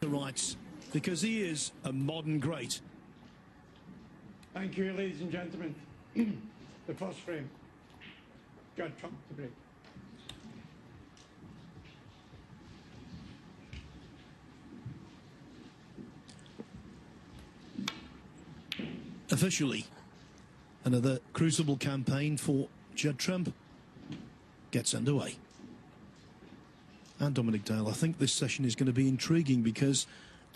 the rights, because he is a modern great. Thank you, ladies and gentlemen. The first frame, Judd Trump to break. Officially, another crucible campaign for Judd Trump gets underway. And Dominic Dale, I think this session is going to be intriguing because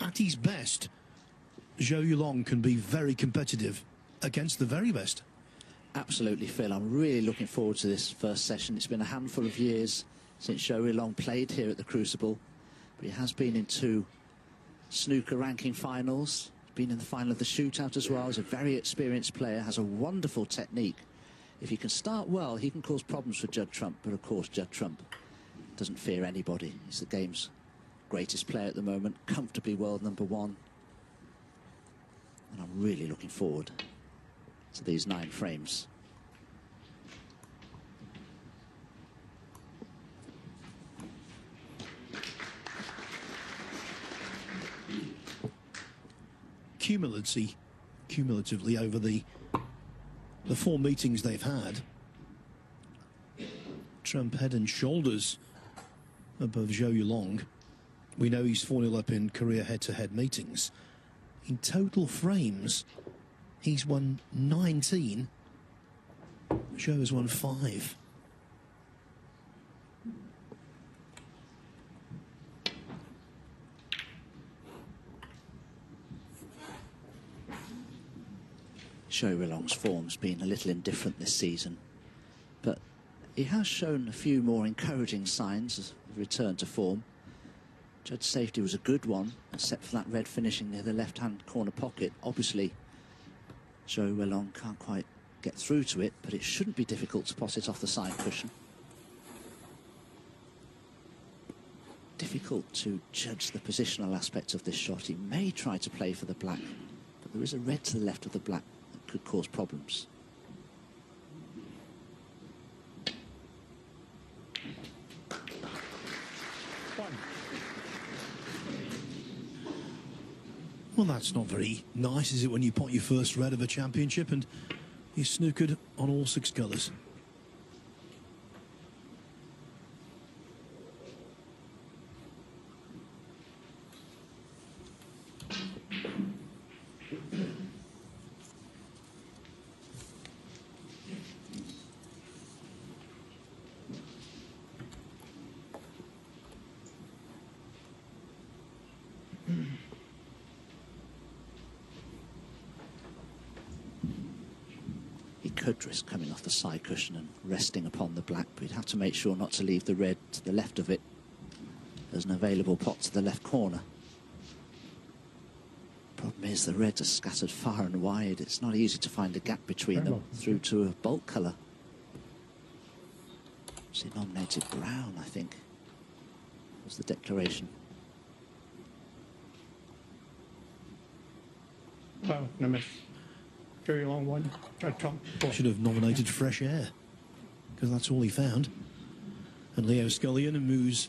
at his best, Zhou Yuelong can be very competitive against the very best. Absolutely, Phil. I'm really looking forward to this first session. It's been a handful of years since Zhou Yuelong played here at the Crucible, but he has been in 2 snooker ranking finals. Been in the final of the shootout as well. He's a very experienced player, has a wonderful technique. If he can start well, he can cause problems for Judd Trump, but of course Judd Trump doesn't fear anybody. He's the game's greatest player at the moment, comfortably world #1. And I'm really looking forward to these 9 frames. Cumulatively over the 4 meetings they've had, Trump head and shoulders above Zhou Yuelong. We know he's 4-0 up in career head-to-head meetings. In total frames, he's won 19. Zhou has won 5. Zhou Yuelong's form's been a little indifferent this season, but he has shown a few more encouraging signs of return to form. Judd's safety was a good one, except for that red finishing near the left-hand corner pocket. Obviously, Zhou Yuelong can't quite get through to it, but it shouldn't be difficult to pot it off the side cushion. Difficult to judge the positional aspect of this shot. He may try to play for the black, but there is a red to the left of the black that could cause problems. Well, that's not very nice, is it, when you pot your first red of a championship and you're snookered on all 6 colours? Could risk coming off the side cushion and resting upon the black, but he'd have to make sure not to leave the red to the left of it. There's an available pot to the left corner. Problem is the reds are scattered far and wide. It's not easy to find a gap between them through to a bulk colour. She nominated brown, I think, was the declaration. Well, no miss. Very long one. Should have nominated fresh air, because that's all he found. And Leo Scullion, who's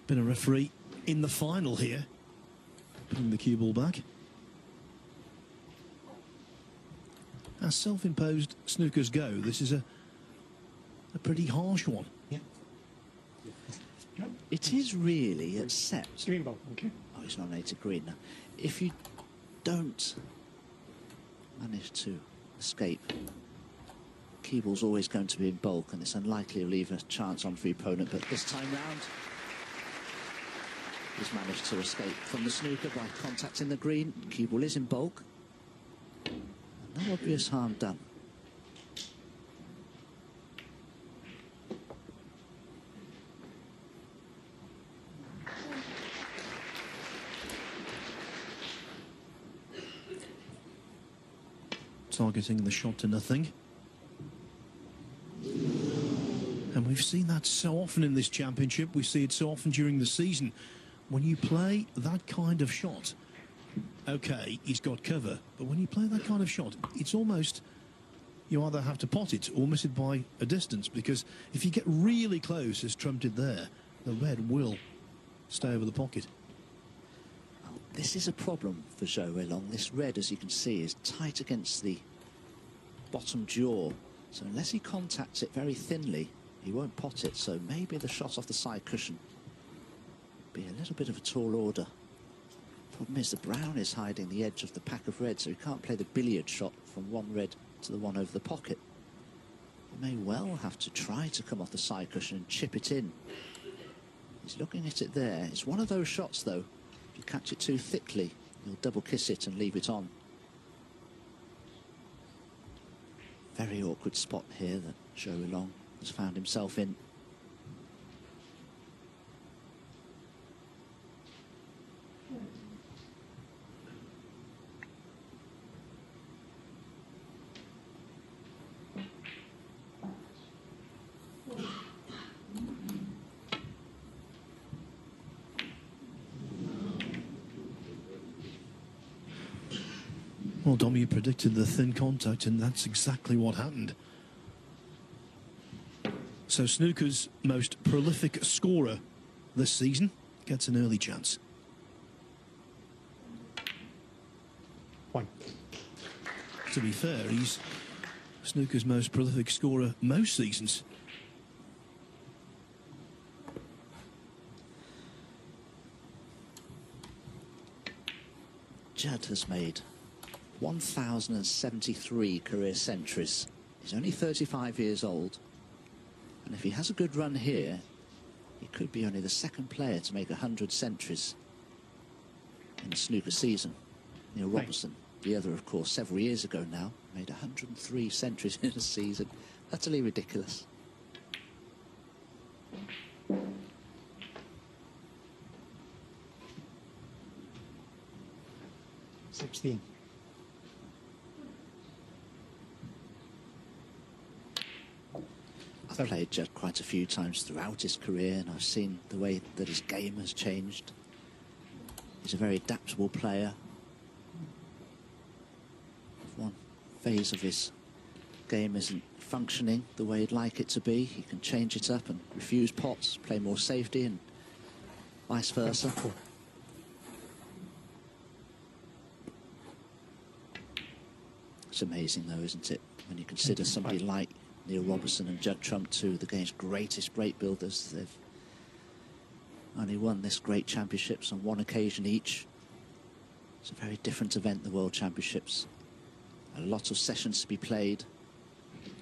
been a referee in the final here, putting the cue ball back. As self-imposed snookers go, this is a pretty harsh one. Yeah. It is really, except... Green ball, okay. Oh, he's nominated green now. If you don't manage to escape, key ball's always going to be in bulk, and it's unlikely to leave a chance on for the opponent, but this time round he's managed to escape from the snooker by contacting the green. Key ball is in bulk. No obvious harm done. Targeting the shot to nothing. And we've seen that so often in this championship. We see it so often during the season. When you play that kind of shot, okay, he's got cover, but when you play that kind of shot, it's almost, you either have to pot it or miss it by a distance, because if you get really close, as Trump did there, the red will stay over the pocket. Well, This is a problem for Zhou Yuelong. This red, as you can see, is tight against the bottom jaw. So unless he contacts it very thinly, he won't pot it. So maybe the shot off the side cushion be a little bit of a tall order. Problem is the brown is hiding the edge of the pack of red, so he can't play the billiard shot from one red to the one over the pocket. He may well have to try to come off the side cushion and chip it in. He's looking at it there. It's one of those shots, though. If you catch it too thickly, you'll double kiss it and leave it on. Very awkward spot here that Zhou Yuelong has found himself in. Well, Dom, you predicted the thin contact, and that's exactly what happened. So snooker's most prolific scorer this season gets an early chance. 1. To be fair, he's snooker's most prolific scorer most seasons. Judd has made 1,073 career centuries. He's only 35 years old, and if he has a good run here, he could be only the second player to make 100 centuries in a snooker season. Neil Robertson, the other, of course, several years ago now, made 103 centuries in a season. Utterly ridiculous. $16. I've played Judd quite a few times throughout his career, and I've seen the way that his game has changed. He's a very adaptable player. If one phase of his game isn't functioning the way he'd like it to be, he can change it up and refuse pots, play more safety, and vice versa. It's amazing, though, isn't it, when you consider somebody like Neil Robertson and Judd Trump, two of the game's greatest break builders. They've only won this great championships on one occasion each. It's a very different event, the World Championships. A lot of sessions to be played.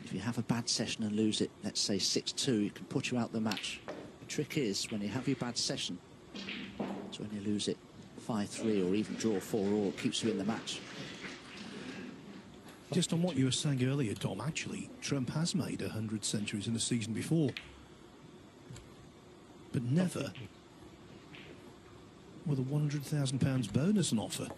If you have a bad session and lose it, let's say 6-2, it can put you out the match. The trick is, when you have your bad session, it's when you lose it 5-3 or even draw 4-all, it keeps you in the match. Just on what you were saying earlier, Dom, actually, Trump has made 100 centuries in a season before, but never with a £100,000 bonus on offer.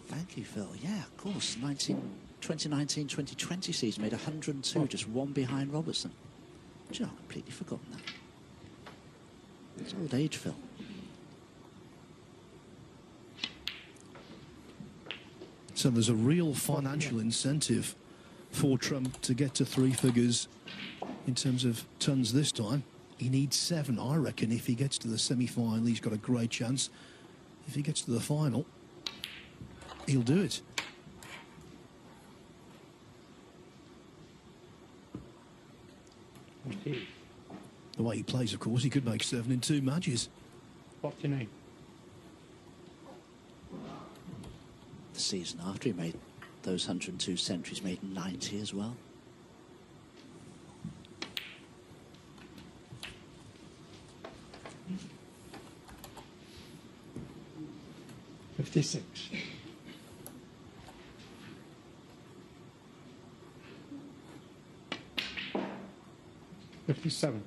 Thank you, Phil. Yeah, of course. 2019-2020 season made 102, just one behind Robertson. Do you know, I've completely forgotten that. It's old age, Phil. So there's a real financial incentive for Trump to get to 3 figures in terms of tons this time. He needs 7. I reckon if he gets to the semi-final, he's got a great chance. If he gets to the final, he'll do it. The way he plays, of course, he could make 7 in 2 matches. 49. The season after he made those 102 centuries, made 90 as well. $56. $57.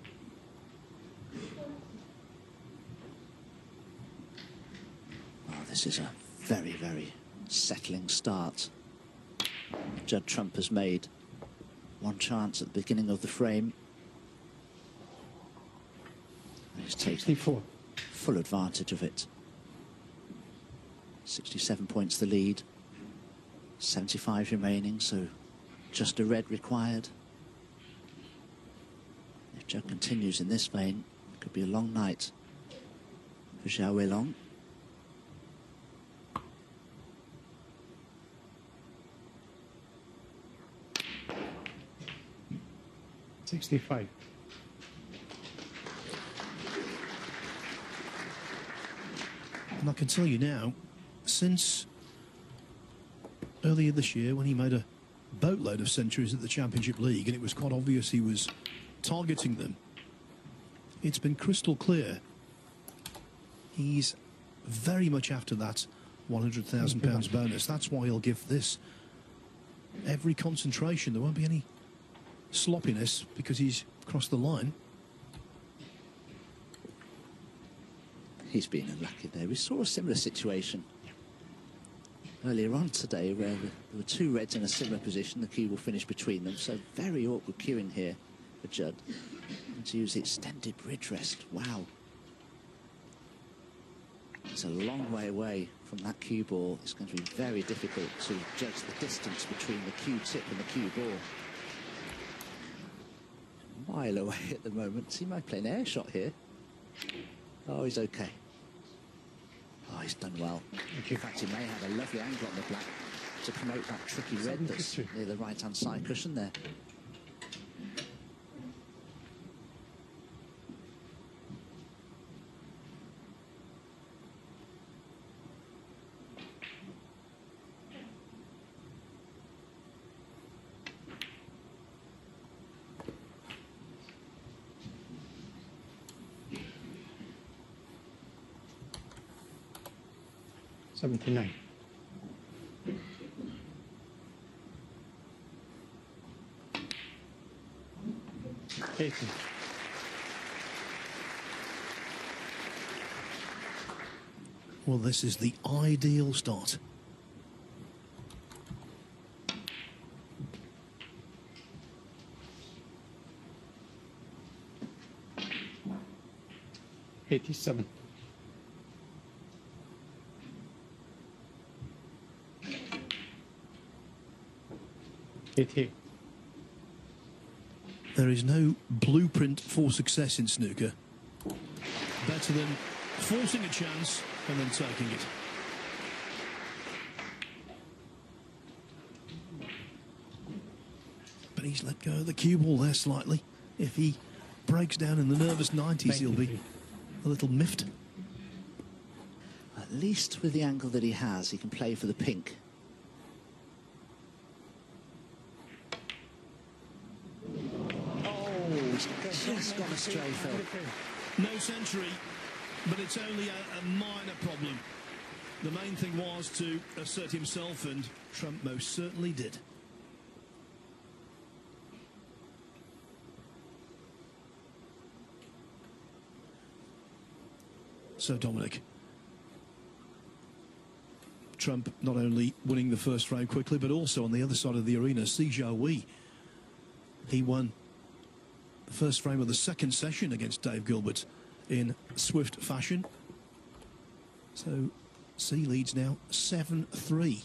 This is a very, very settling start. Judd Trump has made one chance at the beginning of the frame. And he's taken 64. full advantage of it. 67 points the lead. 75 remaining, so just a red required. If Judd continues in this vein, it could be a long night for Zhou Yuelong. $65. And I can tell you now, since earlier this year when he made a boatload of centuries at the Championship League and it was quite obvious he was targeting them, it's been crystal clear he's very much after that £100,000 bonus. That's why he'll give this every concentration. There won't be any sloppiness because he's crossed the line. He's been unlucky there. We saw a similar situation earlier on today where there were two reds in a similar position. The cue will finish between them, so very awkward cueing here for Judd. And to use the extended bridge rest. Wow. It's a long way away from that cue ball. It's going to be very difficult to judge the distance between the cue tip and the cue ball. A mile away at the moment. He might play an air shot here. Oh, he's okay. Oh, he's done well. In fact, he may have a lovely angle on the black to promote that tricky red that's near the right-hand side cushion there. $79. $80. Well, this is the ideal start. $87. $88. There is no blueprint for success in snooker better than forcing a chance and then taking it. But he's let go of the cue ball there slightly. If he breaks down in the nervous 90s, he'll be a little miffed. At least with the angle that he has, he can play for the pink. Just gone astray, Phil. No century, but it's only a minor problem. The main thing was to assert himself, and Trump most certainly did. So, Dominic, Trump not only winning the first frame quickly, but also on the other side of the arena, Zhou Yuelong. He won the first frame of the second session against Dave Gilbert in swift fashion. So C leads now 7-3.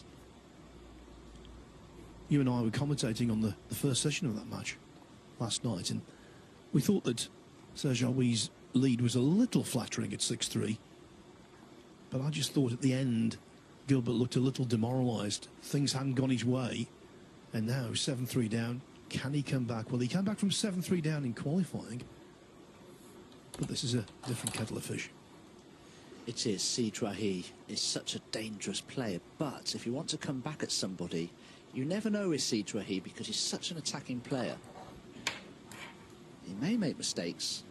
You and I were commentating on the first session of that match last night, and we thought that Zhou Yuelong's lead was a little flattering at 6-3. But I just thought at the end, Gilbert looked a little demoralised. Things hadn't gone his way, and now 7-3 down. Can he come back? Well, he came back from 7-3 down in qualifying, but this is a different kettle of fish. It is. Zhou Yuelong is such a dangerous player, but if you want to come back at somebody, you never know with Zhou Yuelong because he's such an attacking player. He may make mistakes.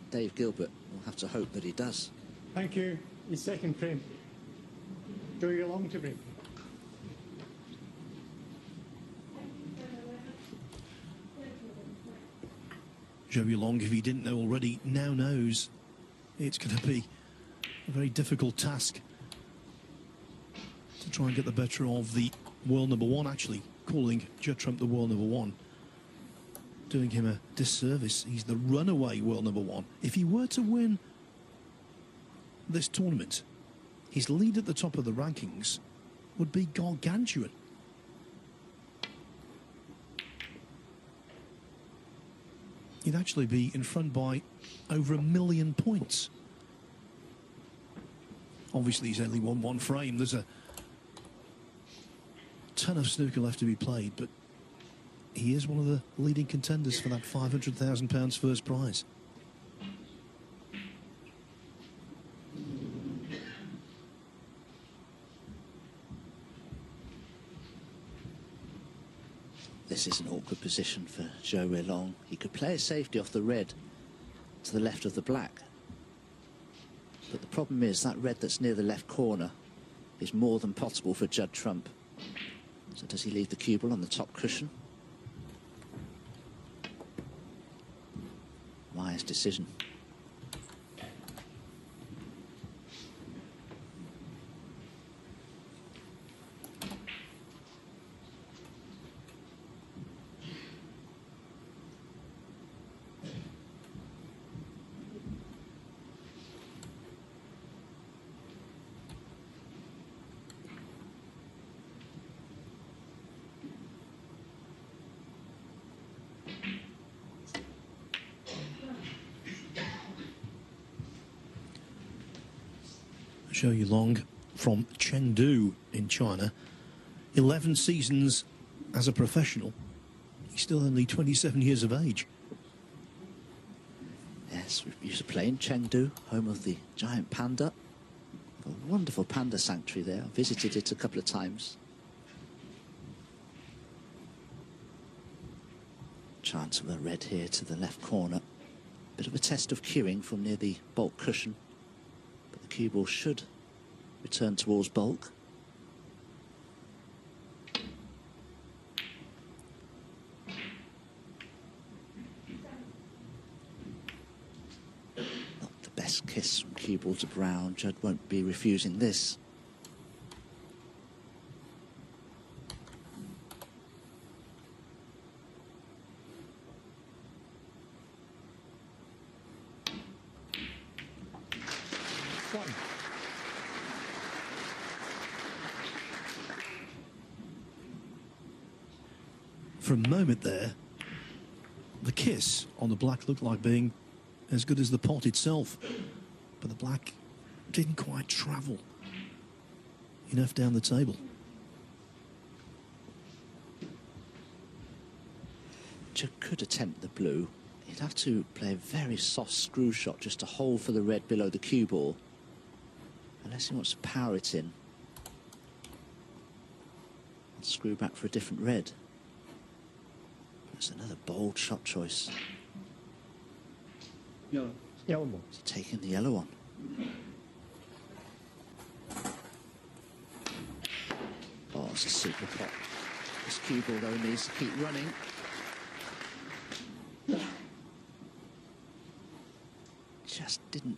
Dave Gilbert will have to hope that he does. Thank you. His second frame. Zhou Yuelong to break. Zhou Yuelong, if he didn't know already, now knows it's going to be a very difficult task to try and get the better of the world number one, actually calling Judd Trump the world number one, doing him a disservice. He's the runaway world number one. If he were to win this tournament, his lead at the top of the rankings would be gargantuan. He'd actually be in front by over 1 million points. Obviously, he's only won one frame. There's a ton of snooker left to be played, but he is one of the leading contenders for that £500,000 first prize. This is an awkward position for Zhou Yuelong. He could play a safety off the red to the left of the black. But the problem is that red that's near the left corner is more than potable for Judd Trump. So does he leave the cue ball on the top cushion? Wise decision. Zhou Yuelong from Chengdu in China. 11 seasons as a professional. He's still only 27 years of age. Yes, we used to play in Chengdu, home of the giant panda. A wonderful panda sanctuary there. I visited it a couple of times. Chance of a red here to the left corner. Bit of a test of cueing from near the bulk cushion. But the cue ball should return towards bulk. Not the best kiss from cue ball to brown. Judd won't be refusing this. For a moment there, the kiss on the black looked like being as good as the pot itself, but the black didn't quite travel enough down the table. Judd could attempt the blue. He'd have to play a very soft screw shot just to hold for the red below the cue ball, unless he wants to power it in and screw back for a different red. That's another bold shot choice. Yellow. Yellow ball. He's taking the yellow one. Oh, it's a super pot. This cue ball though needs to keep running. Just didn't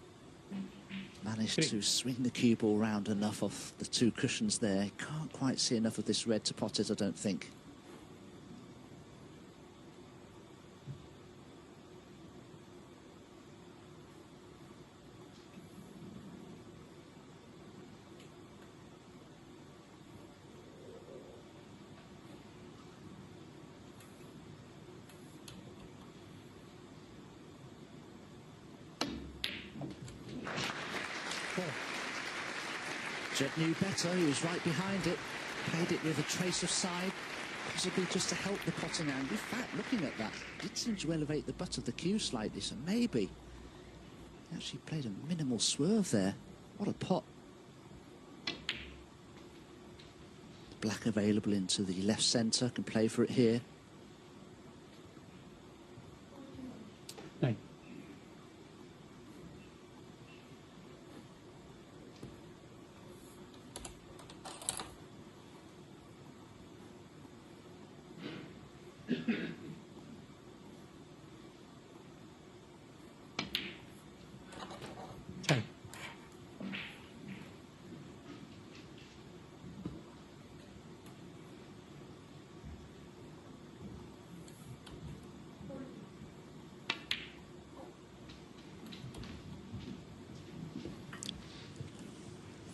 manage to swing the cue ball round enough off the two cushions there. Can't quite see enough of this red to pot it, I don't think. Judd knew better, he was right behind it, played it with a trace of side, possibly just to help the potting angle. In fact, looking at that, did seem to elevate the butt of the cue slightly, so maybe he actually played a minimal swerve there. What a pot. The black available into the left centre, can play for it here. Nine. Ten.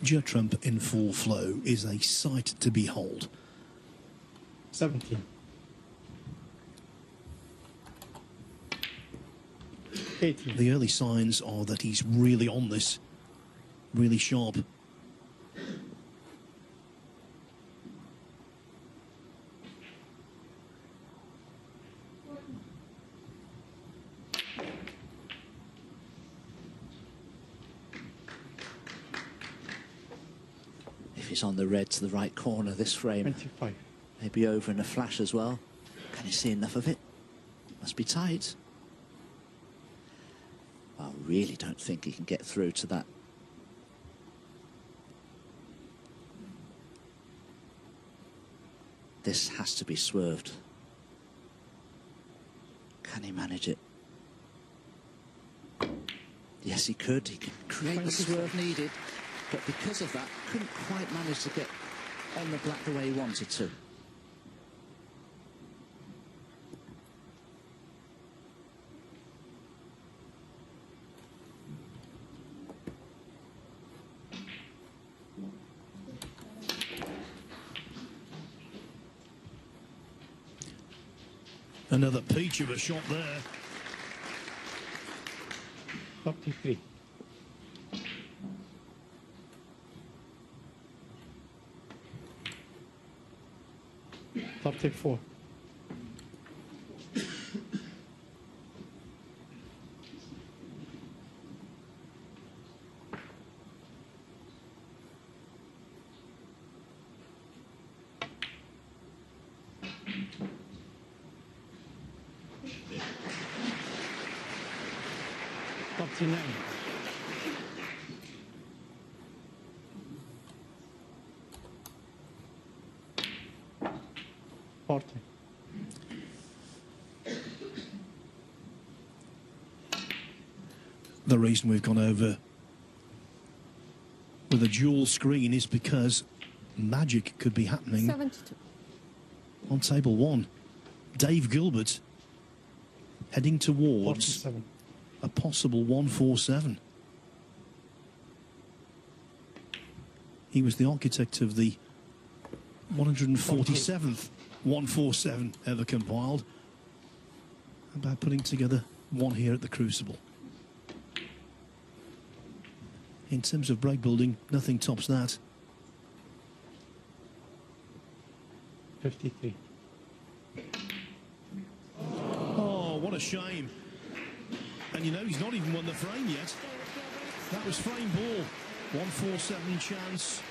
Judd Trump in full flow is a sight to behold. 17. 18. The early signs are that he's really on this, really sharp. If he's on the red to the right corner, this frame 25. may be over in a flash as well. Can you see enough of it? Must be tight. I really don't think he can get through to that. This has to be swerved. Can he manage it? Yes, he could. He can create the swerve needed. But because of that, couldn't quite manage to get on the black the way he wanted to. Another peach of a shot there. 33. Top take 4. Top 9. 40. The reason we've gone over with a dual screen is because magic could be happening 72. on table 1. Dave Gilbert heading towards 47. a possible 147. He was the architect of the 147th 147 ever compiled. How about putting together one here at the Crucible? In terms of break building, nothing tops that. 53. Oh, what a shame. And you know, he's not even won the frame yet. That was frame ball. 147 chance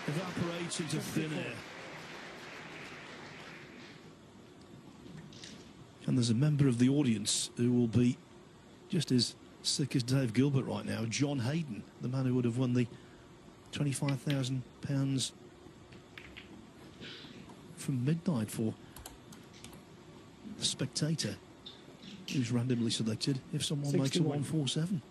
evaporates into thin air. And there's a member of the audience who will be just as sick as Dave Gilbert right now, John Hayden, the man who would have won the £25,000 from midnight for the Spectator, who's randomly selected if someone makes a 61. 147.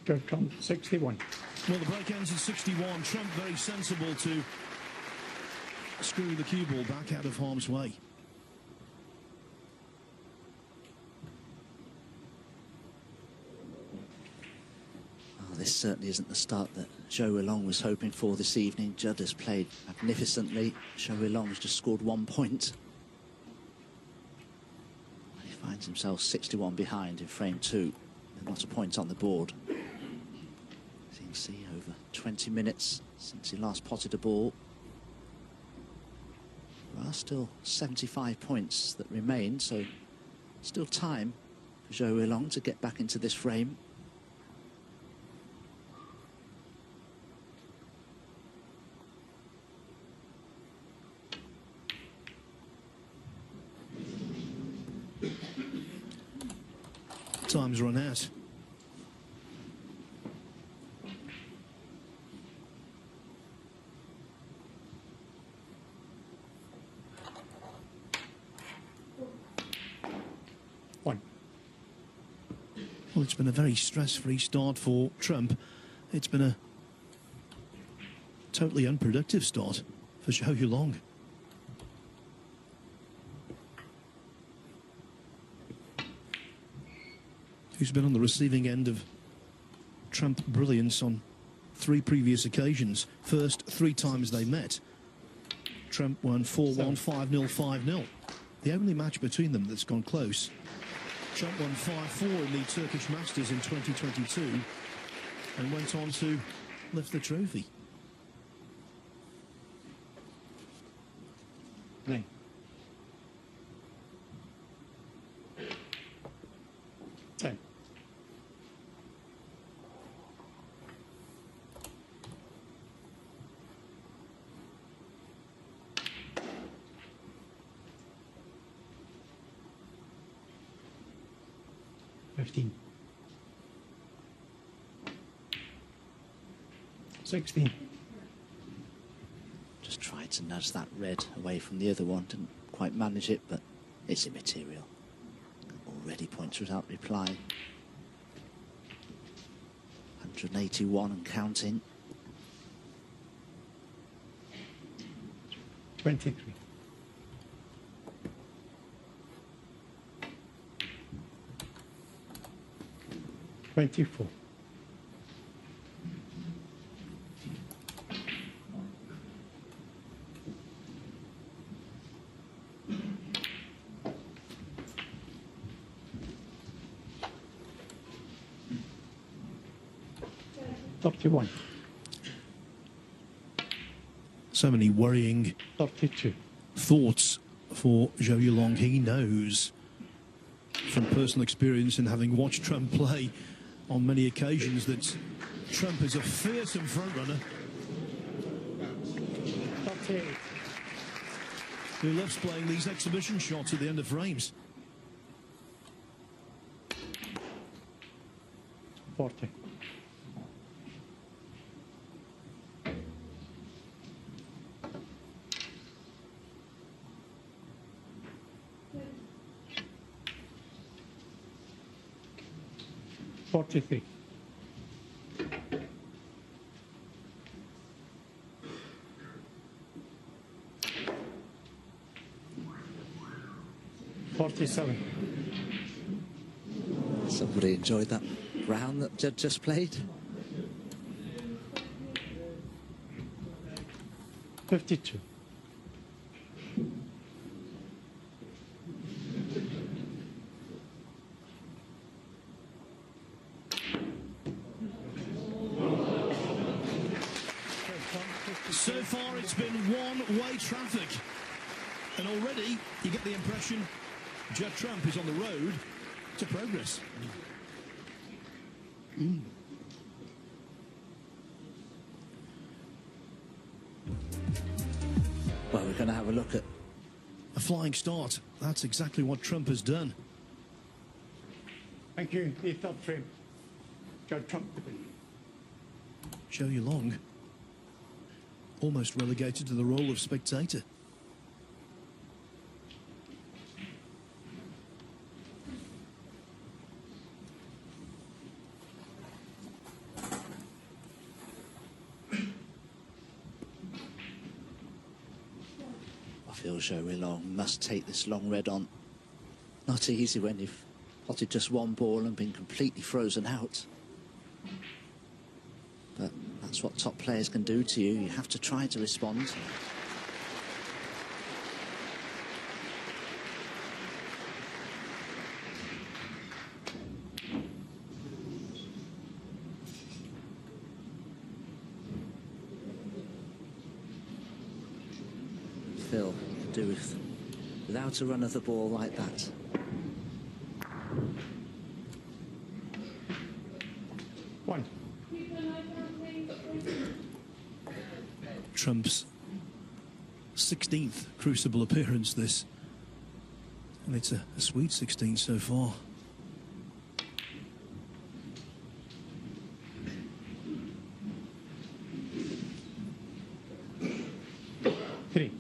Judd Trump 61. Well, the break ends at 61. Trump very sensible to screw the cue ball back out of harm's way. Oh, this certainly isn't the start that Zhou Yuelong was hoping for this evening. Judd has played magnificently. Zhou Yuelong has just scored 1 point. He finds himself 61 behind in frame 2. Not a point on the board. As you can see, over 20 minutes since he last potted a ball. There are still 75 points that remain, so still time for Zhou Yuelong to get back into this frame. Time's run out. One. Well, it's been a very stress-free start for Trump. It's been a totally unproductive start for Zhou Yuelong. Who's been on the receiving end of Trump brilliance on 3 previous occasions. First 3 times they met, Trump won 4-1, 5-0, 5-0. The only match between them that's gone close. Trump won 5-4 in the Turkish Masters in 2022 and went on to lift the trophy. 9. 10. 15. 16. Just tried to nudge that red away from the other one. Didn't quite manage it, but it's immaterial. Already points without reply. 181 and counting. 23. 24. 31. So many worrying 32. thoughts for Zhou Yuelong. He knows from personal experience and having watched Trump play on many occasions that Trump is a fearsome frontrunner 38. who loves playing these exhibition shots at the end of frames. 40. 43. 47. Somebody enjoyed that round that Judd just played. 52. 50. So far it's been one-way traffic, and already you get the impression Judd Trump is on the road to progress. Well, we're going to have a look at A flying start. That's exactly what Trump has done. Thank you. The third frame. Judd Trump. Zhou Yuelong almost relegated to the role of spectator. I feel Zhou Yuelong must take this long red on. Not easy when you've potted just one ball and been completely frozen out. But that's what top players can do to you. You have to try to respond. Phil can do without a run of the ball like that. One. Trump's 16th Crucible appearance this, and it's a sweet 16 so far. Three.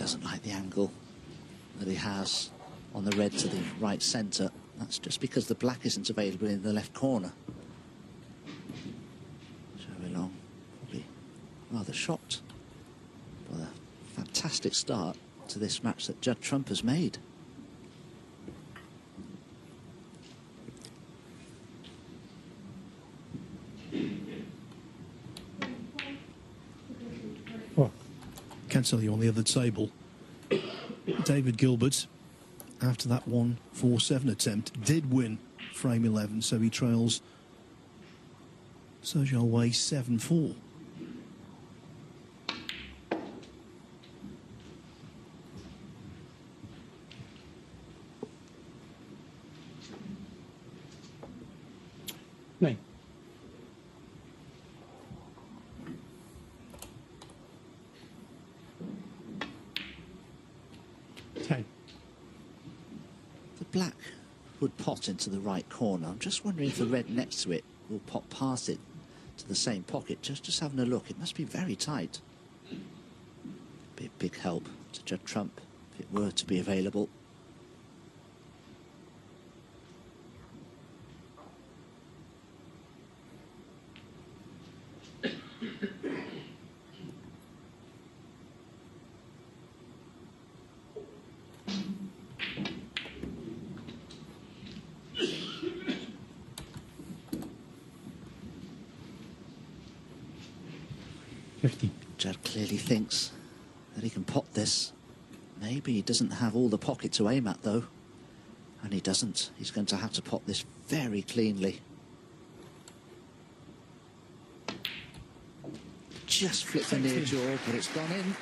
doesn't like the angle that he has on the red to the right centre. That's just because the black isn't available in the left corner. Zhou Yuelong probably rather shocked by the fantastic start to this match that Judd Trump has made. Can tell you on the other table, David Gilbert, after that 1-4-7 attempt, did win frame 11, so he trails Zhou Yuelong 7-4. Nine. The black would pot into the right corner. I'm just wondering if the red next to it will pop past it to the same pocket. Just having a look, it must be very tight. Be a big help to Judd Trump if it were to be available. Judd clearly thinks that he can pot this. Maybe he doesn't have all the pocket to aim at, though. And he doesn't. He's going to have to pot this very cleanly. Just flipped the near jaw, but it's gone in.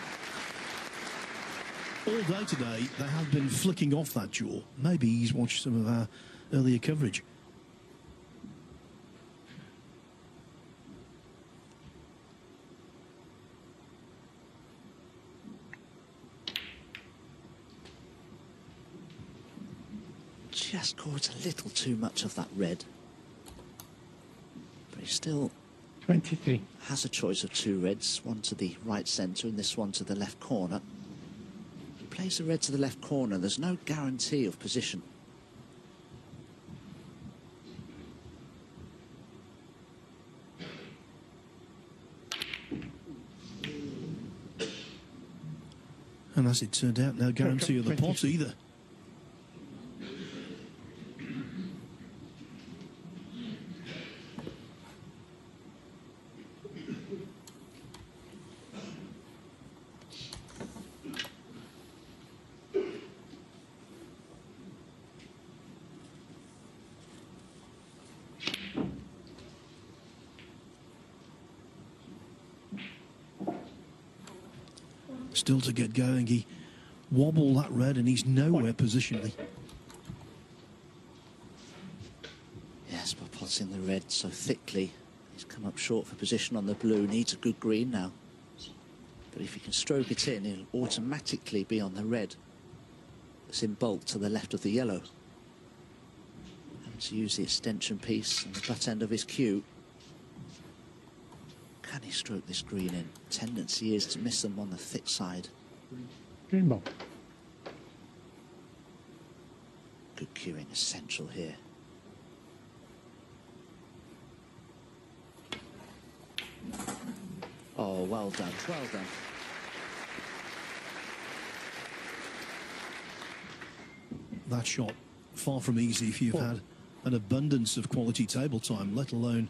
All day today, they have been flicking off that jaw. Maybe he's watched some of our earlier coverage. Just caught a little too much of that red. But he still 23. has a choice of two reds, one to the right centre and this one to the left corner. If he plays the red to the left corner, there's no guarantee of position. And as it turned out, no guarantee of the pot either. Still to get going, he wobbled that red and he's nowhere positionally. Yes, by potting the red so thickly, he's come up short for position on the blue. Needs a good green now. But if he can stroke it in, he'll automatically be on the red. It's in bulk to the left of the yellow. And to use the extension piece and the butt end of his cue. Can he stroke this green in? Tendency is to miss them on the thick side. Green ball. Good cueing essential here. Oh, well done, well done. That shot, far from easy if you've had an abundance of quality table time, let alone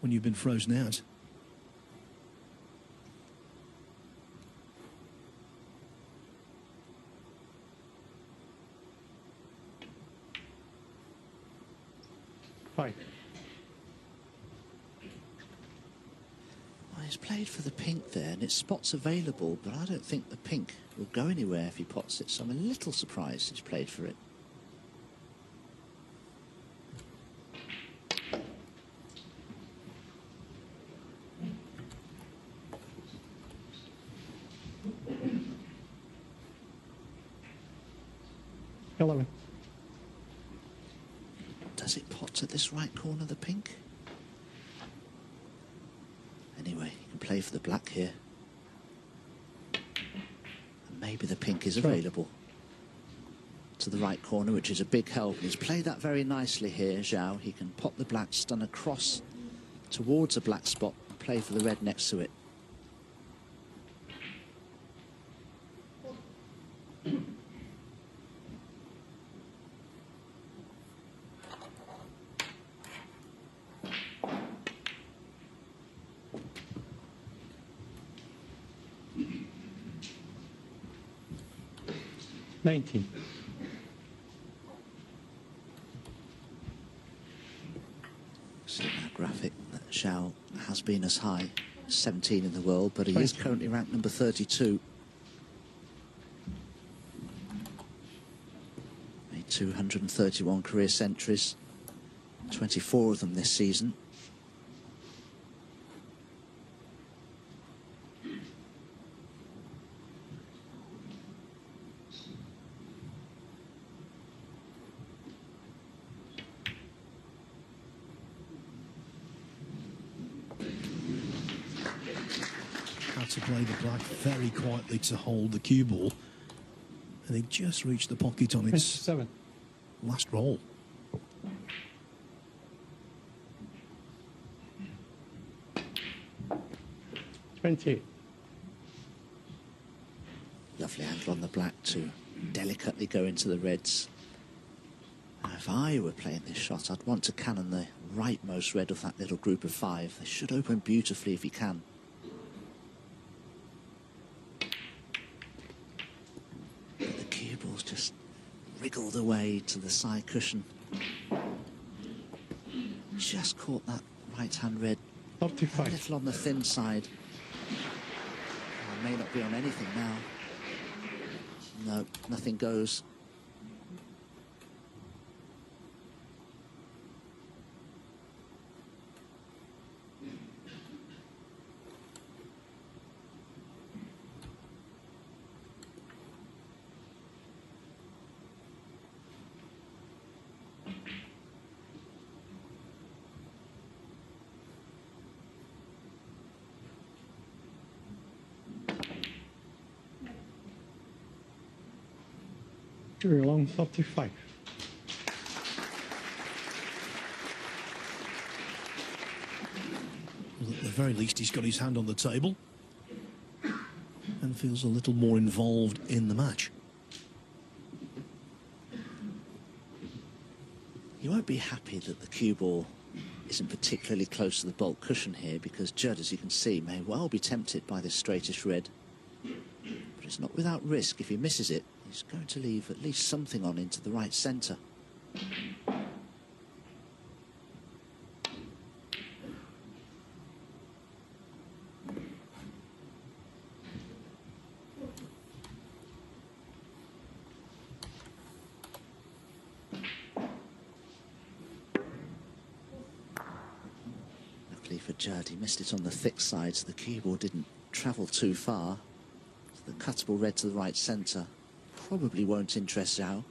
when you've been frozen out. Five. Well, he's played for the pink there, and its spot's available, but I don't think the pink will go anywhere if he pots it, so I'm a little surprised he's played for it. Does it pot at this right corner, the pink? Anyway, he can play for the black here. Maybe the pink is available. To the right corner, which is a big help. He's played that very nicely here, Zhou. He can pop the black stun across towards a black spot and play for the red next to it. Nineteen. See that graphic that Zhou has been as high as 17 in the world, but he is currently ranked number 32. Made 231 career centuries, 24 of them this season. To play the black very quietly to hold the cue ball, and it just reached the pocket on its 27. last roll. Lovely angle on the black to delicately go into the reds. If I were playing this shot, I'd want to cannon the rightmost red of that little group of 5. They should open beautifully if he can. Just wriggled away to the side cushion. Just caught that right-hand red 35. a little on the thin side. May not be on anything now. No, nothing goes. Zhou Yuelong 35. Well, at the very least, he's got his hand on the table and feels a little more involved in the match. You won't be happy that the cue ball isn't particularly close to the bulk cushion here, because Judd, as you can see, may well be tempted by this straightish red. But it's not without risk. If he misses it, he's going to leave at least something on into the right centre. Luckily for Judd, he missed it on the thick side, so the cue ball didn't travel too far. The cuttable red to the right centre probably won't interest Zhou.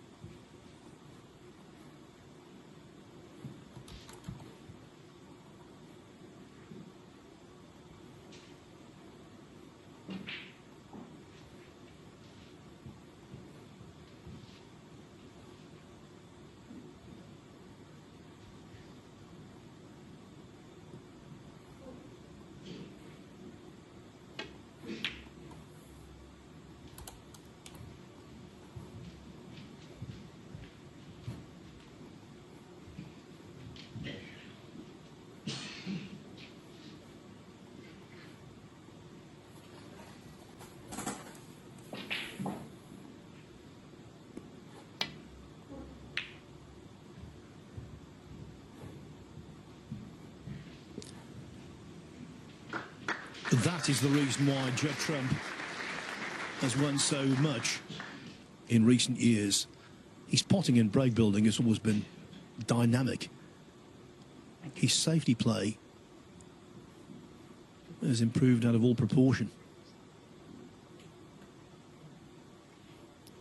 That is the reason why Judd Trump has won so much in recent years. His potting and break building has always been dynamic. His safety play has improved out of all proportion.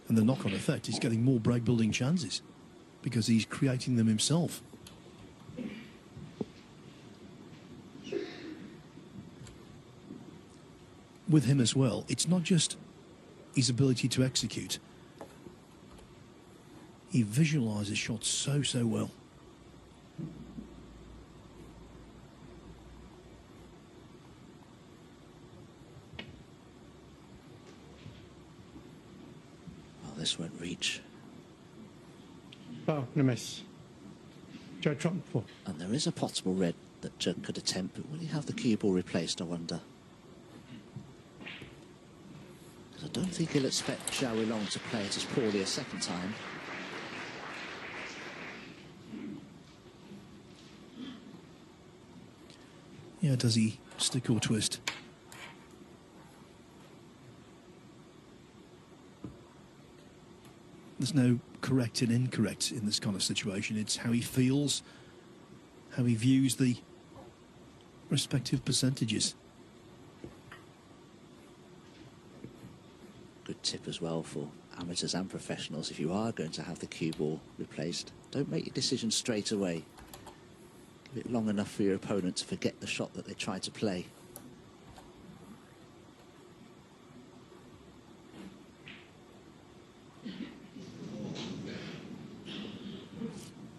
And the knock-on effect is getting more break building chances because he's creating them himself. With him as well, it's not just his ability to execute. He visualises shots so well. Well, this won't reach. Oh, no miss. Judd trump 4. And there is a possible red that Judd could attempt, but will he have the cue ball replaced, I wonder? Because I don't think he'll expect Zhou Yuelong to play it as poorly a second time. Yeah, does he stick or twist? There's no correct and incorrect in this kind of situation. It's how he feels, how he views the respective percentages. Good tip as well for amateurs and professionals. If you are going to have the cue ball replaced, don't make your decision straight away. Give it long enough for your opponent to forget the shot that they tried to play.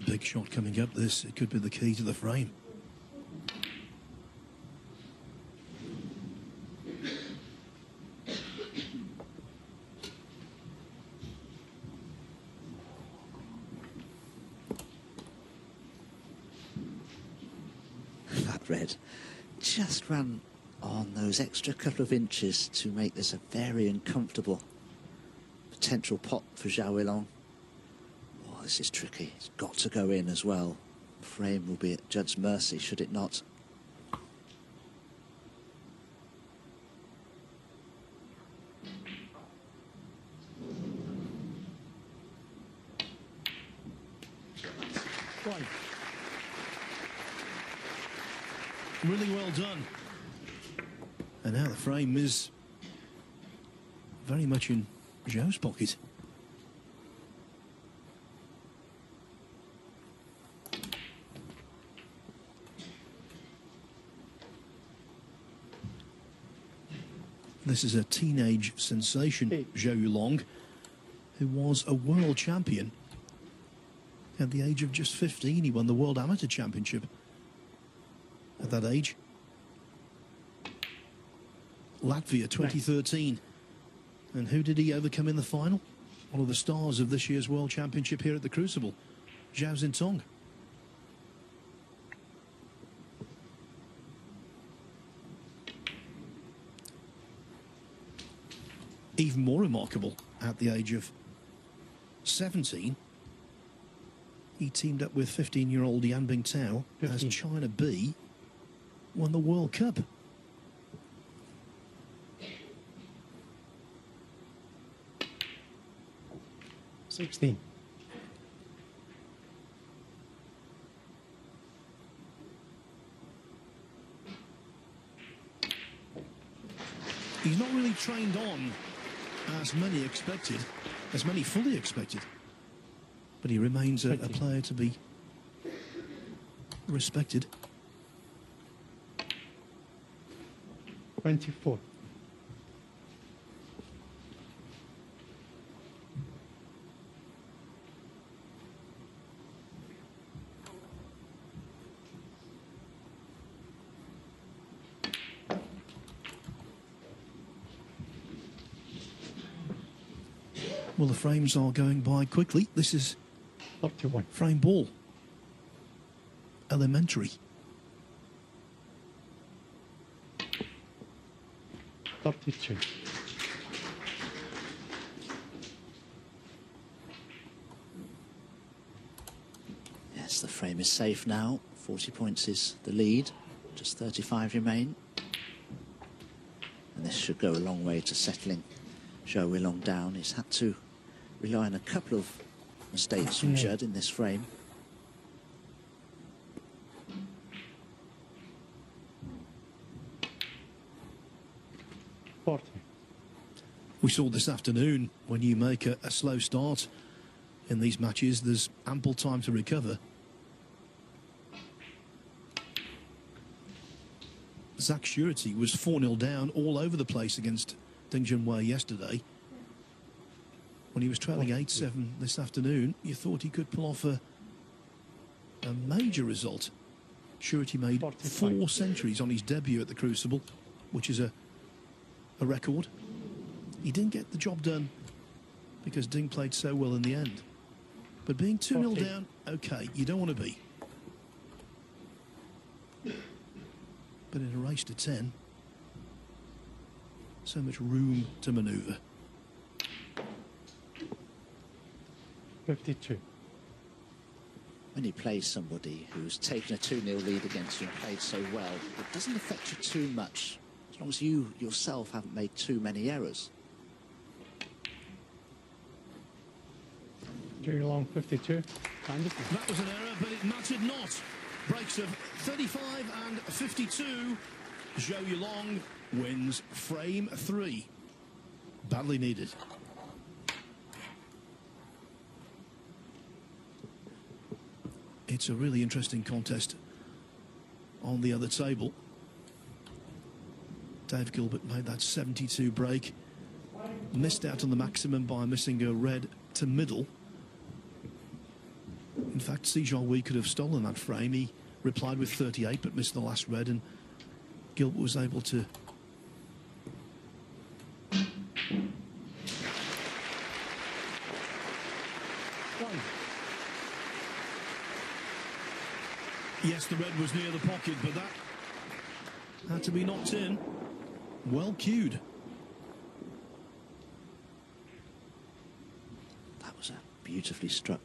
Big shot coming up this. It could be the key to the frame. That red just ran on those extra couple of inches to make this a very uncomfortable potential pot for Zhou Yuelong. Oh, this is tricky. It's got to go in as well. Frame will be at Judd's mercy should it not. One. Really well done. And now the frame is very much in Zhou's pocket. This is a teenage sensation, Zhou Yuelong, who was a world champion. At the age of just 15, he won the World Amateur Championship. At that age. Latvia 2013. And who did he overcome in the final? One of the stars of this year's World Championship here at the Crucible, Zhao Zintong. Even more remarkable, at the age of 17, he teamed up with 15-year-old Yan Bingtao as China B won the World Cup. He's not really trained on as many expected, as many fully expected. But he remains a player to be respected. 24. Well, the frames are going by quickly. This is Up to 1. frame ball. Elementary. Up to 2. Yes, the frame is safe now. 40 points is the lead. Just 35 remain. And this should go a long way to settling Zhou Yuelong down. He's had to rely on a couple of mistakes from Judd in this frame. We saw this afternoon, when you make a slow start in these matches, there's ample time to recover. Zach Surety was 4-0 down all over the place against Ding Junhui yesterday. when he was trailing 8-7 this afternoon, you thought he could pull off a major result. Surety made 4 centuries on his debut at the Crucible, which is a record. He didn't get the job done because Ding played so well in the end. But being 2-0 down, okay, you don't want to be. But in a race to 10, so much room to manoeuvre. 52. When you play somebody who's taken a 2-0 lead against you and played so well, it doesn't affect you too much, as long as you yourself haven't made too many errors. Zhou Yuelong, 52. That was an error, but it mattered not. Breaks of 35 and 52. Zhou Yuelong wins frame 3. Badly needed. It's a really interesting contest on the other table. Dave Gilbert made that 72 break. Missed out on the maximum by missing a red to middle. In fact, Zhou Yuelong could have stolen that frame. He replied with 38 but missed the last red, and Gilbert was able to yes, the red was near the pocket, but that had to be knocked in. Well cued. That was a beautifully struck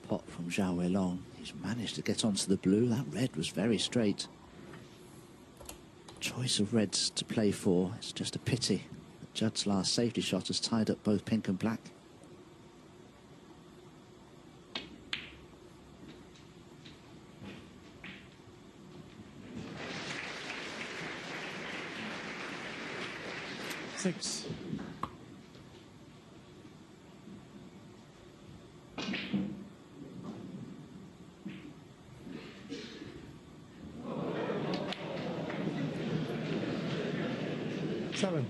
pot from Zhou Yuelong. He's managed to get onto the blue. That red was very straight. Choice of reds to play for. It's just a pity that Judd's last safety shot has tied up both pink and black. Six. Seven.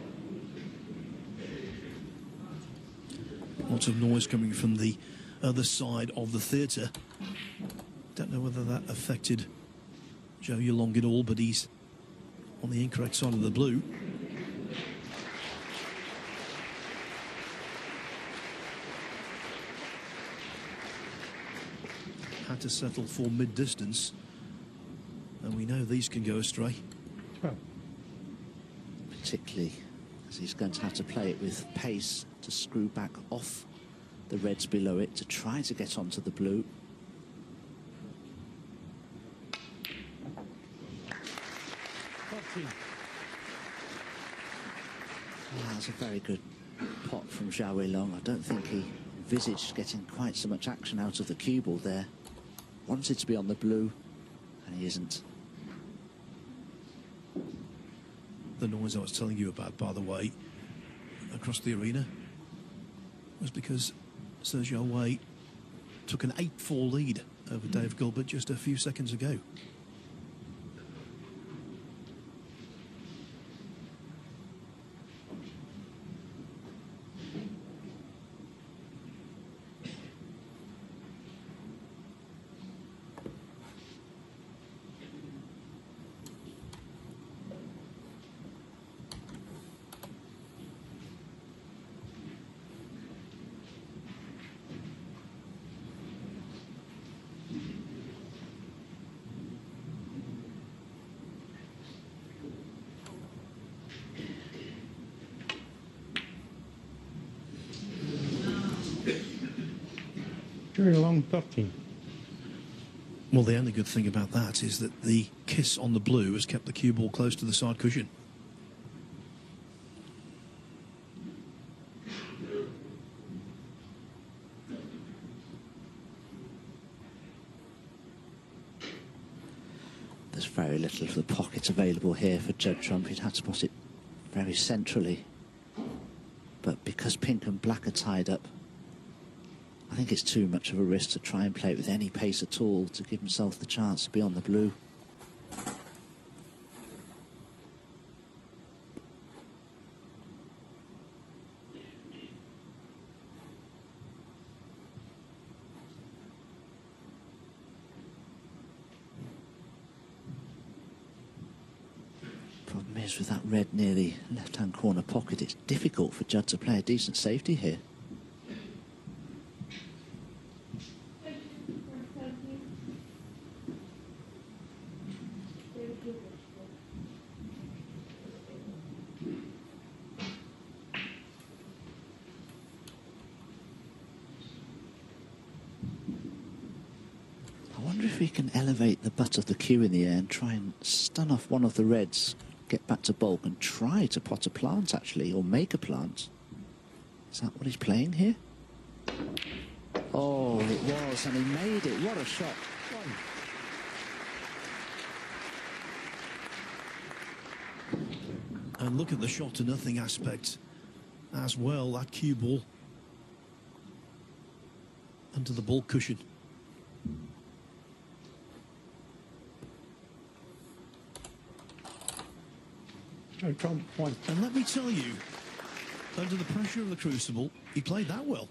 Lots of noise coming from the other side of the theatre. Don't know whether that affected Zhou Yuelong at all, but he's on the incorrect side of the blue. Had to settle for mid-distance, and we know these can go astray. 12. Particularly as he's going to have to play it with pace to screw back off the reds below it to try to get onto the blue. Well, that's a very good pot from Zhou Yuelong. I don't think he envisaged getting quite so much action out of the cue ball there. Wanted to be on the blue, and he isn't. The noise I was telling you about, by the way, across the arena, was because Zhou Yuelong took an 8-4 lead over Dave Gilbert just a few seconds ago. Zhou Yuelong, 13. Well, the only good thing about that is that the kiss on the blue has kept the cue ball close to the side cushion. There's very little of the pocket available here for Judd Trump. He'd have to put it very centrally. But because pink and black are tied up, I think it's too much of a risk to try and play it with any pace at all to give himself the chance to be on the blue. is with that red near the left-hand corner pocket, it's difficult for Judd to play a decent safety here. I wonder if he can elevate the butt of the cue in the air and try and stun off one of the reds, get back to bulk and try to pot a plant actually, or make a plant. Is that what he's playing here? Oh, it was, and he made it. What a shot. And look at the shot to nothing aspect as well. That cue ball under the ball cushion. Trump, 1. And let me tell you, under the pressure of the crucible, he played that well.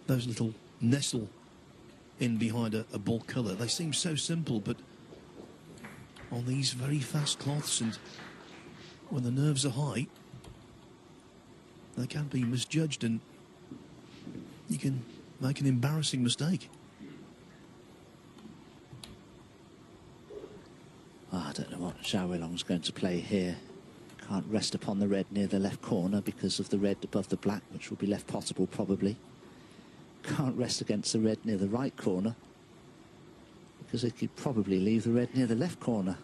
Those little nestle in behind a ball colour, they seem so simple, but on these very fast cloths and when the nerves are high, they can be misjudged and you can make an embarrassing mistake. Oh, I don't know what Zhou Yuelong's going to play here. Can't rest upon the red near the left corner because of the red above the black, which will be left potable probably. Can't rest against the red near the right corner because it could probably leave the red near the left corner.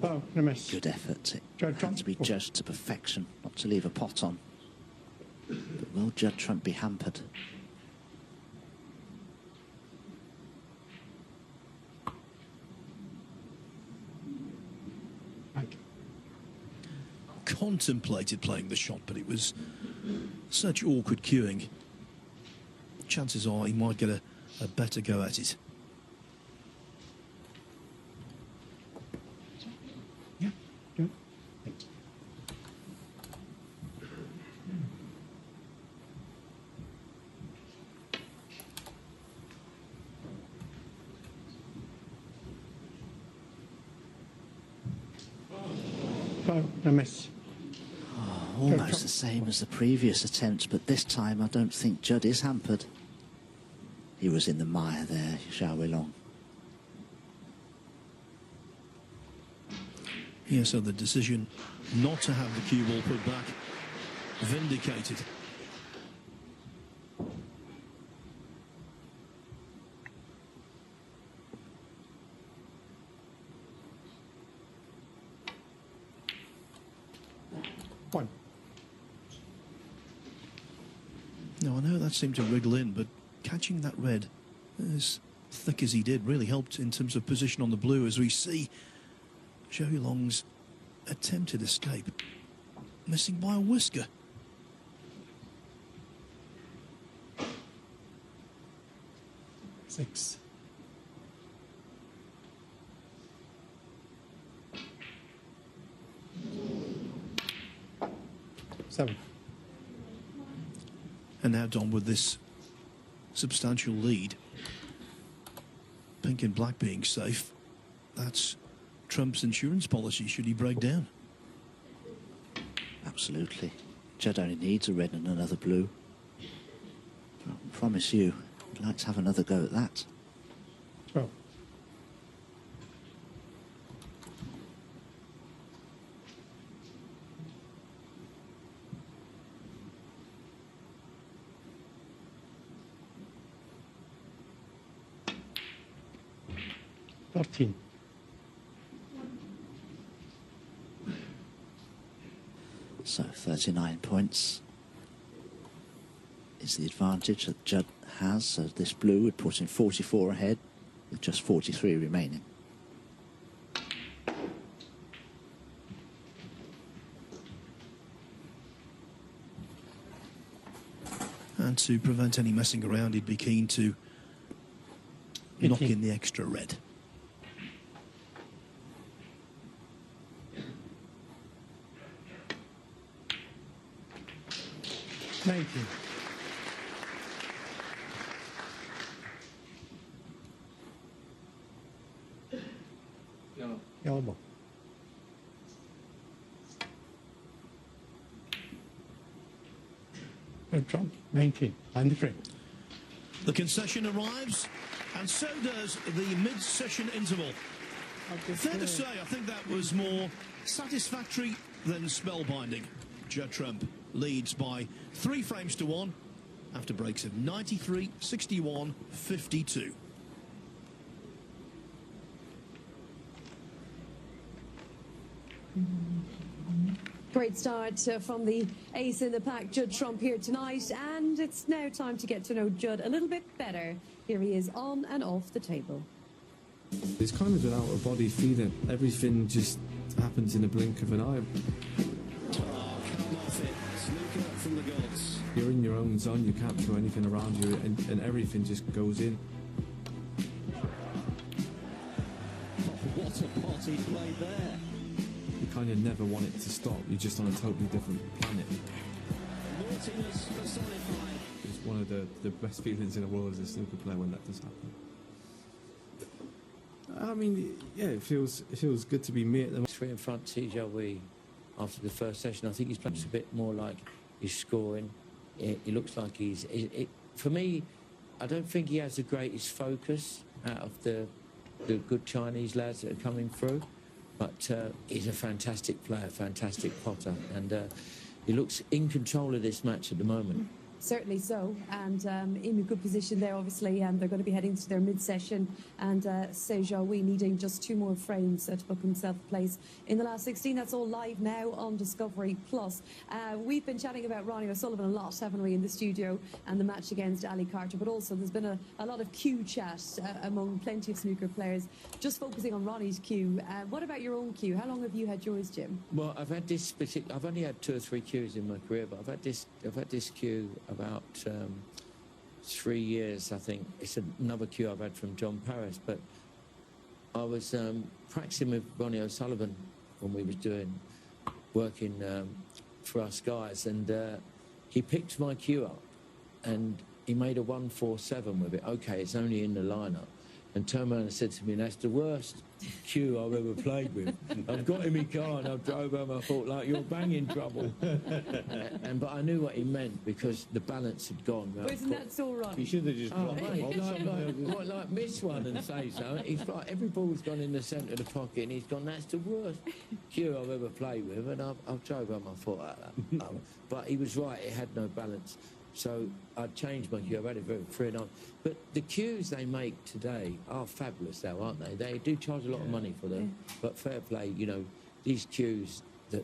Oh, no miss. Good effort. It Judd had Trump. to be judged to perfection, not to leave a pot on. But will Judd Trump be hampered? Contemplated playing the shot, but it was such awkward cueing. Chances are he might get a better go at it. Yeah, good. Thanks. Oh, no miss. Almost the same as the previous attempt, but this time I don't think Judd is hampered. He was in the mire there, Zhou Yuelong. Yeah, so the decision not to have the cue ball put back, vindicated. One. Now, I know that seemed to wriggle in, but catching that red as thick as he did really helped in terms of position on the blue, as we see Zhou Yuelong's attempted escape missing by a whisker. Six. Seven. And now Don with this substantial lead. Pink and black being safe. That's Trump's insurance policy should he break down. Absolutely. Judd only needs a red and another blue. I promise you, I'd like to have another go at that. 12. Thirteen. So 39 points is the advantage that Judd has. So this blue would put him 44 ahead with just 43 remaining. And to prevent any messing around, he'd be keen to knock in the extra red. Thank you. Yellow ball. Trump, 19, and the frame. The concession arrives, and so does the mid-session interval. Fair to say, I think that was more satisfactory than spellbinding. Judd Trump leads by 3 frames to 1 after breaks of 93, 61, 52. Great start from the ace in the pack, Judd Trump, here tonight, and it's now time to get to know Judd a little bit better. Here he is on and off the table. It's kind of an out-of-body feeling. Everything just happens in a blink of an eye. From the gods. You're in your own zone, you can't throw anything around you, and everything just goes in. What a party play there. You kind of never want it to stop. You're just on a totally different planet. Naughtiness personified. It's one of the best feelings in the world as a snooker player when that does happen. I mean, yeah, it feels good to be me at the moment. 3 in front, Zhou after the first session. I think he's perhaps a bit more like he's scoring. He looks like he's... for me, I don't think he has the greatest focus out of the good Chinese lads that are coming through. But he's a fantastic player, fantastic potter. And he looks in control of this match at the moment. Certainly so, and in a good position there, obviously, and they're going to be heading to their mid-session, and Zhou Yuelong needing just 2 more frames to book himself a place in the last 16. That's all live now on Discovery Plus. We've been chatting about Ronnie O'Sullivan a lot, haven't we, in the studio, and the match against Ali Carter, but also there's been a lot of cue chat among plenty of snooker players, just focusing on Ronnie's cue. What about your own cue? How long have you had yours, Jim? Well, I've had this particular... I've only had 2 or 3 cues in my career, but I've had this cue about 3 years, I think. It's another cue I've had from John Paris, but I was practicing with Ronnie O'Sullivan when we was working for us guys, and he picked my cue up and he made a 147 with it. Okay, it's only in the lineup. And turned around and said to me, that's the worst cue I've ever played with. I've got in my car and I drove home, I thought, like, you're banging trouble. But I knew what he meant because the balance had gone. But isn't that so wrong? You should have just dropped it. Like miss one and say so. He's like, every ball's gone in the centre of the pocket and he's gone, that's the worst cue I've ever played with. And I drove home, I thought, but he was right, it had no balance. So I changed my cue. I've had it very free and on. But the cues they make today are fabulous, though, aren't they? They do charge a lot of money for them. Yeah. But fair play, you know, these cues that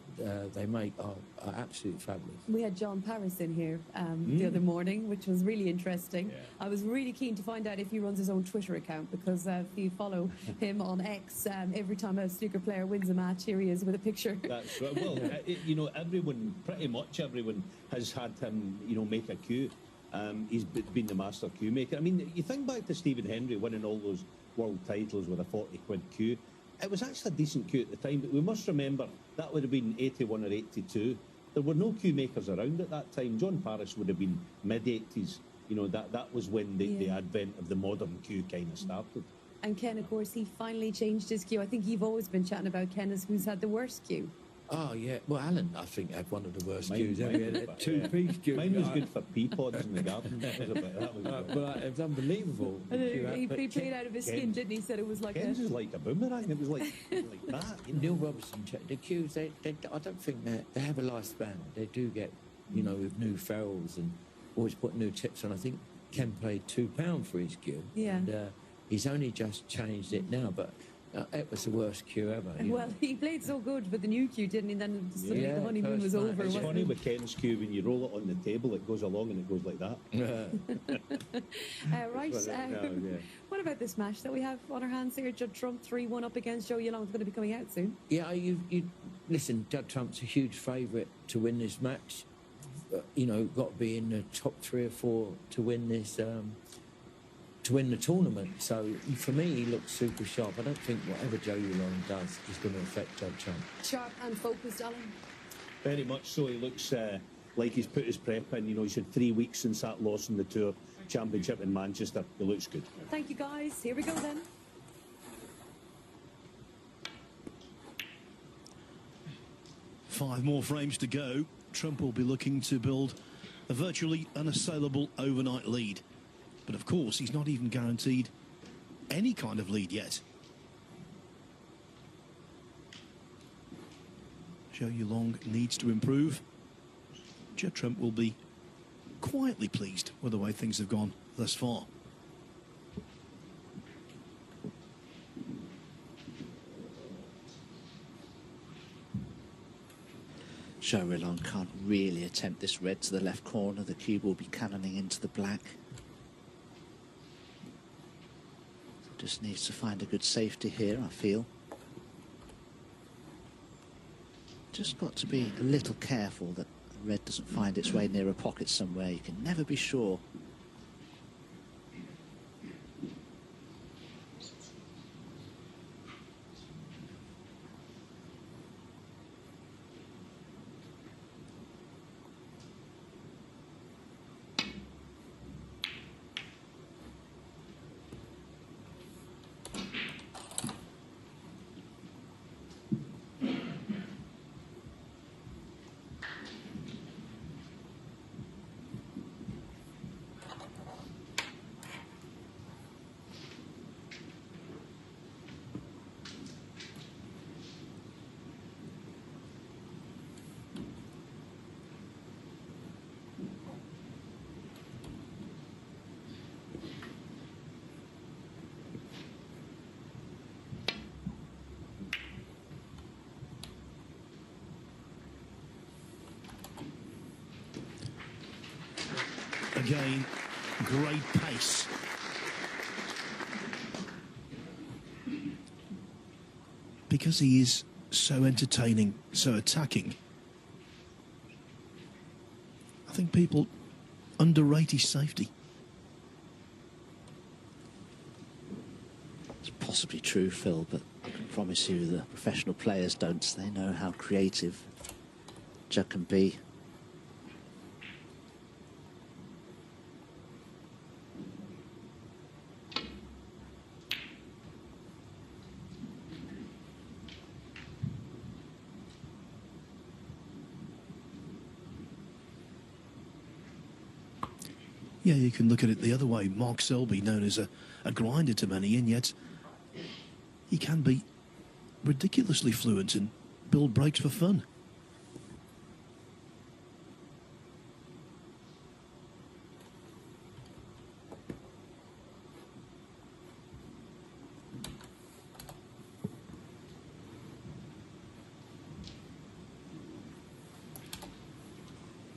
they make are absolutely fabulous. We had John Paris in here the other morning, which was really interesting. Yeah. I was really keen to find out if he runs his own Twitter account, because if you follow him on X, every time a snooker player wins a match, here he is with a picture. That's right. Well, you know, pretty much everyone has had him, you know, make a cue. He's been the master cue maker. I mean, you think back to Stephen Hendry winning all those world titles with a 40-quid cue. It was actually a decent cue at the time, but we must remember that would have been 81 or 82. There were no cue makers around at that time. John Paris would have been mid-80s. You know, that was when the advent of the modern cue kind of started. And Ken, of course, he finally changed his cue. I think you've always been chatting about Ken as who's had the worst cue. Oh, yeah. Well, Alan, I think, had one of the worst cues ever. Two-piece cue. Mine was good for pea pods in the garden. That was unbelievable. He played out of his skin, didn't he? He said it was like Ken's was like a boomerang. It was like that. You know? Neil Robertson, the cues, I don't think they have a lifespan. They do get, you know, with new ferrules and always put new tips on. I think Ken paid £2 for his cue. Yeah. And he's only just changed it now, but... it was the worst cue ever. Well, he played so good with the new cue, didn't he? Then suddenly the honeymoon was over. It's funny with Ken's cue, when you roll it on the table, it goes along and it goes like that. Right. What about this match that we have on our hands here? Judd Trump 3-1 up against Zhou Yuelong. It's going to be coming out soon. Yeah, you listen, Judd Trump's a huge favourite to win this match. you know, got to be in the top 3 or 4 to win this, to win the tournament. So for me, he looks super sharp. I don't think whatever Zhou Yuelong does is going to affect Judd Trump. Sharp and focused, Alan. Very much so. He looks like he's put his prep in. You know, he's had 3 weeks since that loss in the Tour Championship in Manchester. He looks good. Thank you, guys. Here we go then. Five more frames to go. Trump will be looking to build a virtually unassailable overnight lead. But of course, he's not even guaranteed any kind of lead yet. Zhou Yuelong needs to improve. Judd Trump will be quietly pleased with the way things have gone thus far. Zhou Yuelong can't really attempt this red to the left corner. The cube will be cannoning into the black. Just needs to find a good safety here, I feel. Just got to be a little careful that red doesn't find its way near a pocket somewhere. You can never be sure. Again, great pace. Because he is so entertaining, so attacking, I think people underrate his safety. It's possibly true, Phil, but I can promise you the professional players don't. They know how creative Judd can be. Yeah, you can look at it the other way. Mark Selby, known as a grinder to many, and yet he can be ridiculously fluent and build breaks for fun.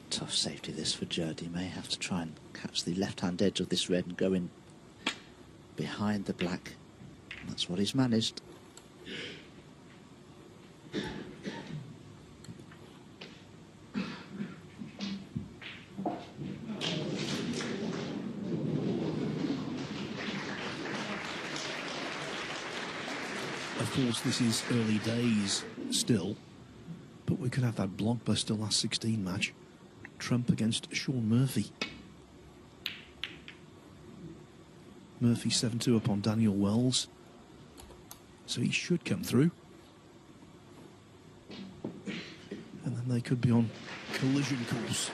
Tough safety this for Judd. He may have to try and catch the left-hand edge of this red and go in behind the black. That's what he's managed. Of course, this is early days still, but we could have that blockbuster last 16 match. Trump against Sean Murphy. Murphy 7-2 upon Daniel Wells, so he should come through. And then they could be on collision course.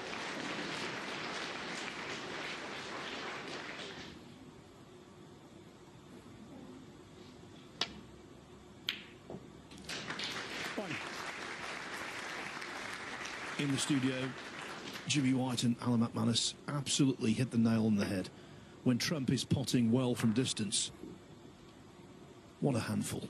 In the studio, Jimmy White and Alan McManus absolutely hit the nail on the head when Trump is potting well from distance. What a handful.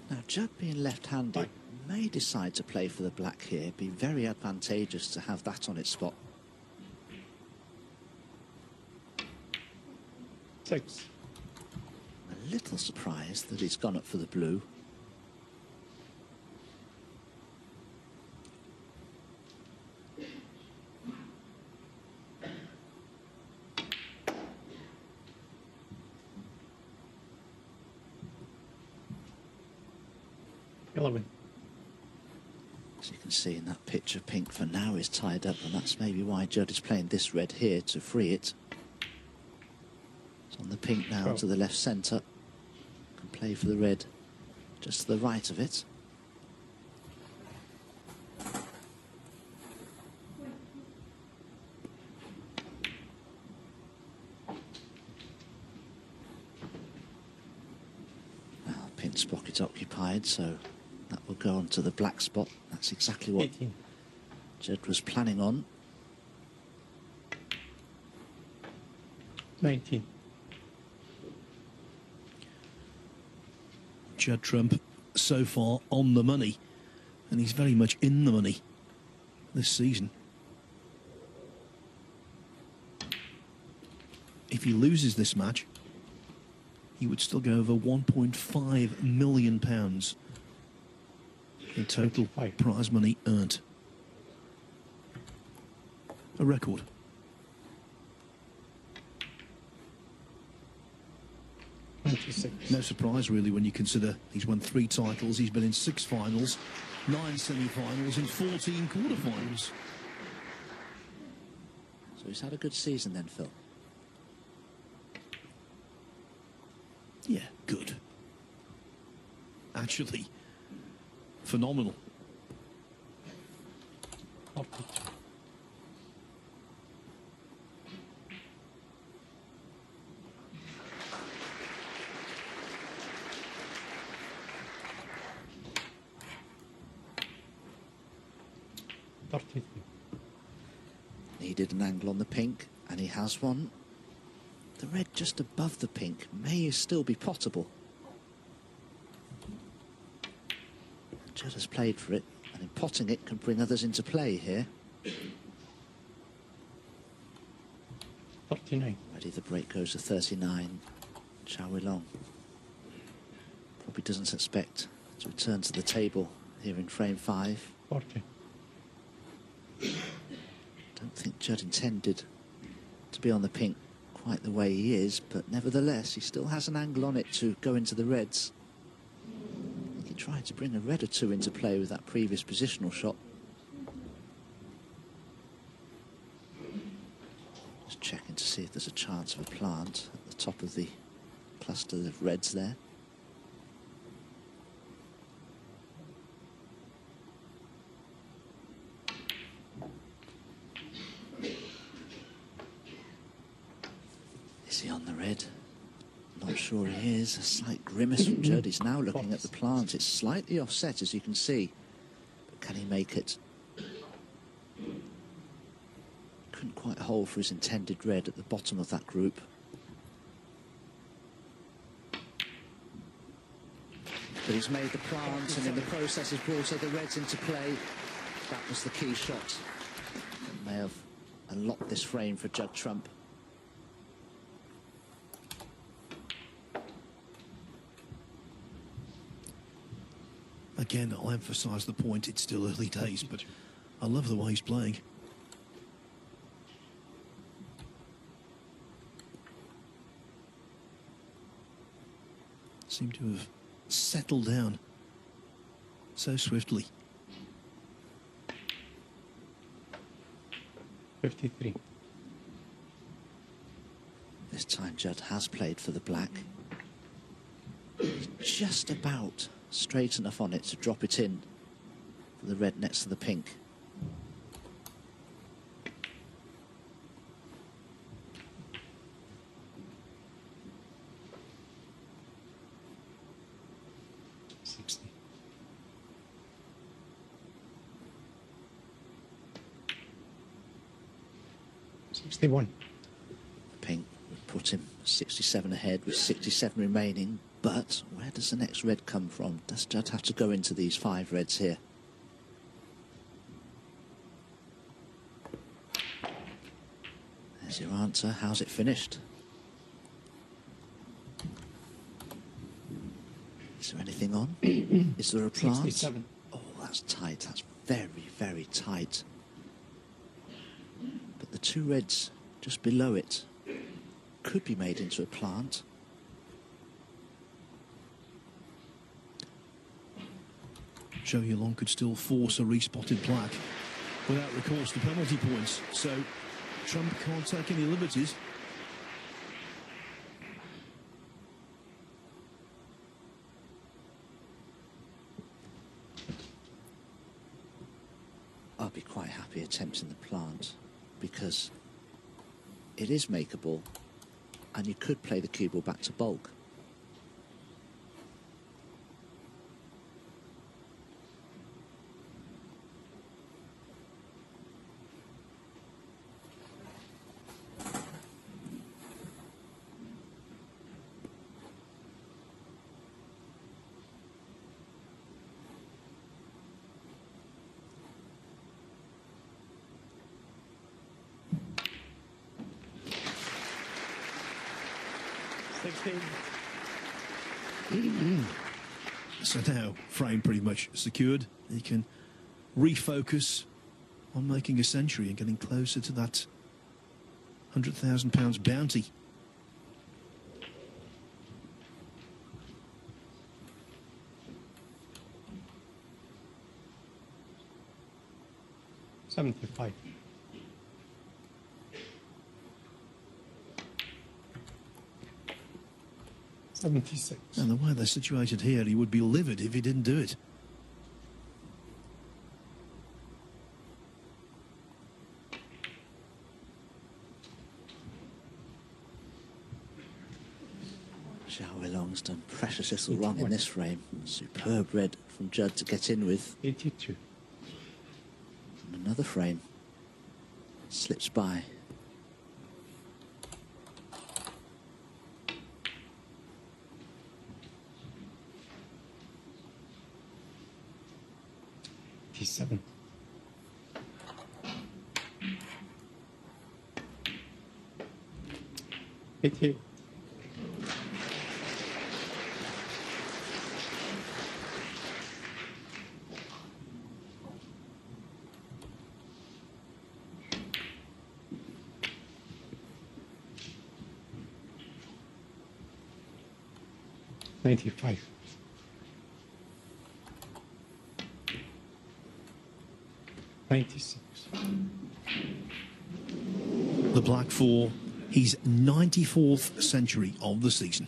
Now, Judd being left-handed may decide to play for the black here. It'd be very advantageous to have that on its spot. 6. A little surprised that he's gone up for the blue. As you can see in that picture, pink for now is tied up, and that's maybe why Judd is playing this red here to free it. It's on the pink now to the left centre. Can play for the red just to the right of it. Well, pink's pocket occupied, so that will go on to the black spot. That's exactly what 18. Judd was planning on. 19. Judd Trump so far on the money, and he's very much in the money this season. If he loses this match, he would still go over £1.5 million in total prize money earned. A record. No surprise, really, when you consider he's won 3 titles, he's been in 6 finals, 9 semi-finals and 14 quarter-finals. So he's had a good season then, Phil. Yeah, good. Actually, phenomenal. Needed an angle on the pink, and he has one. The red just above the pink may still be potable. Judd has played for it, and in potting it can bring others into play here. 39. Ready, the break goes to 39. Zhou Yuelong probably doesn't expect to return to the table here in frame 5. 40. Don't think Judd intended to be on the pink quite the way he is, but nevertheless he still has an angle on it to go into the reds. I think he tried to bring a red or 2 into play with that previous positional shot. Just checking to see if there's a chance of a plant at the top of the cluster of reds there. Is he on the red? Not sure he is. A slight grimace from Judd. He's now looking at the plant. It's slightly offset, as you can see. But can he make it? Couldn't quite hold for his intended red at the bottom of that group. But he's made the plant, and in the process has brought other reds into play. That was the key shot. It may have unlocked this frame for Judd Trump. Again, I'll emphasise the point, it's still early days, but I love the way he's playing. Seem to have settled down so swiftly. 53. This time Judd has played for the black. He's just about straight enough on it to drop it in for the red next to the pink. Sixty-one. Pink would put him 67 ahead with 67 remaining, but where does the next red come from? Does Judd have to go into these 5 reds here? There's your answer. How's it finished? Is there anything on? Is there a plant? 67. Oh, that's tight. That's very, very tight. But the two reds just below it could be made into a plant. Zhou Yuelong could still force a respotted black without recourse to penalty points. So Trump can't take any liberties. I'll be quite happy attempting the plant because it is makeable and you could play the cue ball back to bulk. So now, frame pretty much secured. He can refocus on making a century and getting closer to that £100,000 bounty. $75. $76. And the way they're situated here, he would be livid if he didn't do it. Zhou Yuelong's done precious little wrong in this frame. Superb red from Judd to get in with. 82. And another frame slips by. $87. $88. $95. $96. The black for his 94th century of the season.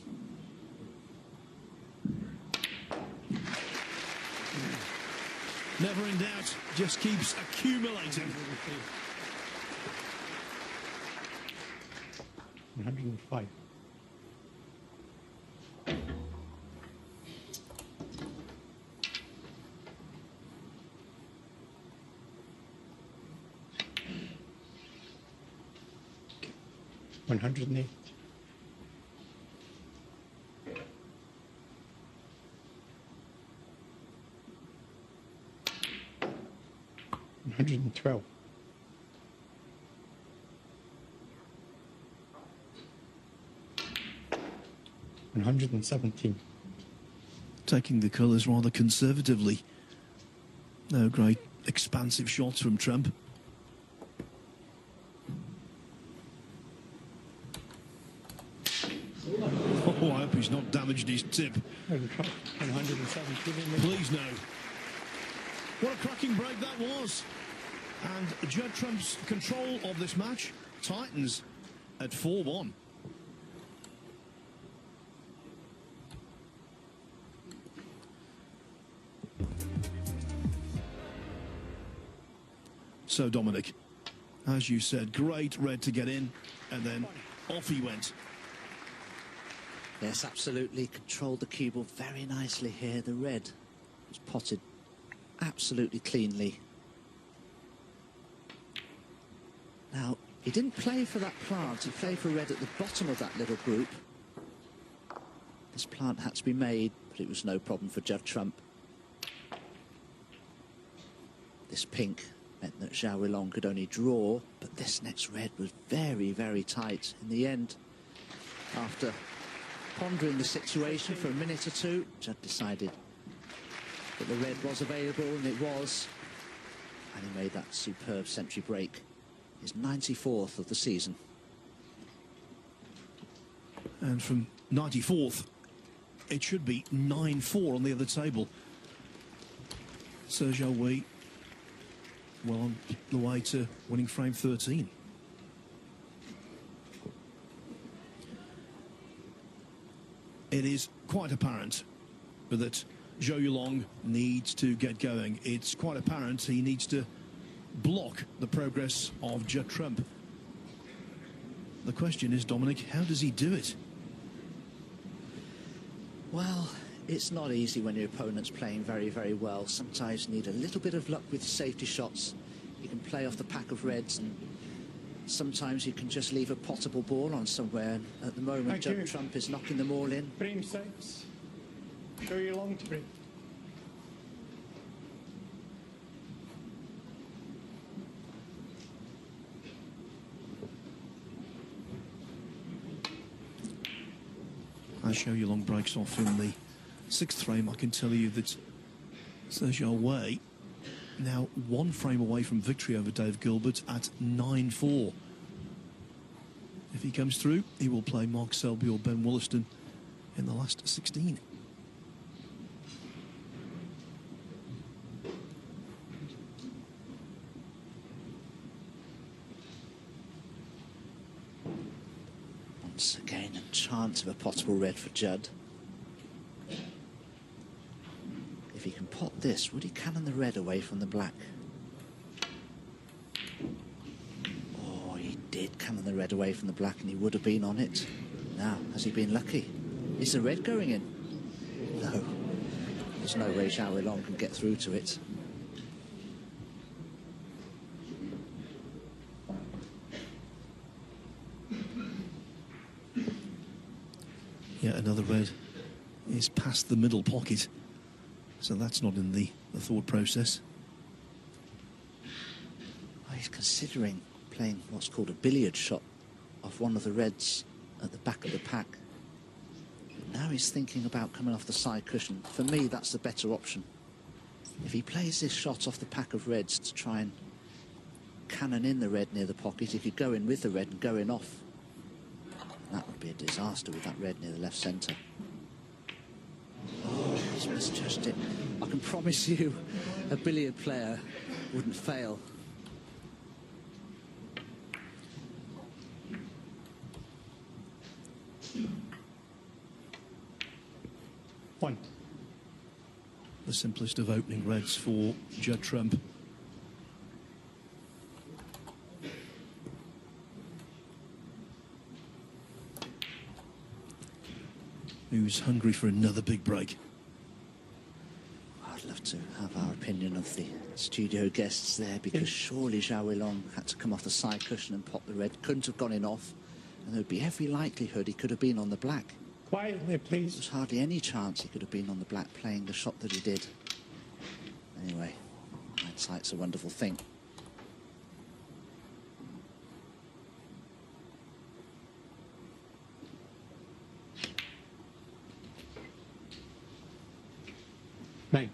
Never in doubt, just keeps accumulating. 105. $108. $112. $117. Taking the colours rather conservatively. No great expansive shots from Trump. Oh, I hope he's not damaged his tip. 117. Please no. What a cracking break that was. And Judd Trump's control of this match tightens at 4-1. So, Dominic, as you said, great red to get in, and then off he went. Yes, absolutely. Controlled the cue ball very nicely here. The red was potted absolutely cleanly. Now, he didn't play for that plant. He played for red at the bottom of that little group. This plant had to be made, but it was no problem for Judd Trump. This pink meant that Zhou Yuelong could only draw, but this next red was very, very tight. In the end, after Pondering the situation for a minute or two, Judd decided that the red was available, and it was. And he made that superb century break, his 94th of the season. And from 94th, it should be 9-4 on the other table. Zhou Yuelong well on the way to winning frame 13. It is quite apparent that Zhou Yuelong needs to get going. It's quite apparent he needs to block the progress of Judd Trump. The question is, Dominic, how does he do it? Well, it's not easy when your opponent's playing very, very well. Sometimes you need a little bit of luck with safety shots. You can play off the pack of reds, and sometimes you can just leave a potable ball on somewhere. And at the moment, Judd Trump is knocking them all in. Frame 6. Zhou Yuelong to break. As Zhou Yuelong breaks off in the 6th frame, I can tell you that Zhou Yuelong now 1 frame away from victory over Dave Gilbert at 9-4. If he comes through, he will play Mark Selby or Ben Wollaston in the last 16. Once again, a chance of a potable red for Judd. If he can pot this, would he cannon the red away from the black? Oh, he did cannon the red away from the black, and he would have been on it. Now, has he been lucky? Is the red going in? No. There's no way Zhou Yuelong can get through to it. Yet another red is past the middle pocket. So that's not in the thought process. Oh, he's considering playing what's called a billiard shot off one of the reds at the back of the pack. But now he's thinking about coming off the side cushion. For me, that's the better option. If he plays this shot off the pack of reds to try and cannon in the red near the pocket, he could go in with the red and go in off. That would be a disaster with that red near the left centre. Oh, he's misjudged it. I can promise you a billiard player wouldn't fail. One. The simplest of opening reds for Judd Trump. Who's hungry for another big break. I'd love to have our opinion of the studio guests there, because surely Zhou Yuelong had to come off the side cushion and pop the red. Couldn't have gone in off, and there'd be every likelihood he could have been on the black. Quietly, please. There's hardly any chance he could have been on the black playing the shot that he did. Anyway, hindsight's a wonderful thing. Nine.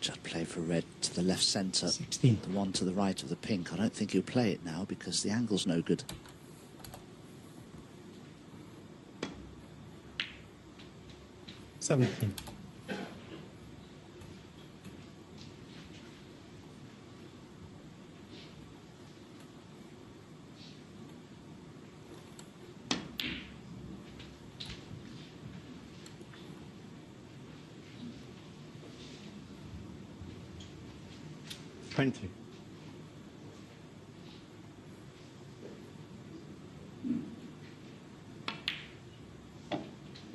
Judd played for red to the left centre. 16. The one to the right of the pink. I don't think he'll play it now because the angle's no good. 17. $20.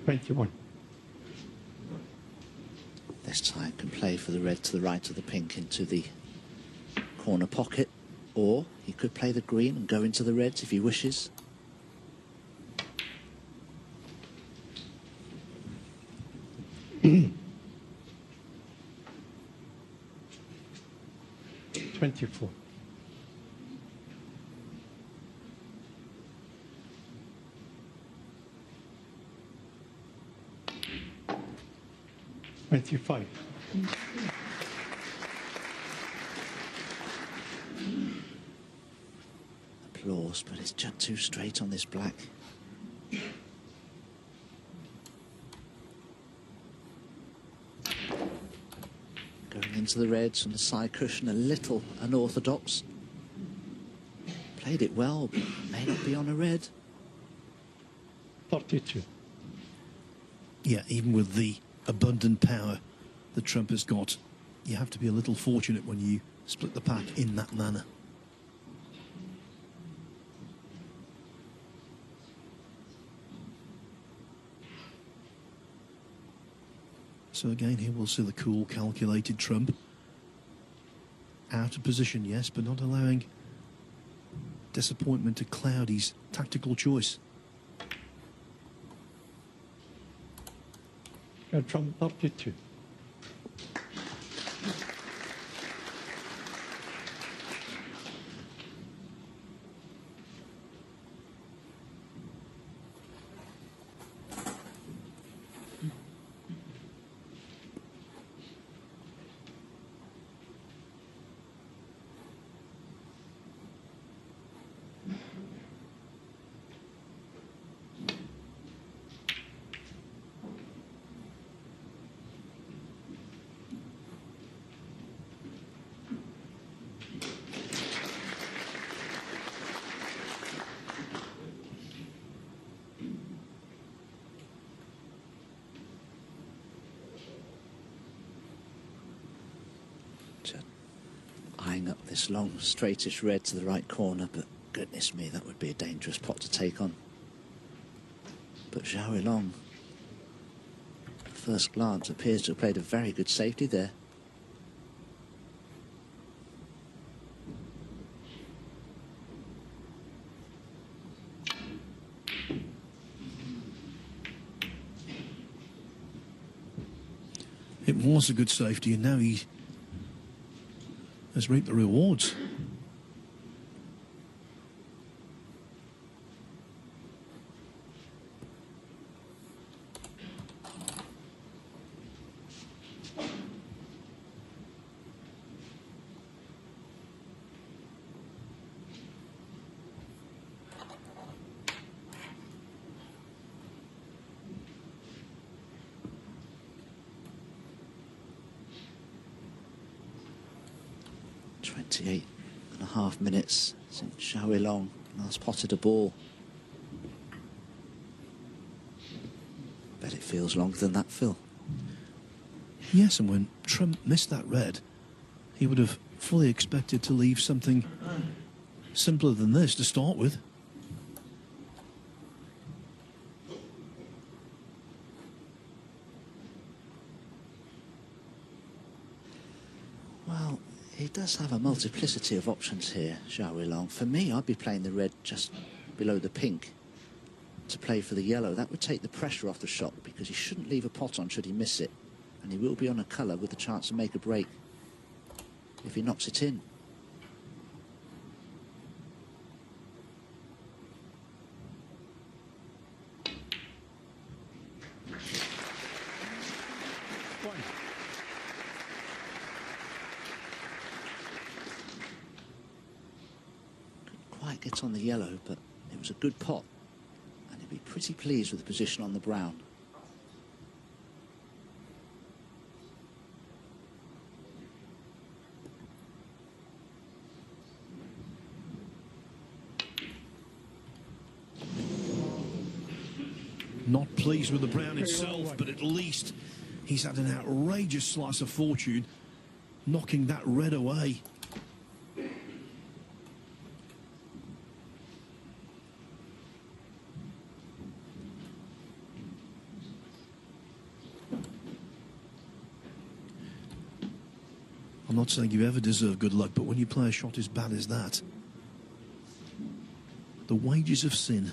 21. This time can play for the red to the right of the pink into the corner pocket. Or he could play the green and go into the reds if he wishes. $24. $25. Applause, but it's just too straight on this black. Going into the reds on the side cushion, a little unorthodox. Played it well, but may not be on a red. 32. Yeah, even with the abundant power that Trump has got, you have to be a little fortunate when you split the pack in that manner. So again, here we'll see the cool, calculated Trump. Out of position, yes, but not allowing disappointment to cloud his tactical choice. From 32. Judd eyeing up this long, straightish red to the right corner, but goodness me, that would be a dangerous pot to take on. But Zhou Yuelong, at first glance, appears to have played a very good safety there. It was a good safety, and now he has reaped the rewards. Eight and a half minutes since Zhou Yuelong last potted a ball. Bet it feels longer than that, Phil. Yes, and when Trump missed that red, he would have fully expected to leave something simpler than this to start with. Well, he does have a multiplicity of options here, Zhou Yuelong. For me, I'd be playing the red just below the pink to play for the yellow. That would take the pressure off the shot, because he shouldn't leave a pot on should he miss it. And he will be on a colour with the chance to make a break if he knocks it in. Quite get on the yellow, but it was a good pot, and he'd be pretty pleased with the position on the brown. Not pleased with the brown itself, but at least he's had an outrageous slice of fortune, knocking that red away. I'm not saying you ever deserve good luck, but when you play a shot as bad as that, the wages of sin.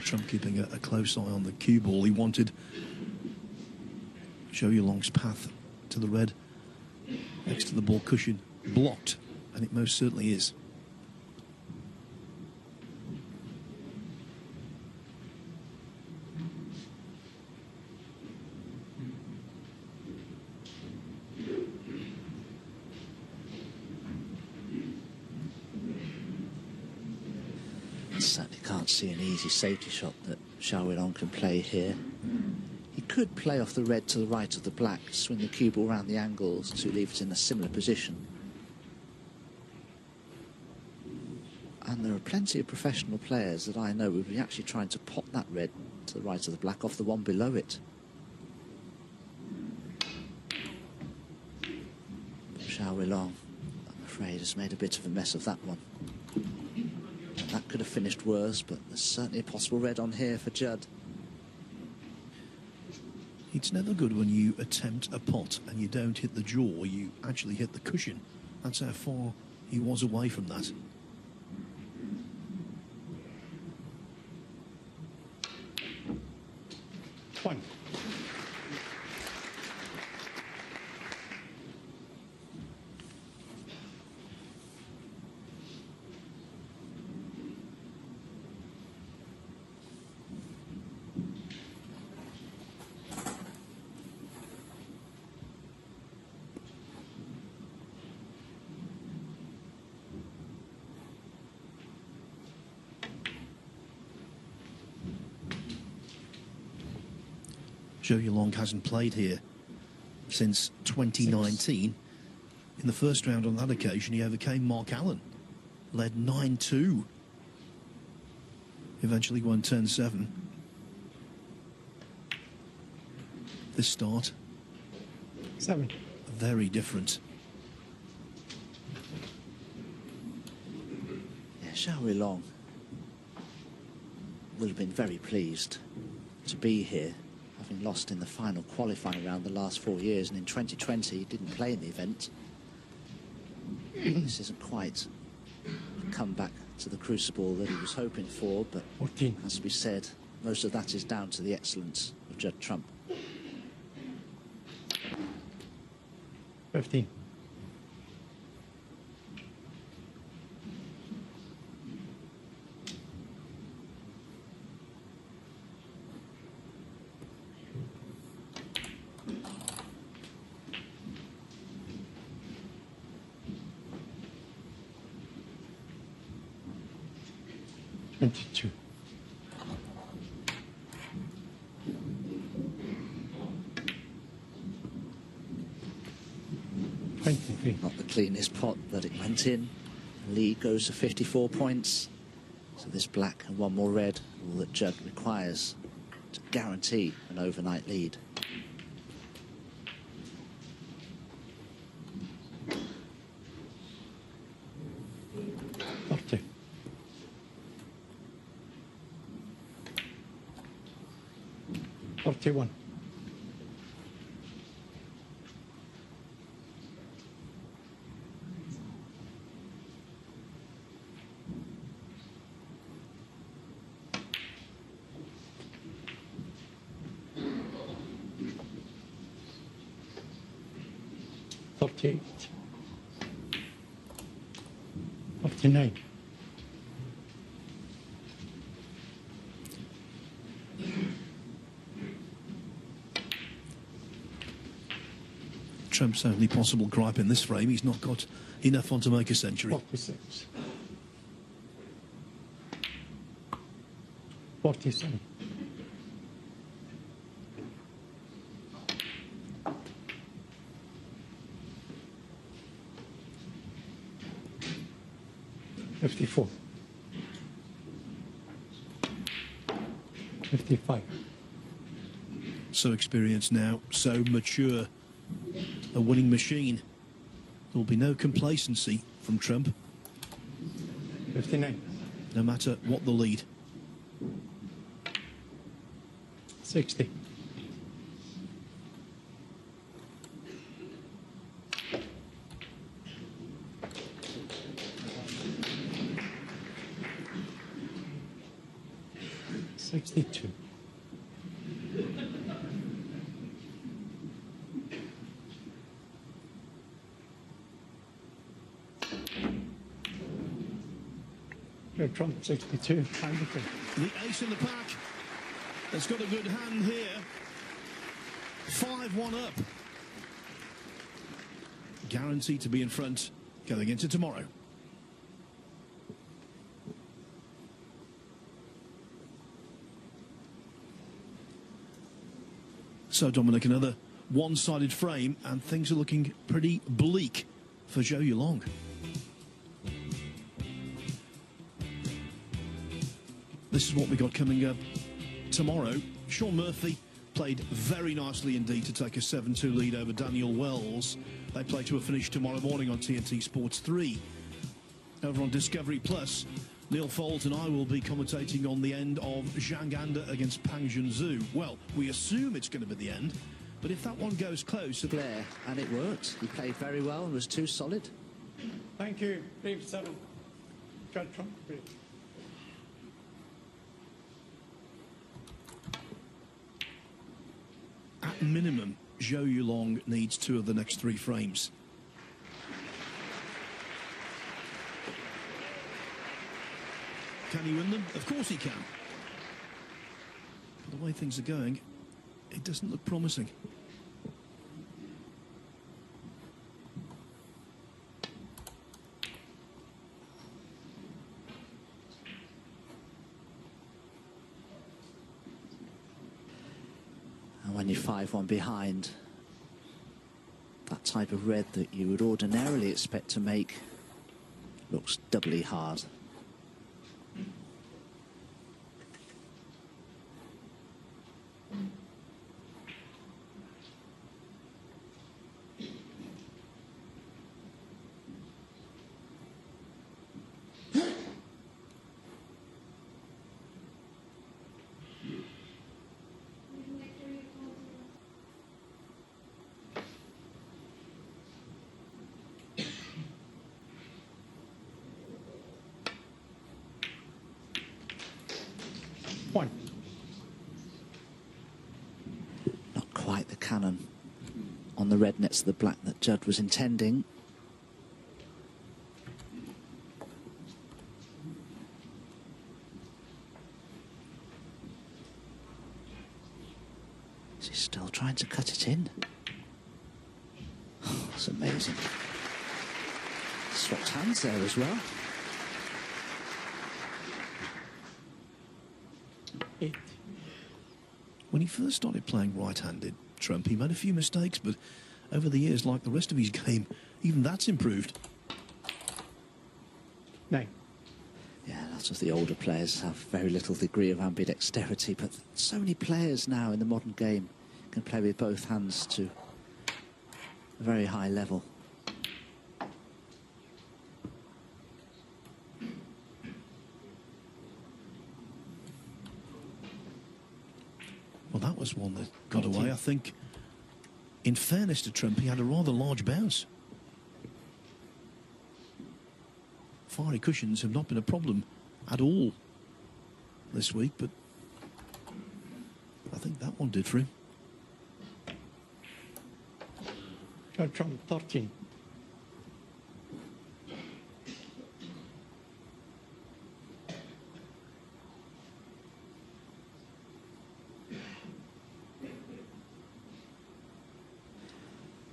Trump keeping a close eye on the cue ball. He wanted Zhou Yuelong's path to the red next to the ball cushion blocked, and it most certainly is. Certainly can't see an easy safety shot that Zhou Yuelong can play here. He could play off the red to the right of the black, swing the cue ball around the angles to leave it in a similar position. And there are plenty of professional players that I know would be actually trying to pop that red to the right of the black off the one below it. Zhou Yuelong, I'm afraid, has made a bit of a mess of that one. That could have finished worse, but there's certainly a possible red on here for Judd. It's never good when you attempt a pot and you don't hit the jaw, you actually hit the cushion. That's how far he was away from that. One. Zhou Yuelong hasn't played here since 2019. In the first round on that occasion, he overcame Mark Allen, led 9-2. Eventually won 10-7. This start, 7. very different. Yeah, Zhou Yuelong will have been very pleased to be here, having lost in the final qualifying round the last 4 years, and in 2020 he didn't play in the event. This isn't quite a comeback to the Crucible that he was hoping for, but 14. as we said, most of that is down to the excellence of Judd Trump. 15. Two. 23. Not the cleanest pot, but it went in. The lead goes to 54 points. So this black and one more red, all that Judd requires to guarantee an overnight lead. One. 38. 49. Trump's only possible gripe in this frame, he's not got enough on to make a century. 46. 47. 54. 55. So experienced now, so mature, a winning machine. There will be no complacency from Trump, 59. no matter what the lead. 60. $62. Trump 62. The ace in the pack has got a good hand here. 5-1 up. Guaranteed to be in front going into tomorrow. So, Dominic, another one-sided frame, and things are looking pretty bleak for Zhou Yuelong. This is what we got coming up tomorrow. Sean Murphy played very nicely indeed to take a 7-2 lead over Daniel Wells. They play to a finish tomorrow morning on TNT Sports 3. Over on Discovery Plus, Neil Folt and I will be commentating on the end of Zhang Anda against Pang Junzhu. Well, we assume it's going to be the end, but if that one goes close... Blair, and it worked. He played very well and was too solid. Thank you. Brave 7. Judd Trump. Brave. At minimum, Zhou Yuelong needs 2 of the next 3 frames. Can he win them? Of course he can. But the way things are going, it doesn't look promising. And when you're 5-1 behind, that type of red that you would ordinarily expect to make looks doubly hard. One. Not quite the cannon on the red next to the black that Judd was intending. Is he still trying to cut it in? Oh, that's amazing. Swapped hands there as well. 8. When he first started playing right-handed, Trump, he made a few mistakes, but over the years, like the rest of his game, even that's improved. 9. Yeah, lots of the older players have very little degree of ambidexterity, but so many players now in the modern game can play with both hands to a very high level. Well, that was one that got away. I think, in fairness to Trump, he had a rather large bounce. Fiery cushions have not been a problem at all this week, but I think that one did for him. Judd Trump 13.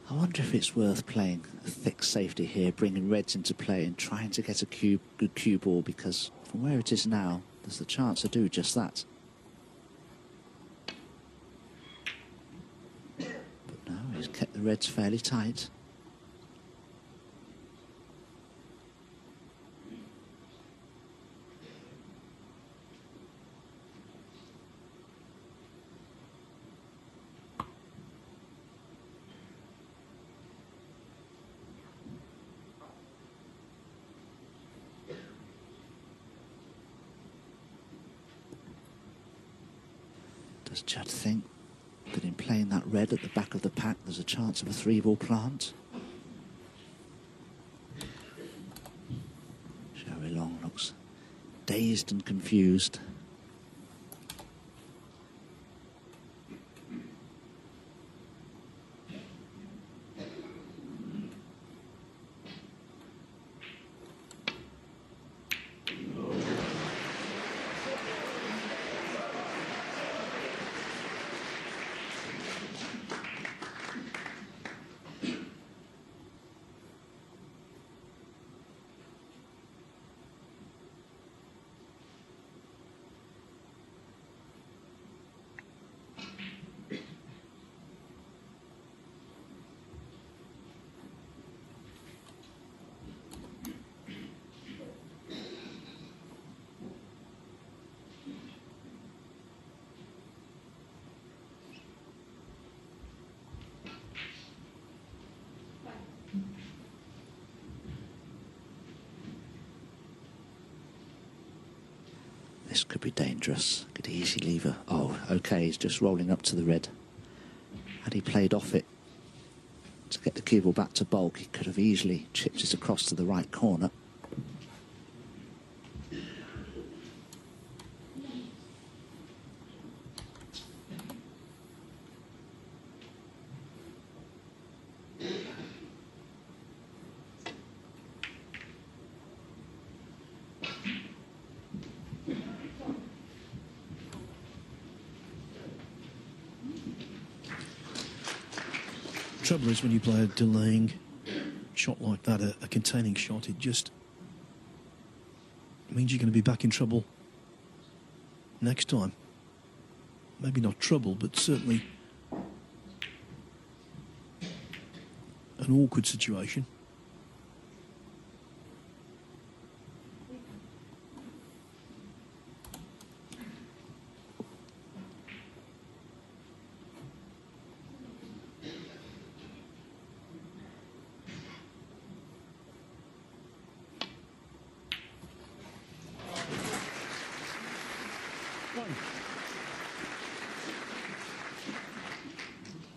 I wonder if it's worth playing a thick safety here, bringing reds into play and trying to get a good cue ball, because from where it is now, there's the chance to do just that. But no, he's kept the reds fairly tight. Does Judd think that in playing that red at the back of the pack, there's a chance of a 3-ball plant? Zhou Yuelong looks dazed and confused. This could be dangerous. Could easily leave a... Oh, okay, he's just rolling up to the red. Had he played off it to get the cue ball back to bulk, he could have easily chipped it across to the right corner. Trouble is when you play a delaying shot like that, a containing shot, it just means you're going to be back in trouble next time. Maybe not trouble, but certainly an awkward situation.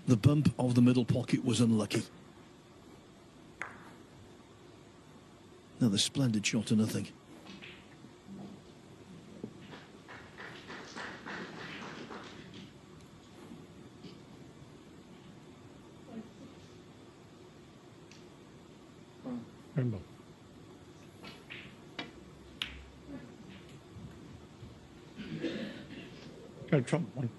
The bump of the middle pocket was unlucky. Another splendid shot to nothing. Rainbow. Go Trump one.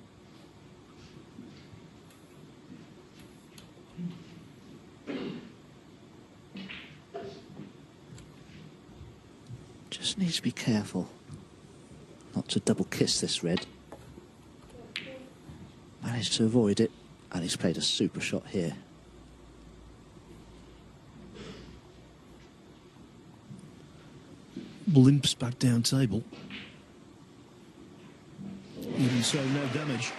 Just needs to be careful not to double kiss this red. Managed to avoid it, and he's played a super shot here. Limps back down table. Even so, no damage.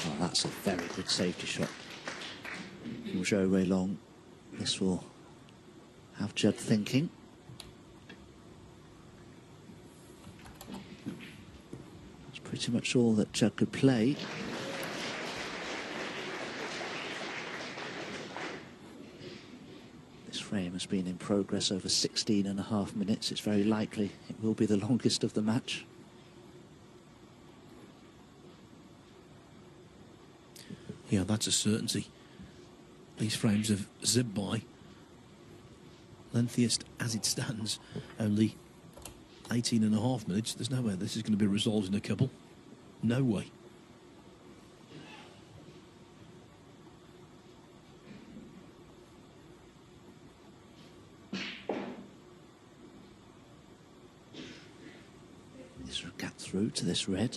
Oh, that's a very good safety shot from Zhou Yuelong. This will have Judd thinking. It's pretty much all that Judd could play. This frame has been in progress over 16.5 minutes. It's very likely it will be the longest of the match. Yeah, that's a certainty. These frames have zipped by. Lengthiest as it stands, only 18.5 minutes. There's no way this is going to be resolved in a couple. No way. Is there a gap through to this red?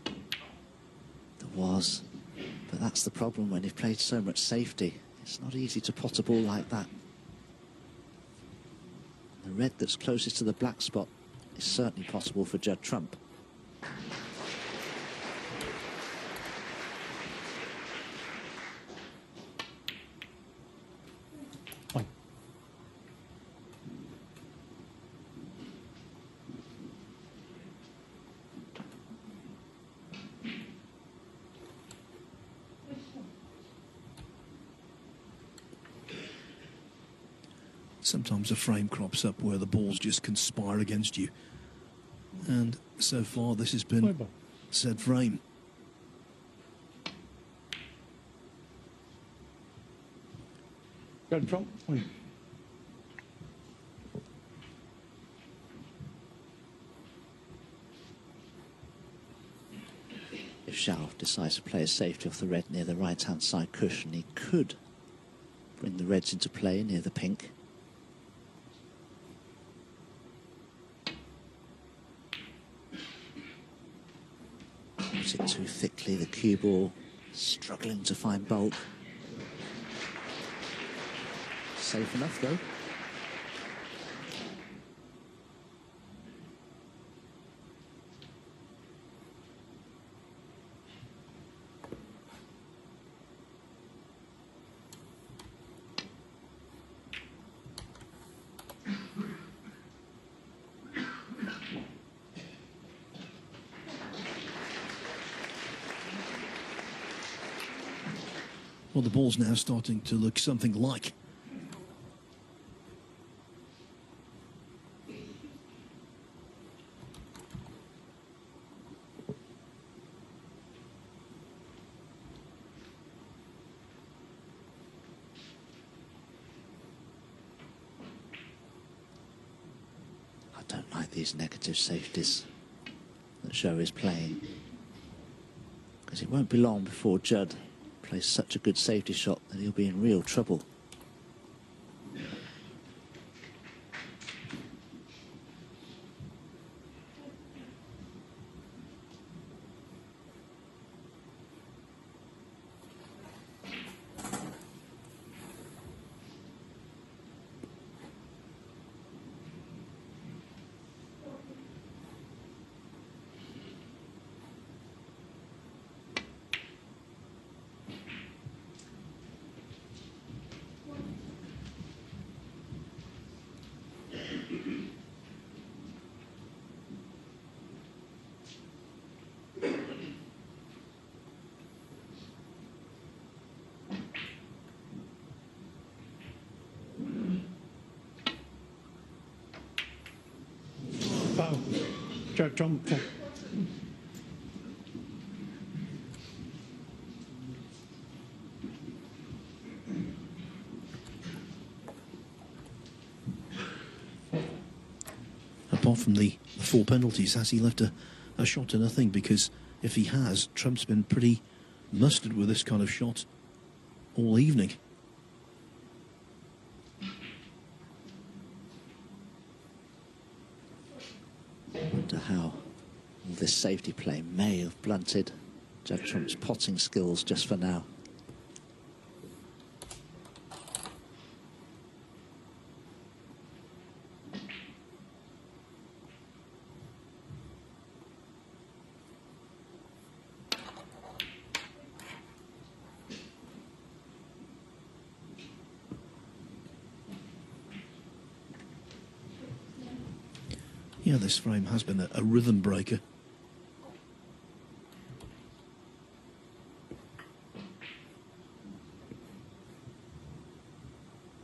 There was, but that's the problem when you've played so much safety. It's not easy to pot a ball like that. The red that's closest to the black spot is certainly possible for Judd Trump. Sometimes a frame crops up where the balls just conspire against you. And so far this has been said frame. Good Trump. If Zhou decides to play a safety off the red near the right-hand side cushion, he could bring the reds into play near the pink. Puts it too thickly, the cue ball struggling to find bulk. Safe enough though. Well, the ball's now starting to look something like. I don't like these negative safeties that Zhou is playing, because it won't be long before Judd plays such a good safety shot that he'll be in real trouble. Foul. Judd Trump. Apart from the 4 penalties, has he left a shot to nothing? Because if he has, Trump's been pretty mustard with this kind of shot all evening. I wonder how all this safety play may have blunted Judd Trump's potting skills just for now. Yeah, this frame has been a rhythm breaker.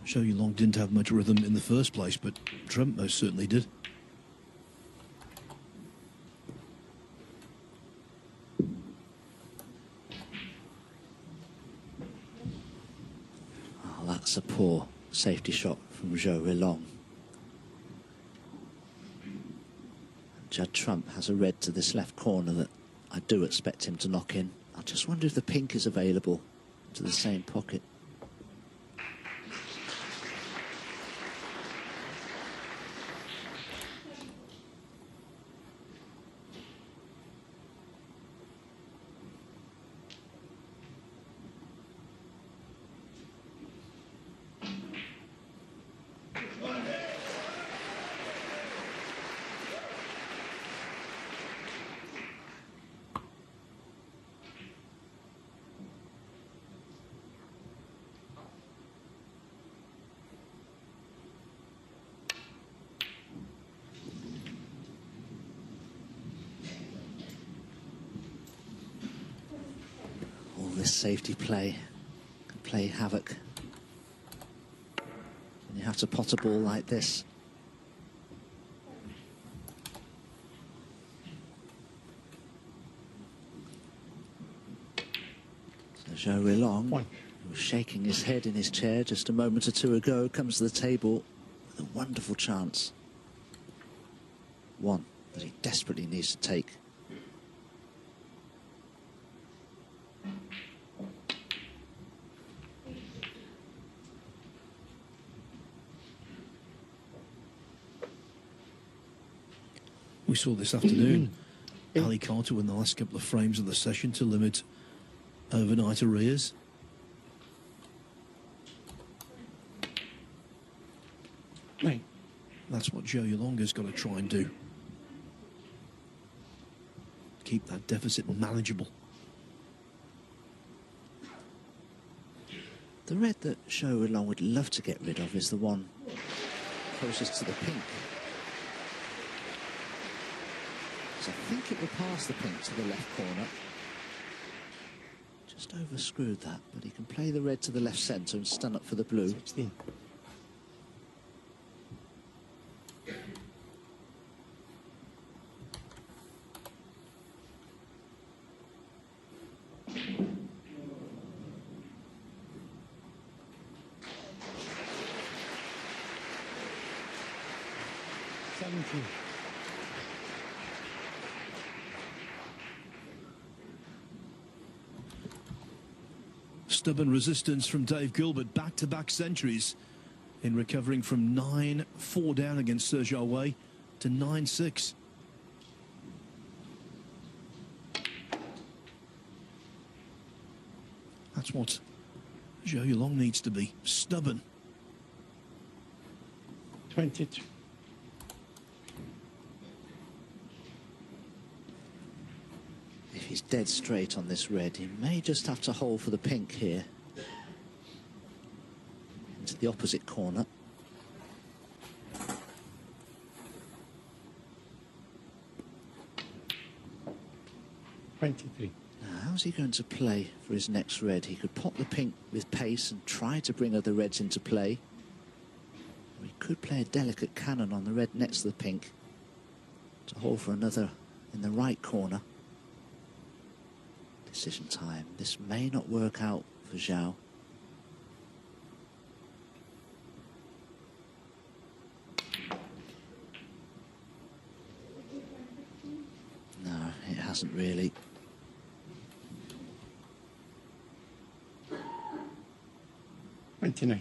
Zhou Yuelong didn't have much rhythm in the first place, but Trump most certainly did. Oh, that's a poor safety shot from Zhou Yuelong. Judd Trump has a red to this left corner that I do expect him to knock in. I just wonder if the pink is available to the same pocket. this safety play can play havoc. And you have to pot a ball like this. So Zhou Yuelong, who was shaking his head in his chair just a moment or two ago, comes to the table with a wonderful chance. One that he desperately needs to take. We saw this afternoon Ali Carter win the last couple of frames of the session to limit overnight arrears. Right. That's what Zhou Yuelong has got to try and do. Keep that deficit manageable. The red that Zhou Yuelong would love to get rid of is the one closest to the pink. So I think it will pass the pink to the left corner. Just overscrewed that, but he can play the red to the left centre and stun up for the blue. 16. Stubborn resistance from Dave Gilbert, back-to-back centuries in recovering from 9-4 down against Zhou Yuelong to 9-6. That's what Zhou Yuelong needs to be, stubborn. 22. If he's dead straight on this red, he may just have to hold for the pink here. Into the opposite corner. Now, how's he going to play for his next red? He could pop the pink with pace and try to bring other reds into play. Or he could play a delicate cannon on the red next to the pink to hold for another in the right corner. Decision time. This may not work out for Zhou. No, it hasn't really. $29.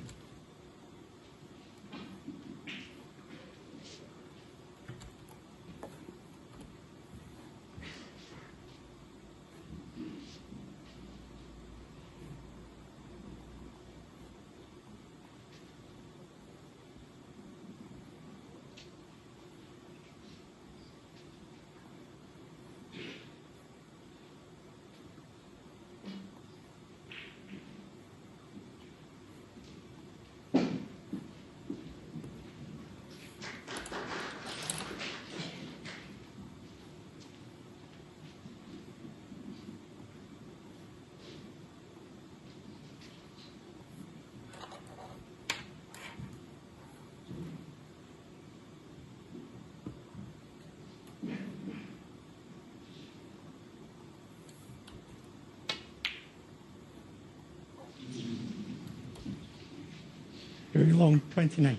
Very long, 29.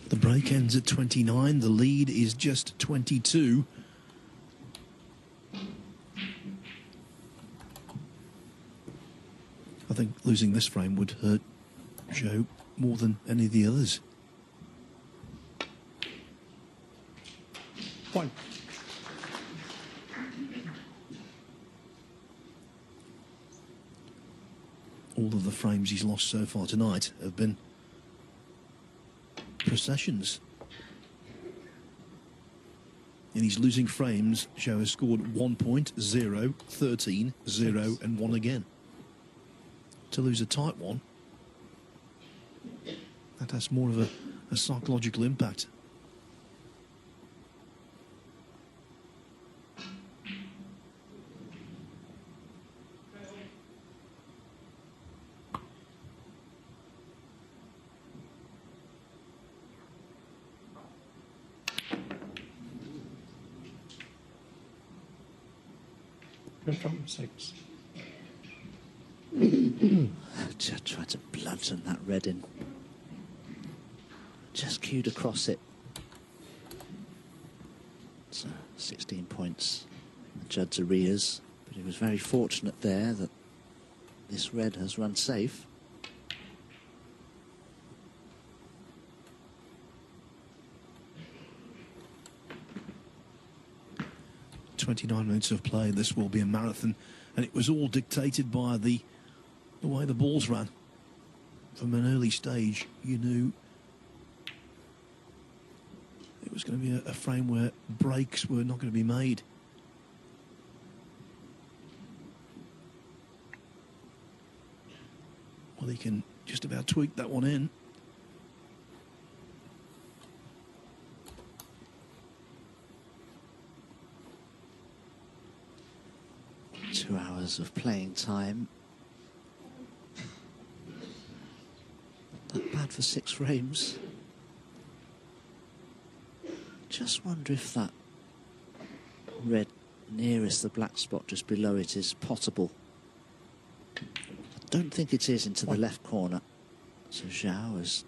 The break ends at 29. The lead is just 22. I think losing this frame would hurt Zhou more than any of the others. 1. All of the frames he's lost so far tonight have been processions. In his losing frames, Zhou has scored 1 point, 0, 13, 0 and 1 again. To lose a tight one, that has more of a psychological impact. From 6. Judd tried to bludgeon that red in. Just cued across it. So 16 points. Judd's arrears, but he was very fortunate there that this red has run safe. .29 minutes of play. This will be a marathon, and it was all dictated by the way the balls ran. From an early stage, you knew it was going to be a frame where breaks were not going to be made. Well, he can just about tweak that one in. Two hours of playing time. Not bad for 6 frames. Just wonder if that red nearest the black spot just below it is potable. I don't think it is into the left corner. So Zhou has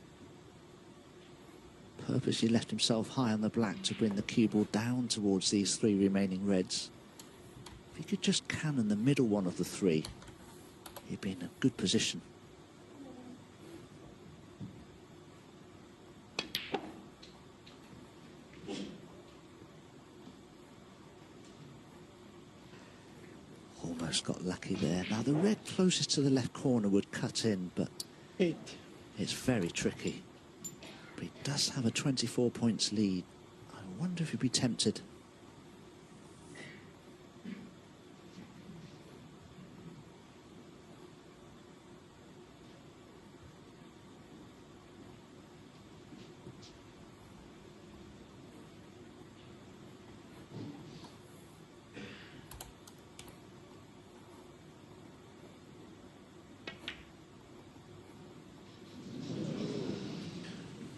purposely left himself high on the black to bring the cue ball down towards these 3 remaining reds. If he could just cannon the middle one of the 3, he'd be in a good position. Almost got lucky there. Now the red closest to the left corner would cut in, but 8. it's very tricky. But he does have a 24 points lead. I wonder if he'd be tempted.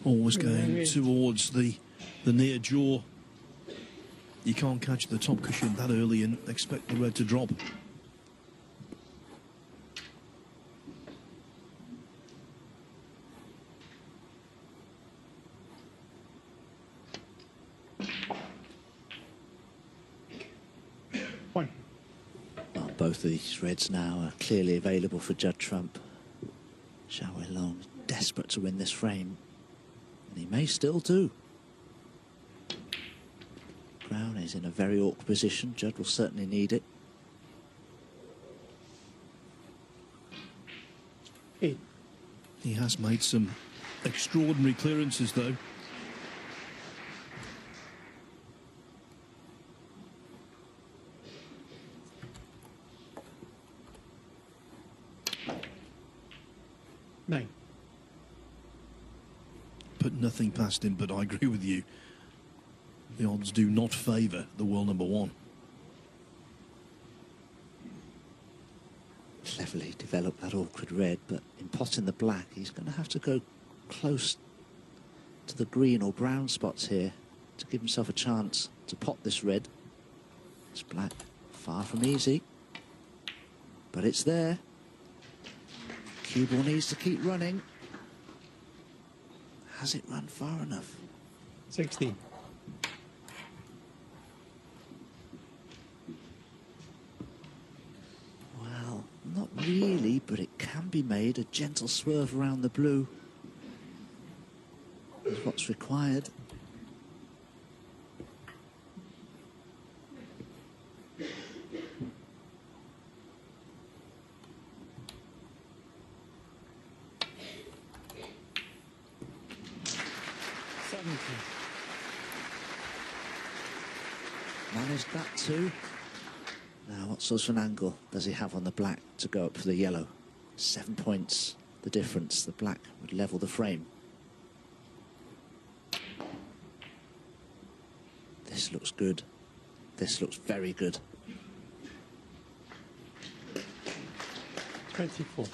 Always going towards the near jaw. You can't catch the top cushion that early and expect the red to drop. One. Well, both of these reds now are clearly available for Judd Trump. Zhou Yuelong desperate to win this frame. And he may still do. Brown is in a very awkward position. Judd will certainly need it. 8. He has made some extraordinary clearances, though. Nine. Put nothing past him, but I agree with you. The odds do not favour the world number 1. Cleverly developed that awkward red, but in potting the black, he's going to have to go close to the green or brown spots here to give himself a chance to pot this red. This black, far from easy, but it's there. Cue ball needs to keep running. Has it run far enough? 16. Well, not really, but it can be made. A gentle swerve around the blue is what's required. Managed that too. Now, what sort of an angle does he have on the black to go up for the yellow? 7 points, the difference. The black would level the frame. This looks good. This looks very good. 24.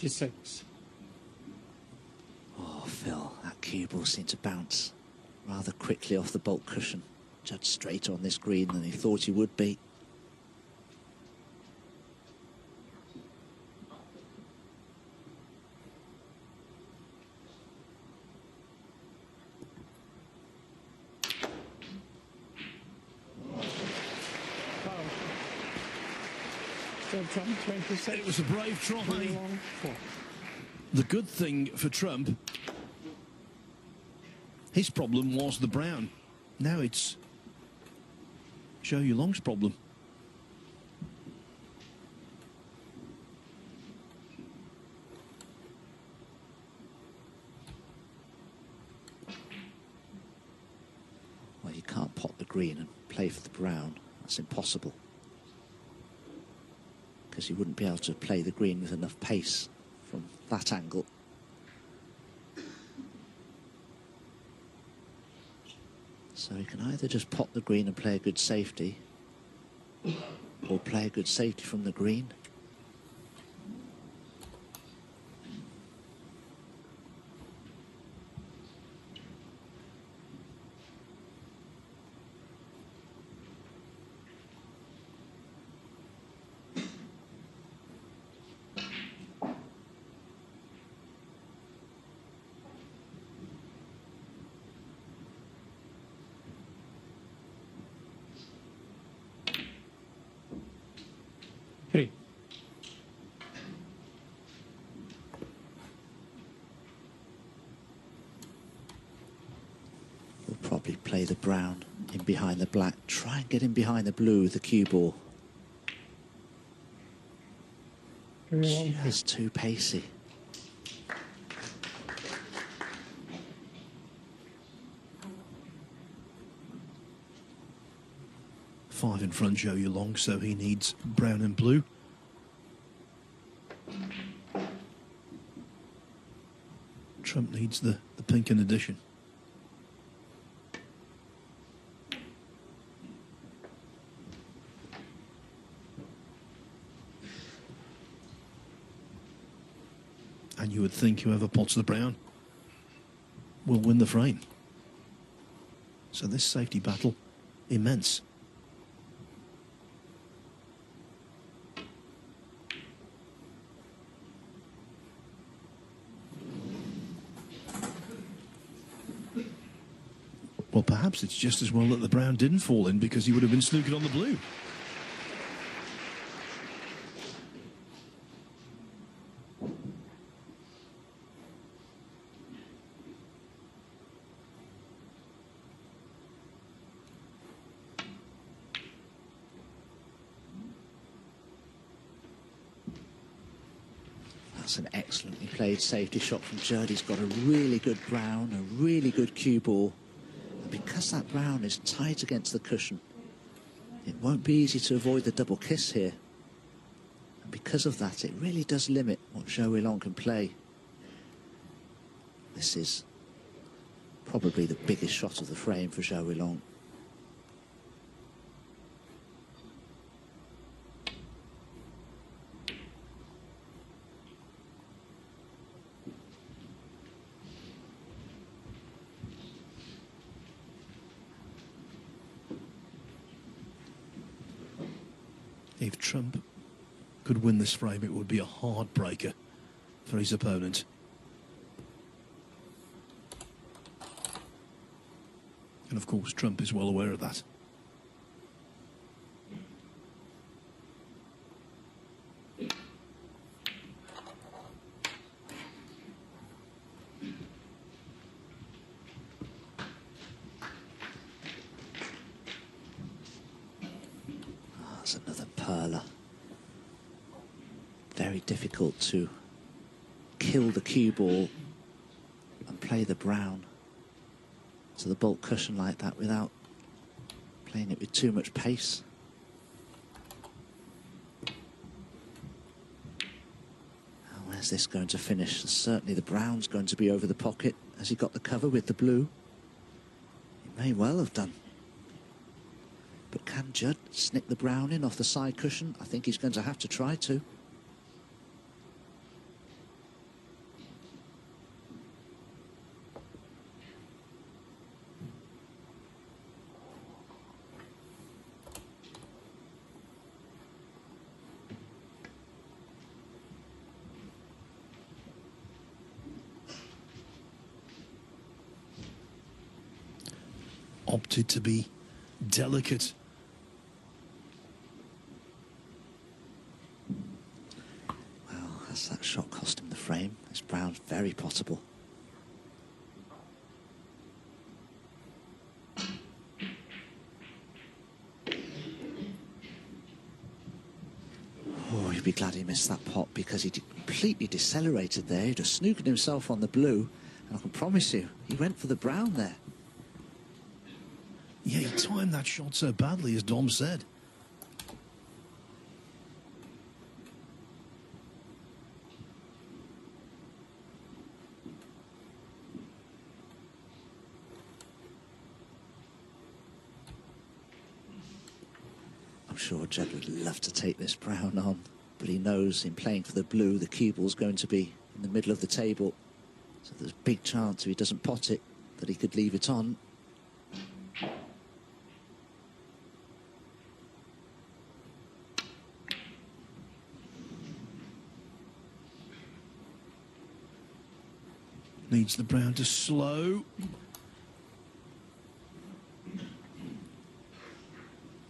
26. Oh, Phil, that cue ball seemed to bounce rather quickly off the bulk cushion. Judd straighter on this green than he thought he would be. Still Trump, 26. It was a brave try. Zhou Yuelong, 4. The good thing for Trump, his problem was the brown. Now it's Zhou Yuelong's problem. Well, you can't pot the green and play for the brown. That's impossible. Because you wouldn't be able to play the green with enough pace from that angle. So you can either just pot the green and play a good safety, or play a good safety from the green. Three. We'll probably play the brown in behind the black. Try and get in behind the blue with the cue ball. It's too pacey. Five in front, Zhou Yuelong, so he needs brown and blue. Trump needs the pink in addition. And you would think whoever pots the brown will win the frame. So this safety battle, immense. Well, perhaps it's just as well that the brown didn't fall in, because he would have been snookered on the blue. That's an excellently played safety shot from Judd. He's got a really good brown, a really good cue ball. And because that brown is tight against the cushion, it won't be easy to avoid the double kiss here. And because of that, it really does limit what Zhou Yuelong can play. This is probably the biggest shot of the frame for Zhou Yuelong. If Trump could win this frame, it would be a heartbreaker for his opponent. And of course, Trump is well aware of that. That's another perler. Very difficult to kill the cue ball and play the brown to the bulk cushion like that without playing it with too much pace. Now, where's this going to finish? Certainly the brown's going to be over the pocket. Has he got the cover with the blue? He may well have done. But can Judd snick the brown in off the side cushion? I think he's going to have to try to. opted to be delicate. Well, has that shot cost him the frame? This Brown's very potable. Oh, he'd be glad he missed that pot because he completely decelerated there. He just snookered himself on the blue, and I can promise you, he went for the brown there. Yeah, he timed that shot so badly, as Dom said. I'm sure Judd would love to take this brown on, but he knows in playing for the blue, the cue ball's going to be in the middle of the table. So there's a big chance if he doesn't pot it that he could leave it on. Needs the brown to slow.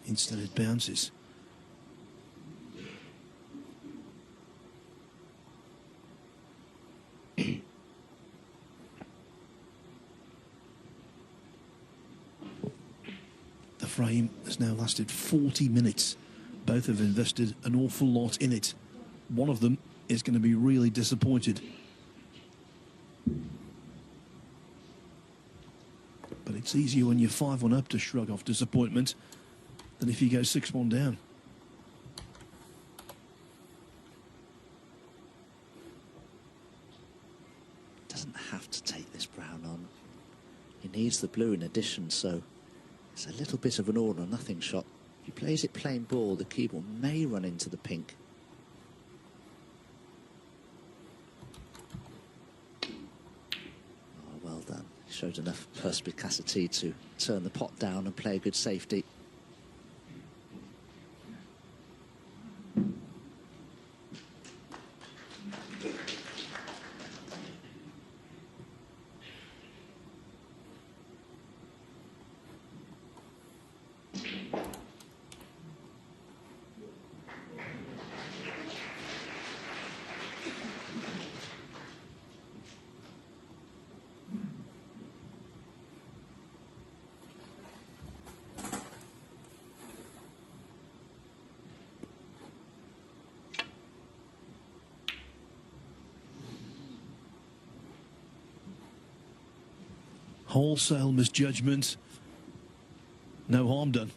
Instead it bounces. The frame has now lasted 40 minutes. Both have invested an awful lot in it. One of them is going to be really disappointed. But it's easier when you're 5-1 up to shrug off disappointment than if you go 6-1 down. Doesn't have to take this brown on. He needs the blue in addition, so it's a little bit of an all or nothing shot. If he plays it plain ball, the cue ball may run into the pink. Oh, well done. He showed enough perspicacity to turn the pot down and play a good safety. Wholesale misjudgment. No harm done.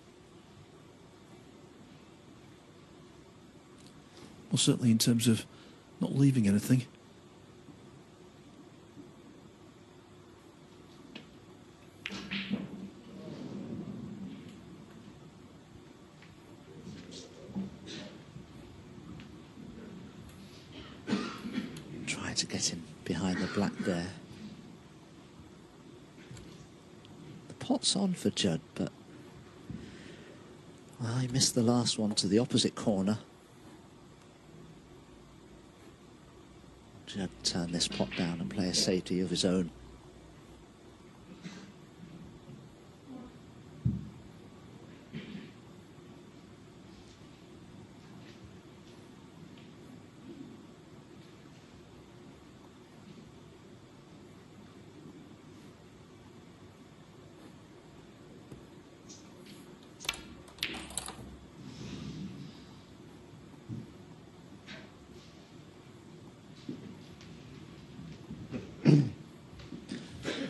Well, certainly in terms of not leaving anything. Trying to get him behind the black there. Pot's on for Judd, but well, he missed the last one to the opposite corner. Judd turn this pot down and play a safety of his own.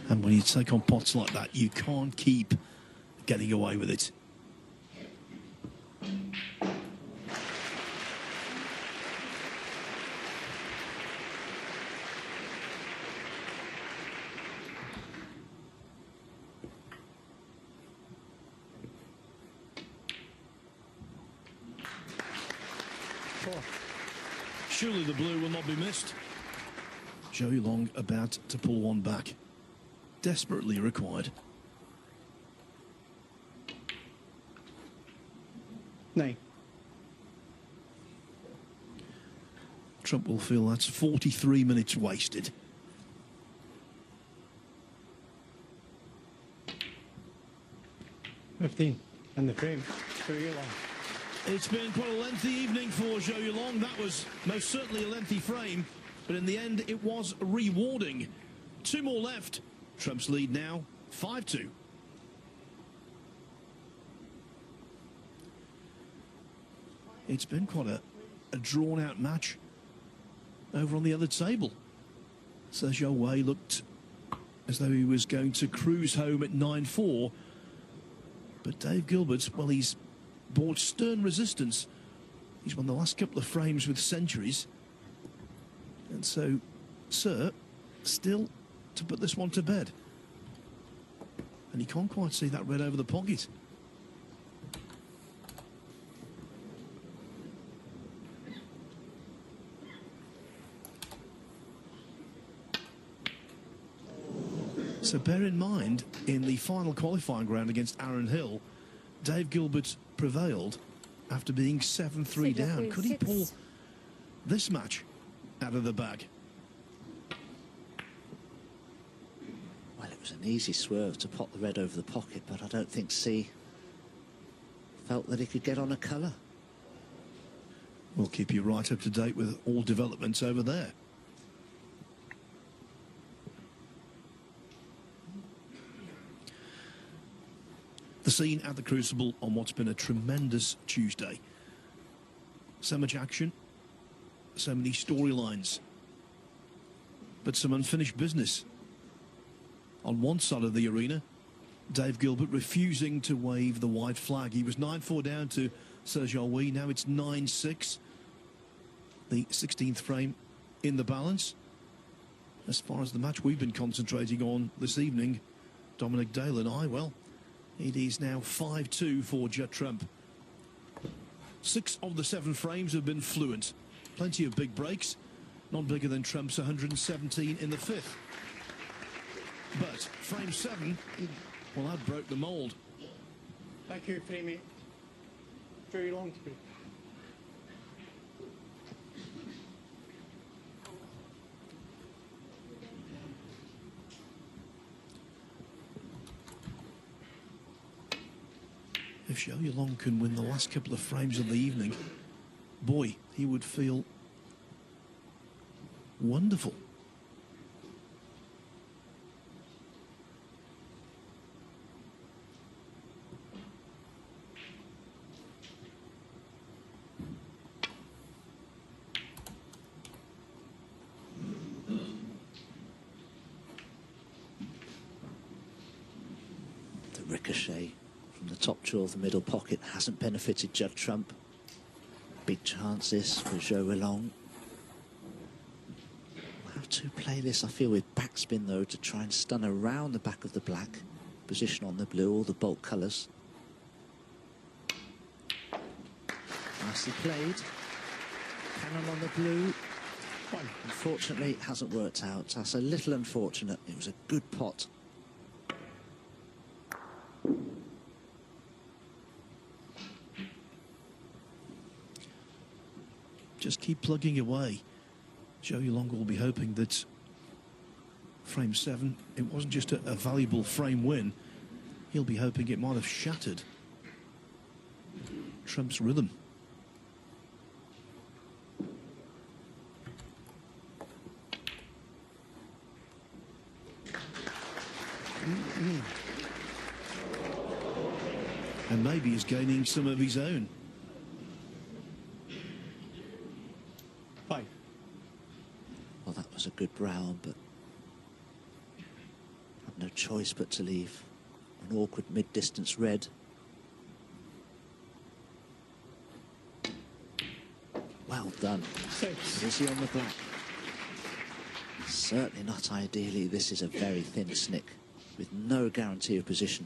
And when you take on pots like that, you can't keep getting away with it. Surely the blue will not be missed. Zhou Yuelong about to pull one back. Desperately required. Nay. Trump will feel that's 43 minutes wasted. 15 in the frame. Zhou Yuelong. It's been quite a lengthy evening for Zhou Yuelong. That was most certainly a lengthy frame, but in the end it was rewarding. 2 more left. Trump's lead now 5-2. It's been quite a drawn-out match over on the other table. So Zhou Wei looked as though he was going to cruise home at 9-4. But Dave Gilbert, well, he's brought stern resistance. He's won the last couple of frames with centuries. And so, Sir, still to put this one to bed. And he can't quite see that red over the pocket. So bear in mind, in the final qualifying round against Aaron Hill, Dave Gilbert prevailed after being 7-3 down. Could he pull this match out of the bag? Well, it was an easy swerve to pop the red over the pocket, but I don't think C felt that he could get on a colour. We'll keep you right up to date with all developments over there. The scene at the Crucible on what's been a tremendous Tuesday. So much action, so many storylines, but some unfinished business. On one side of the arena, Dave Gilbert refusing to wave the white flag. He was 9-4 down to Zhou Wei. Now it's 9-6. The 16th frame in the balance. As far as the match we've been concentrating on this evening, Dominic Dale and I, well, it is now 5-2 for Judd Trump. 6 of the 7 frames have been fluent. Plenty of big breaks. Not bigger than Trump's 117 in the 5th. But frame 7, well, that broke the mould. Thank you, frame 8. Zhou Yuelong to break. If Zhou Yuelong can win the last couple of frames of the evening, boy, he would feel wonderful. The ricochet from the top drawer of the middle pocket hasn't benefited Judd Trump. Big chances for Zhou Yuelong. We'll have to play this, I feel, with backspin though, to try and stun around the back of the black. Position on the blue, all the bulk colours. Nicely played. Cannon on the blue. Unfortunately, it hasn't worked out. That's a little unfortunate. It was a good pot. Just keep plugging away. Zhou Yuelong will be hoping that frame 7, it wasn't just a valuable frame win. He'll be hoping it might have shattered Trump's rhythm. And maybe he's gaining some of his own. 5. Well, that was a good brown, but had no choice but to leave an awkward mid-distance red. Well done. 6. Is he on the black? Certainly not ideally. This is a very thin snick with no guarantee of position.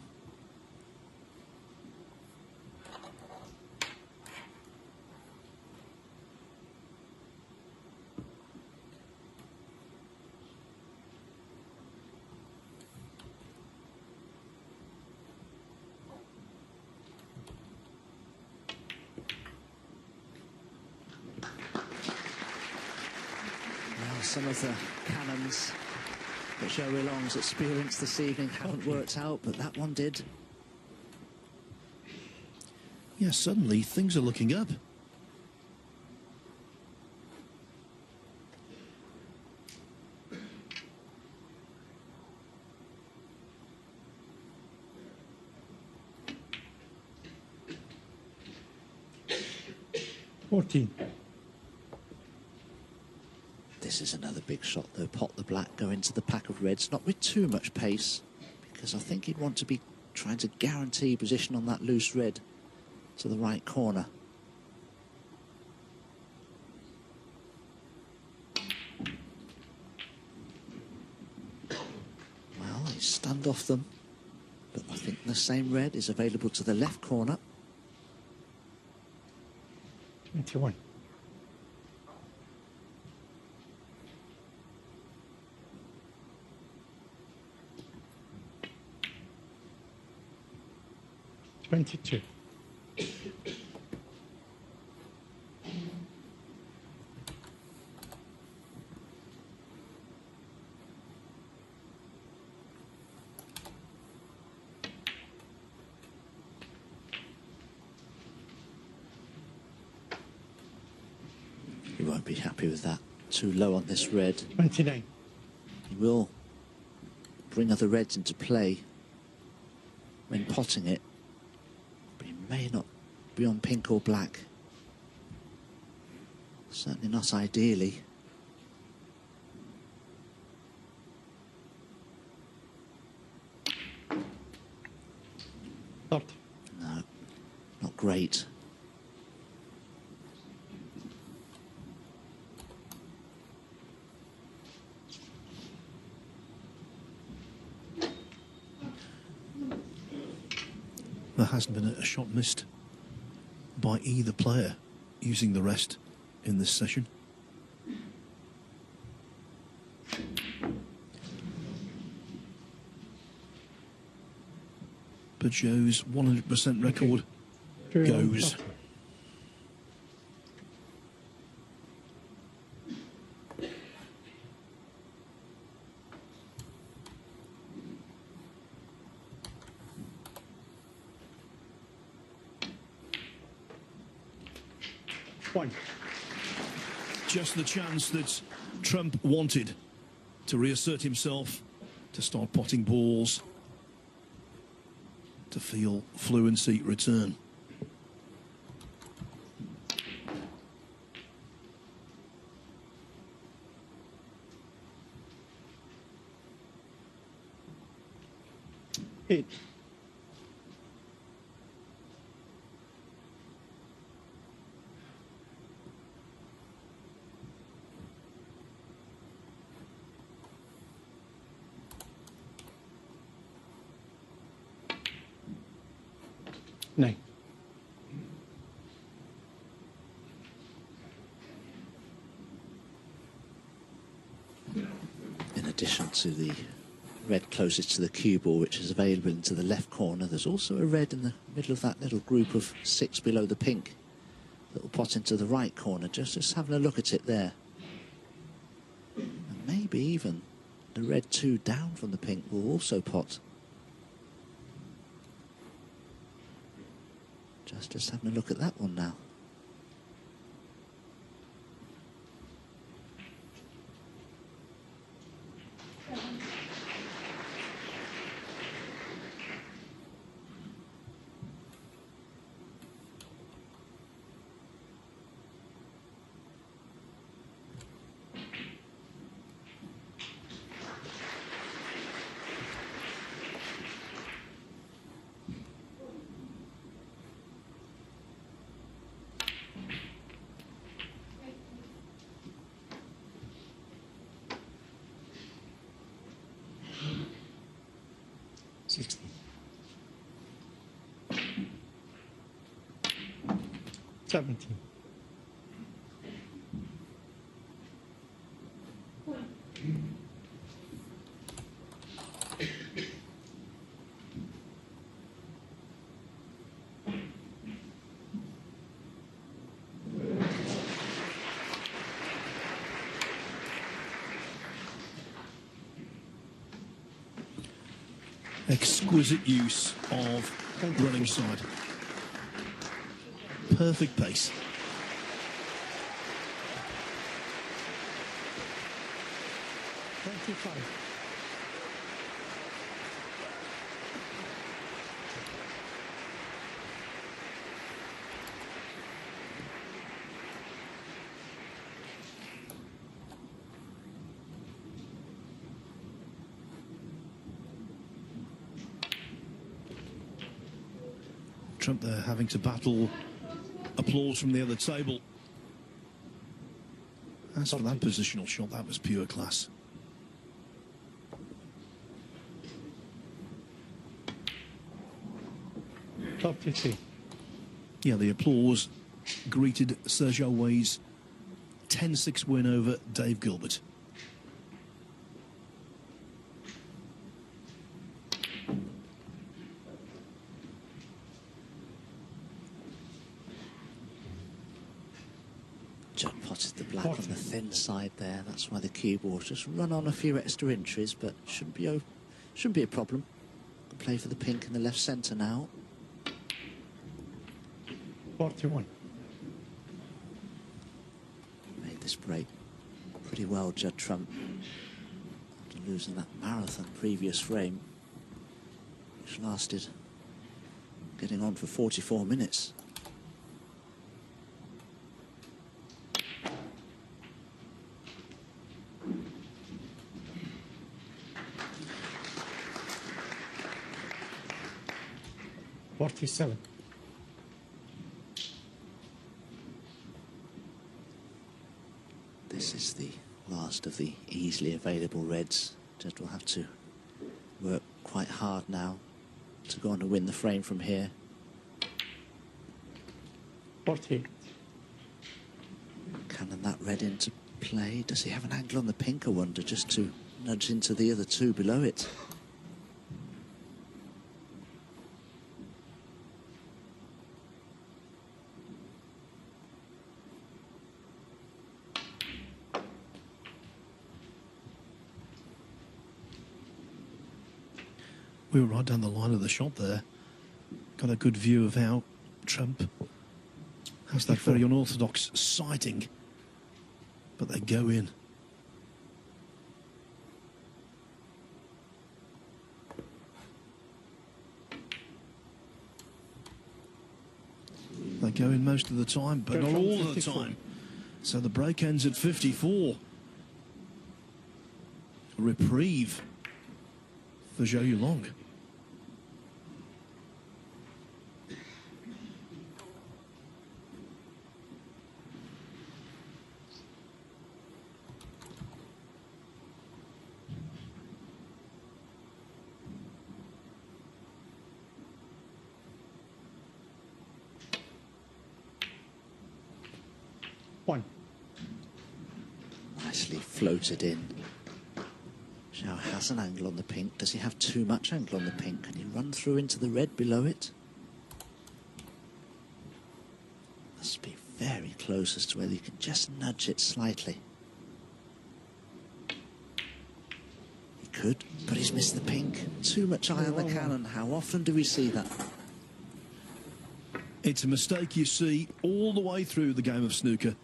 Some of the cannons that Zhou Yuelong's experienced this evening haven't worked out, but that one did. Yeah, suddenly things are looking up. This is another big shot though. Pot the black, go into the pack of reds, not with too much pace, because I think he'd want to be trying to guarantee position on that loose red to the right corner. Well, he's stunned off them, but I think the same red is available to the left corner. 21. $22. He won't be happy with that. Too low on this red. 29. He will bring other reds into play when potting it, but he may not be on pink or black. Certainly not ideally. Not. No, not great. There hasn't been a shot missed by either player using the rest in this session. But Zhou's 100% record goes. One. Just the chance that Trump wanted to reassert himself, to start potting balls, to feel fluency return. Eight. Nine. In addition to the red closest to the cue ball, which is available into the left corner, there's also a red in the middle of that little group of 6 below the pink that will pot into the right corner. Just having a look at it there. And maybe even the red 2 down from the pink will also pot. Just having a look at that one now. $17. Exquisite use of running side. perfect pace. Trump there having to battle applause from the other table. As for that positional shot, that was pure class. Top 50. Yeah, the applause greeted Sergio Wei's 10-6 win over Dave Gilbert. Judd potted the black on the thin side there. That's why the cue ball just run on a few extra inches, but shouldn't be a problem. Can play for the pink in the left centre now. 41. Made this break pretty well, Judd Trump, after losing that marathon previous frame, which lasted getting on for 44 minutes. This is the last of the easily available reds. Judd will have to work quite hard now to go on to win the frame from here. 40. Cannon that red into play. Does he have an angle on the pink, I wonder, just to nudge into the other two below it? We were right down the line of the shot there. Got a good view of how Trump has that very unorthodox sighting. But they go in. They go in most of the time, but not all of the time. So the break ends at 54. A reprieve for Zhou Yuelong. Nicely floated in. Zhou has an angle on the pink. Does he have too much angle on the pink? Can he run through into the red below it? Must be very close as to whether you can just nudge it slightly. He could, but he's missed the pink. Too much eye on the cannon. How often do we see that? It's a mistake you see all the way through the game of snooker,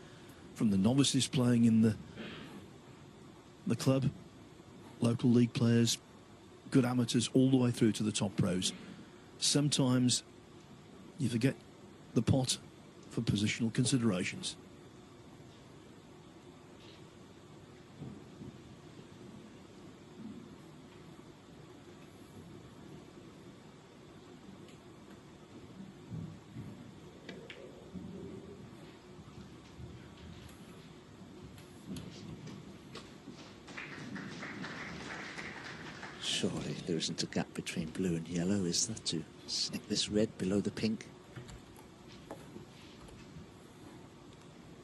from the novices playing in the club, local league players, good amateurs, all the way through to the top pros. Sometimes you forget the pot for positional considerations. Surely there isn't a gap between blue and yellow, is there, to snick this red below the pink?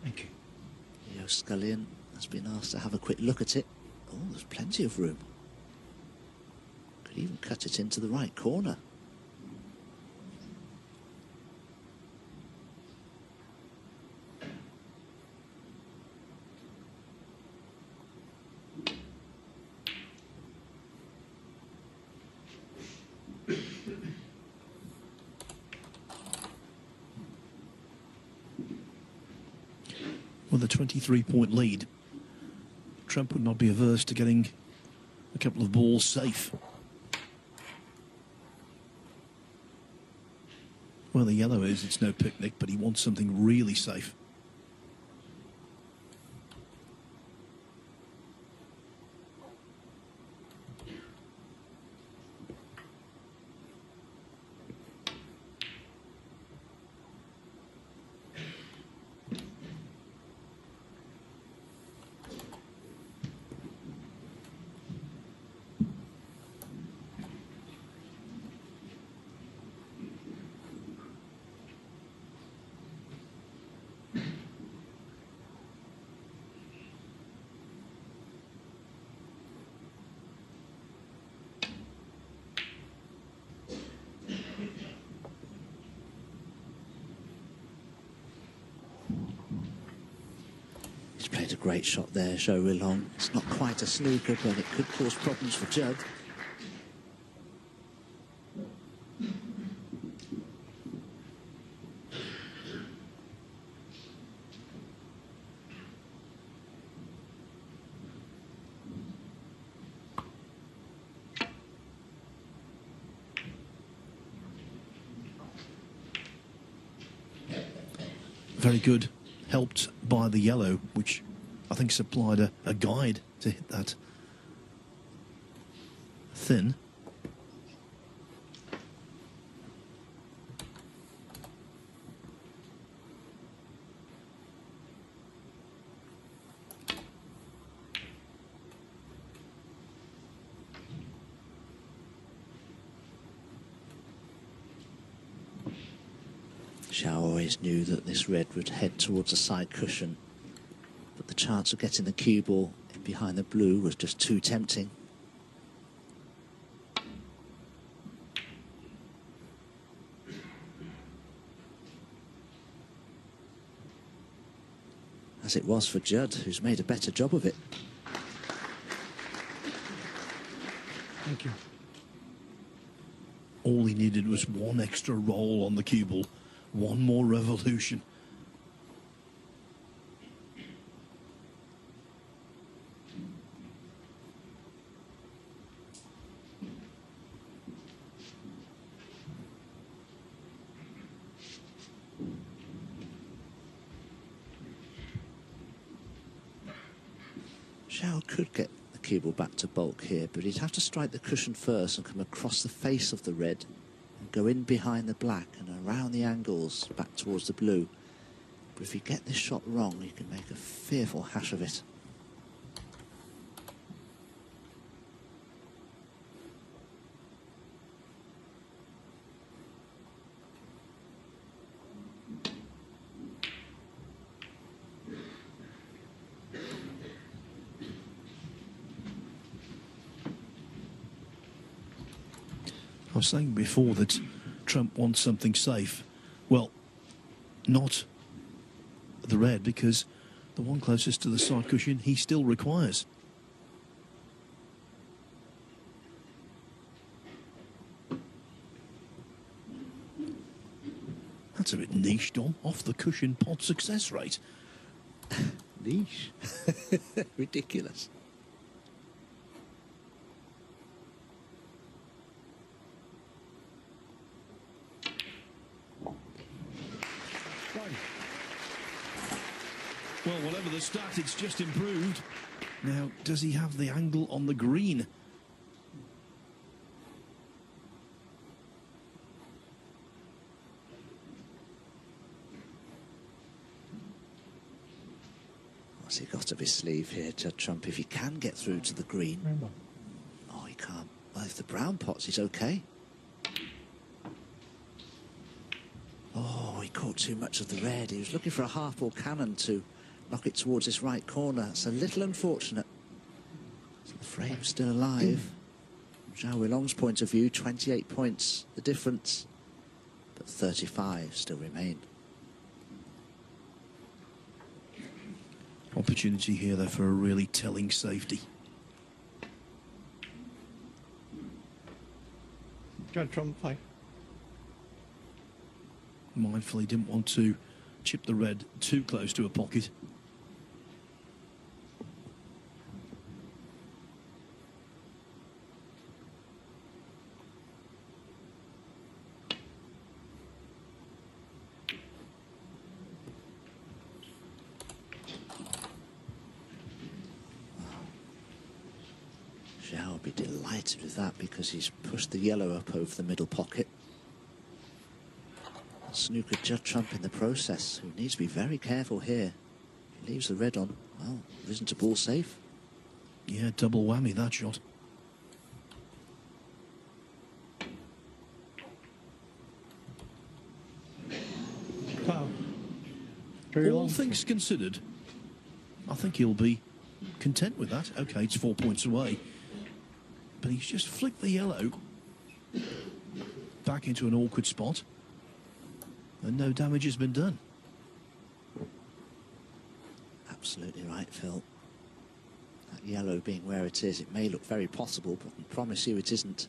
Thank you. Leo Scullion has been asked to have a quick look at it. Oh, there's plenty of room. Could even cut it into the right corner. with a 23-point lead. Trump would not be averse to getting a couple of balls safe. Well, the yellow is, it's no picnic, but he wants something really safe. He's played a great shot there, Zhou Yuelong. It's not quite a snooker, but it could cause problems for Judd. Very good, helped by the yellow, which I think supplied a guide to hit that thin. Zhou always knew that this red would head towards the side cushion, but the chance of getting the cue ball in behind the blue was just too tempting. As it was for Judd, who's made a better job of it. Thank you. All he needed was one extra roll on the cue ball, one more revolution. Zhou could get the cue ball back to bulk here, but he'd have to strike the cushion first and come across the face of the red and go in behind the black and around the angles back towards the blue. But if you get this shot wrong, you can make a fearful hash of it. I was saying before that Trump wants something safe. Well, not the red, because the one closest to the side cushion he still requires. That's a bit niche, Dom. Off the cushion pot success rate. Niche. Ridiculous. Well, whatever the stat, it's just improved. Now, does he have the angle on the green? What's he got up his sleeve here, Judd Trump, if he can get through to the green? Rainbow. Oh, he can't. Well, if the brown pots, he's okay. Oh, he caught too much of the red. He was looking for a half-ball cannon to knock it towards his right corner. It's a little unfortunate. So the frame's still alive. From Zhou Yuelong's point of view, 28 points the difference, but 35 still remain. Opportunity here, though, for a really telling safety. Judd Trump 5. Mindfully didn't want to chip the red too close to a pocket. Zhou will be delighted with that because he's pushed the yellow up over the middle pocket. Snooker Judd Trump in the process, who needs to be very careful here. If he leaves the red on, well, risen to ball safe. Yeah, double whammy, that shot. Foul. Very All long. things considered, I think he'll be content with that. Okay, it's 4 points away. But he's just flicked the yellow back into an awkward spot. And no damage has been done. Absolutely right, Phil. That yellow being where it is, it may look very possible, but I promise you it isn't.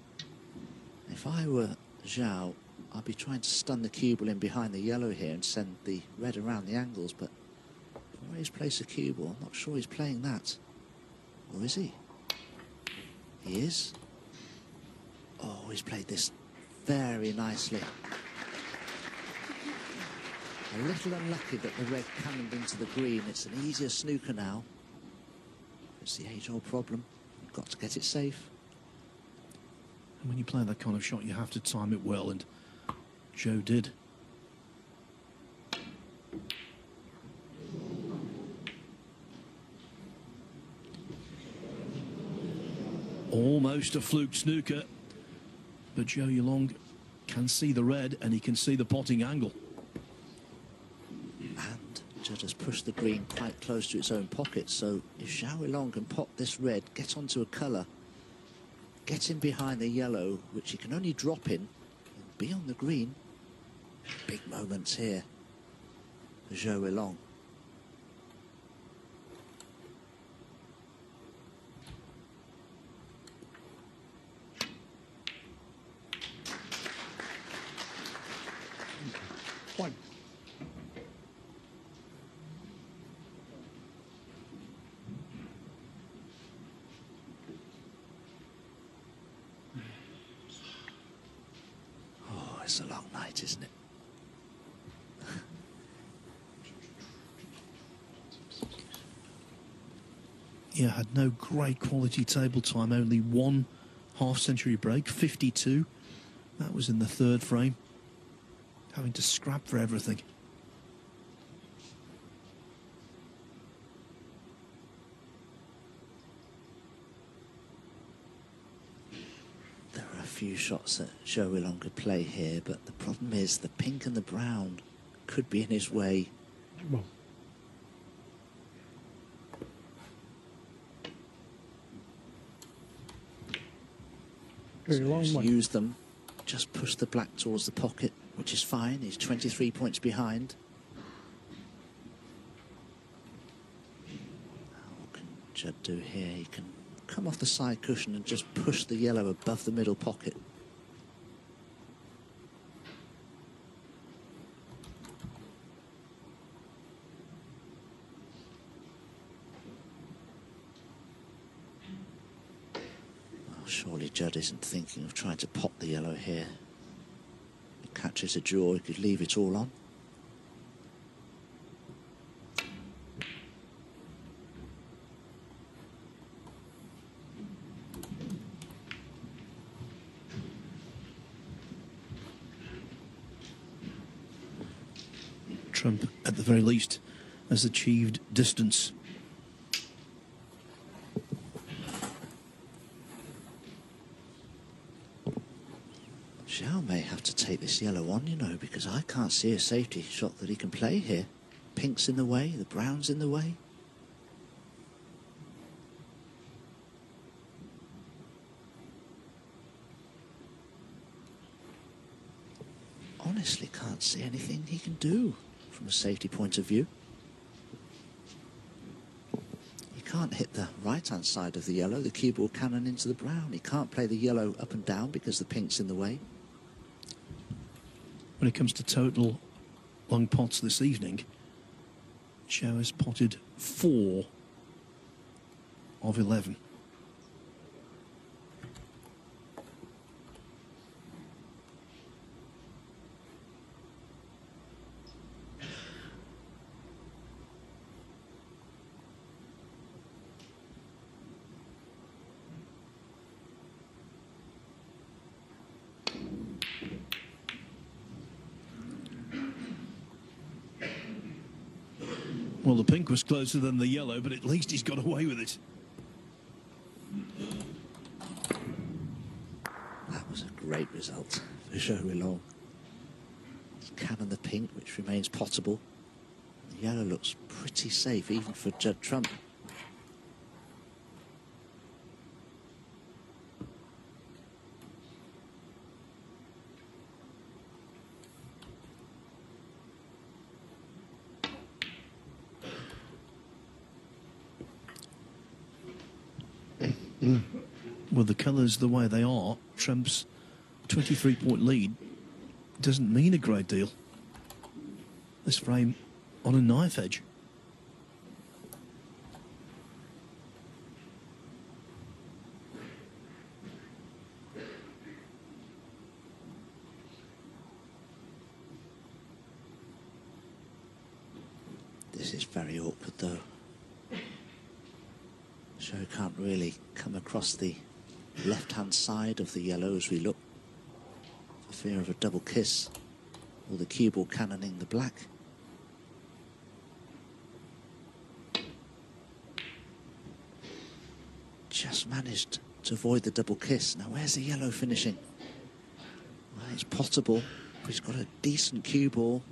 If I were Zhou, I'd be trying to stun the cue ball in behind the yellow here and send the red around the angles, but where he's placed the cue ball, I'm not sure he's playing that. Or is he? He is. Oh, he's played this very nicely. A little unlucky that the red cannoned into the green. It's an easier snooker now. It's the age-old problem. You've got to get it safe. And when you play that kind of shot, you have to time it well, and Zhou did. Almost a fluke snooker, but Zhou Yuelong can see the red and he can see the potting angle. And Judd has pushed the green quite close to its own pocket, so if Zhou Yuelong can pot this red, get onto a colour, get in behind the yellow, which he can only drop in, and be on the green. Big moments here for Zhou Yuelong. Point. Oh, it's a long night, isn't it? Yeah, had no great quality table time, only one half-century break, 52. That was in the third frame. Having to scrap for everything. There are a few shots that Zhou Yuelong could play here, but the problem is the pink and the brown could be in his way. Well, very long Just one. use them, just push the black towards the pocket, which is fine. He's 23 points behind. What can Judd do here? He can come off the side cushion and just push the yellow above the middle pocket. Well, surely Judd isn't thinking of trying to pop the yellow here. It catches a draw, he could leave it all on. Trump, at the very least, has achieved distance. Zhou may have to take this yellow on, you know, because I can't see a safety shot that he can play here. Pink's in the way, the brown's in the way. Honestly can't see anything he can do from a safety point of view. He can't hit the right-hand side of the yellow, the cue ball cannon into the brown. He can't play the yellow up and down because the pink's in the way. When it comes to total long pots this evening, Zhou has potted 4 of 11. Well, the pink was closer than the yellow, but at least he's got away with it. That was a great result for Zhou Yuelong. He's cannon the pink, which remains potable. The yellow looks pretty safe, even for Judd Trump. With the colours the way they are, Trump's 23-point lead doesn't mean a great deal. This frame on a knife edge. This is very awkward though. Zhou can't really come across the left-hand side of the yellow as we look, for fear of a double kiss, or the cue ball cannoning the black. Just managed to avoid the double kiss. Now where's the yellow finishing? Well, it's potable, but he's got a decent cue ball.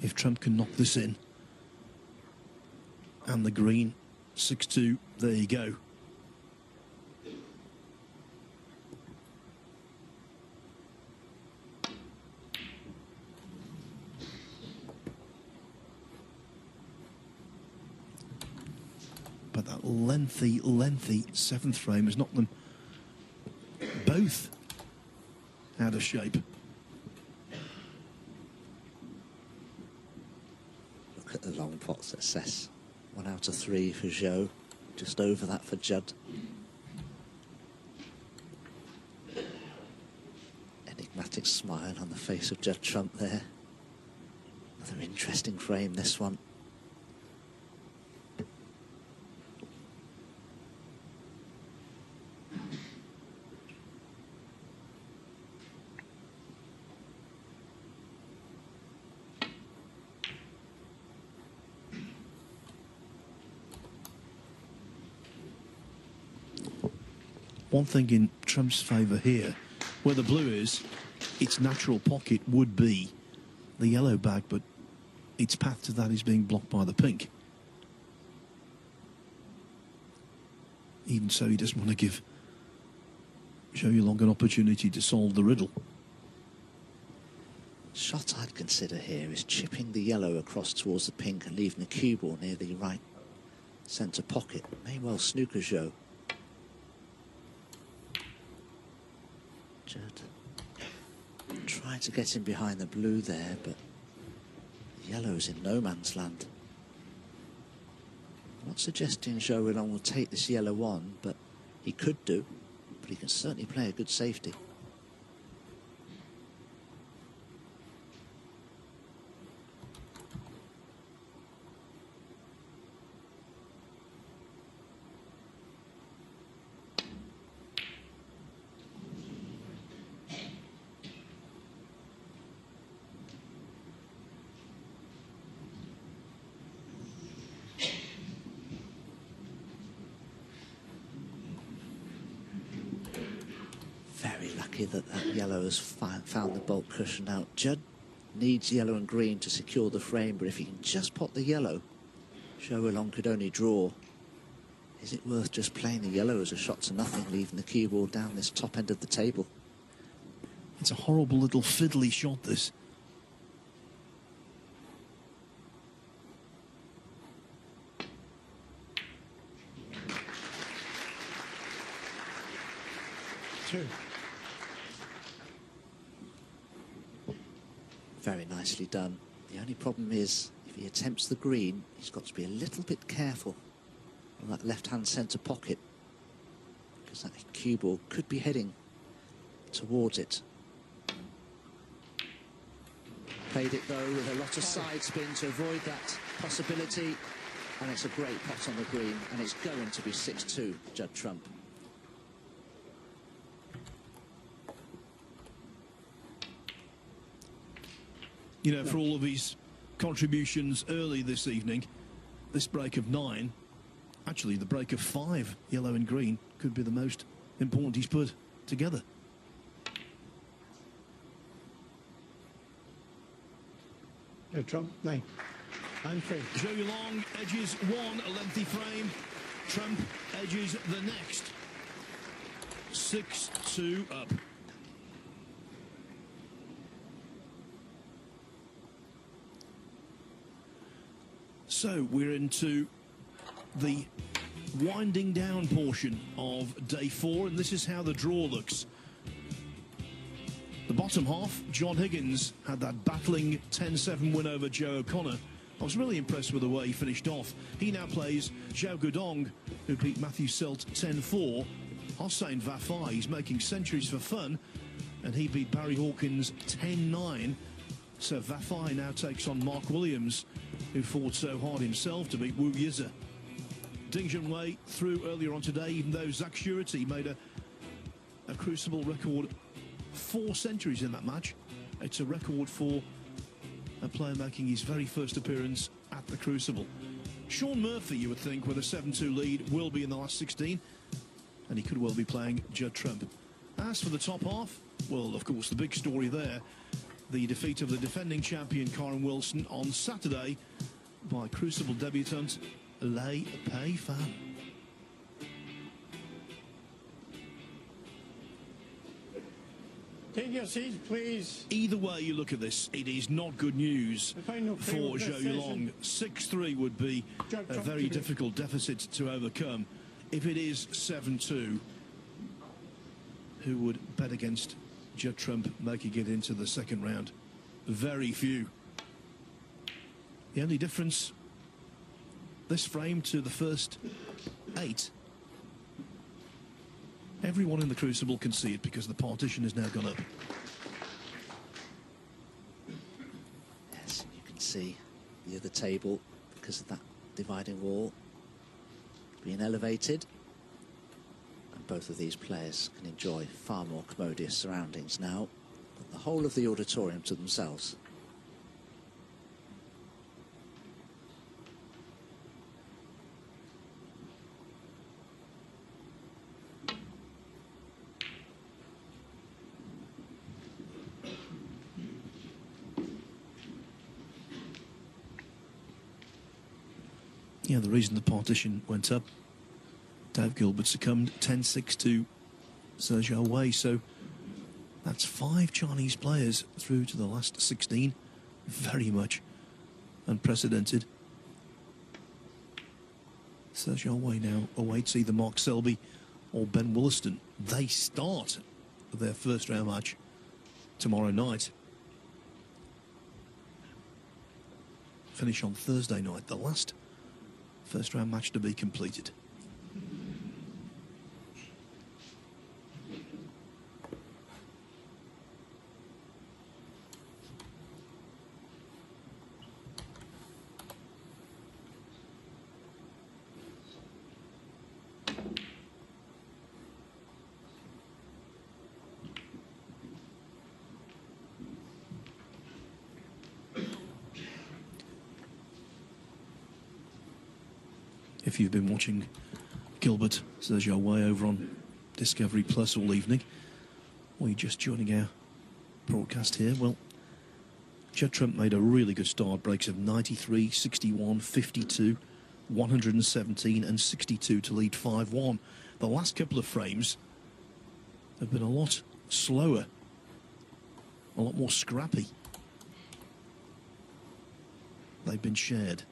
If Trump can knock this in, and the green 6-2, there you go. But that lengthy seventh frame has knocked them both out of shape. Look at the long pot success. 1 out of 3 for Zhou, just over that for Judd. Enigmatic smile on the face of Judd Trump there. Another interesting frame, this one. One thing in Trump's favour here, where the blue is, its natural pocket would be the yellow bag, but its path to that is being blocked by the pink. Even so, he doesn't want to give Zhou Yuelong an opportunity to solve the riddle. Shot I'd consider here is chipping the yellow across towards the pink and leaving the cue ball near the right centre pocket. May well snooker Zhou. Judd tried to get him behind the blue there, but the yellow's in no man's land. I'm not suggesting Zhou Yuelong will take this yellow on, but he could do. But he can certainly play a good safety. Very lucky that yellow has found the bulk cushion out. Judd needs yellow and green to secure the frame, but if he can just pot the yellow, Zhou Yuelong could only draw. Is it worth just playing the yellow as a shot to nothing, leaving the cue ball down this top end of the table? It's a horrible little fiddly shot, this. Two. Very nicely done. The only problem is, if he attempts the green, he's got to be a little bit careful on that left-hand centre pocket, because that cue ball could be heading towards it. Played it though with a lot of side spin to avoid that possibility, and it's a great pot on the green, and it's going to be 6-2, Judd Trump. you know, for all of his contributions early this evening. This break of 9, actually the break of 5, yellow and green, could be the most important he's put together. Trump, 9. And 3. Zhou Yuelong edges one, a lengthy frame. Trump edges the next. 6-2 up. So we're into the winding down portion of day 4, and this is how the draw looks. The bottom half, John Higgins had that battling 10-7 win over Joe O'Connor. I was really impressed with the way he finished off. He now plays Zhou Yuelong, who beat Matthew Selt 10-4. Hossein Vafai, he's making centuries for fun, and he beat Barry Hawkins 10-9. So Vafai now takes on Mark Williams, who fought so hard himself to beat Wu Yize. Ding Junhui through earlier on today, even though Zach Surety made a Crucible record 4 centuries in that match. It's a record for a player making his very first appearance at the Crucible. Sean Murphy, you would think, with a 7-2 lead, will be in the last 16, and he could well be playing Judd Trump. As for the top half, well, of course, the big story there, the defeat of the defending champion Karen Wilson on Saturday by Crucible debutant Lei Pei Fan. Take your seats, please. Either way you look at this, it is not good news The final for frame of this Zhou Yuelong. session. 6-3 would be Judd a Trump very today. difficult deficit to overcome. If it is 7-2, who would bet against Judd Trump making it into the second round? Very few. The only difference, this frame to the first 8, everyone in the Crucible can see it because the partition has now gone up. Yes, you can see the other table because of that dividing wall being elevated. And both of these players can enjoy far more commodious surroundings now. The whole of the auditorium to themselves. Yeah, the reason the partition went up, Dave Gilbert succumbed 10-6 to Zhou Wei, so that's 5 Chinese players through to the last 16. Very much unprecedented. Zhou Wei now awaits either Mark Selby or Ben Wollaston. They start their first round match tomorrow night. Finish on Thursday night, the last first round match to be completed. If you've been watching Gilbert Zhou Wei over on Discovery Plus all evening, or you're just joining our broadcast here, well, Judd Trump made a really good start. Breaks of 93, 61, 52, 117 and 62 to lead 5-1. The last couple of frames have been a lot slower, a lot more scrappy. They've been shared.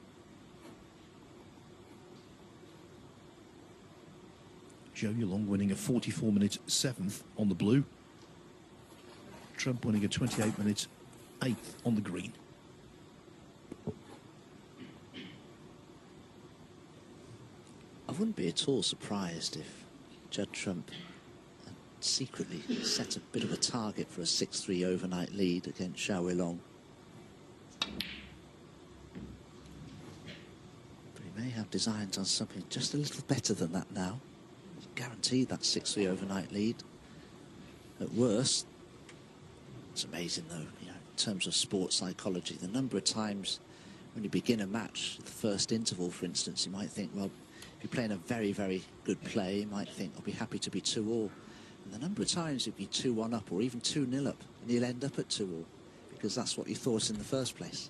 Zhou Yuelong winning a 44-minute 7th on the blue. Trump winning a 28-minute 8th on the green. I wouldn't be at all surprised if Judd Trump had secretly set a bit of a target for a 6-3 overnight lead against Zhou Yuelong. But he may have designs on something just a little better than that now. Guaranteed that 6-3 overnight lead. At worst, it's amazing though, you know, terms of sports psychology. The number of times when you begin a match, the first interval, for instance, you might think, well, if you're playing a very, very good play, you might think, I'll be happy to be 2-2. And the number of times you'll be 2-1 up or even 2-0 up, and you'll end up at 2-2 because that's what you thought in the first place.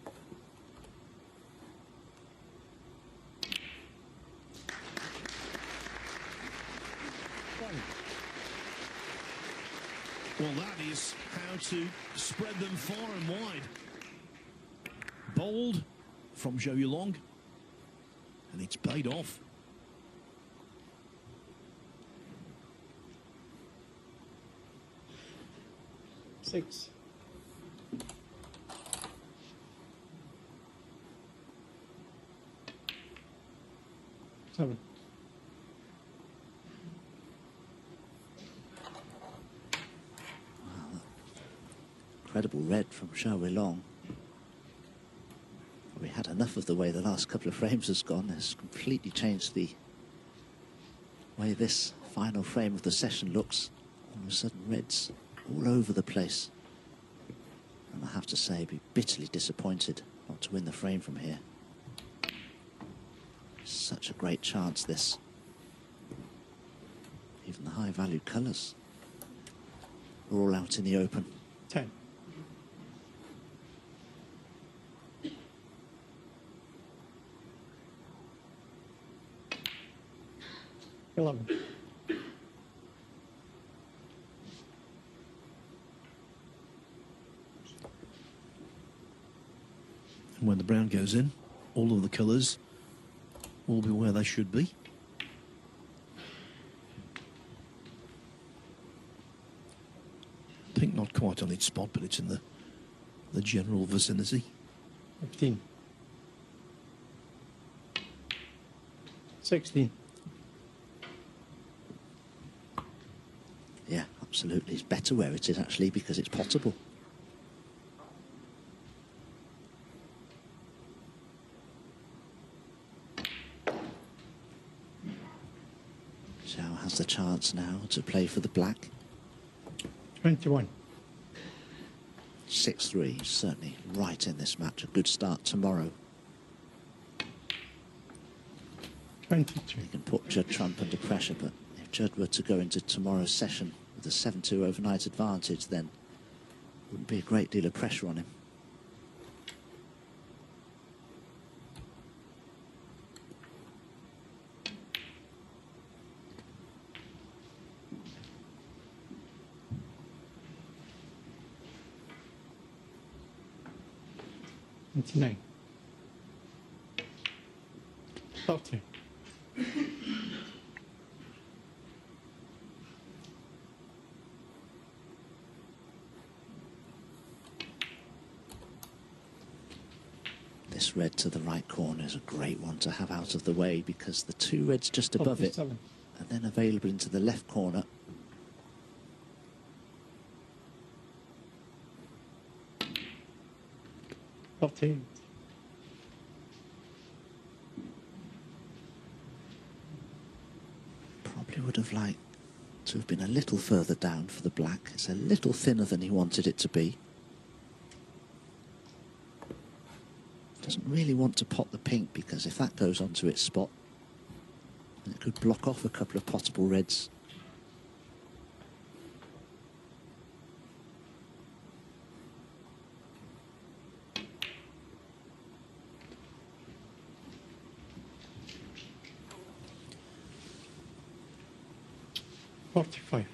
Well, that is how to spread them far and wide. Bold from Zhou Yuelong, and it's paid off. Six. Seven. Incredible red from Zhou Yuelong. We had enough of the way the last couple of frames has gone. It's completely changed the way this final frame of the session looks. All of a sudden, reds all over the place. And I have to say, be bitterly disappointed not to win the frame from here. Such a great chance, this. Even the high-value colours are all out in the open. 10. $11. And when the brown goes in, all of the colours will be where they should be. Pink not quite on its spot, but it's in the general vicinity. 15. 16. Yeah, absolutely. It's better where it is, actually, because it's potable. Zhou has the chance now to play for the black. 21. 6-3, certainly right in this match. A good start tomorrow. 22. He can put Judd Trump under pressure, but if Judd were to go into tomorrow's session with a 7-2 overnight advantage, then there wouldn't be a great deal of pressure on him. $29. 30. This red to the right corner is a great one to have out of the way, because the two reds just above it 47. are then available into the left corner. $38. Probably would have liked to have been a little further down for the black. It's a little thinner than he wanted it to be. Doesn't really want to pot the pink, because if that goes onto its spot, it could block off a couple of potable reds. $45.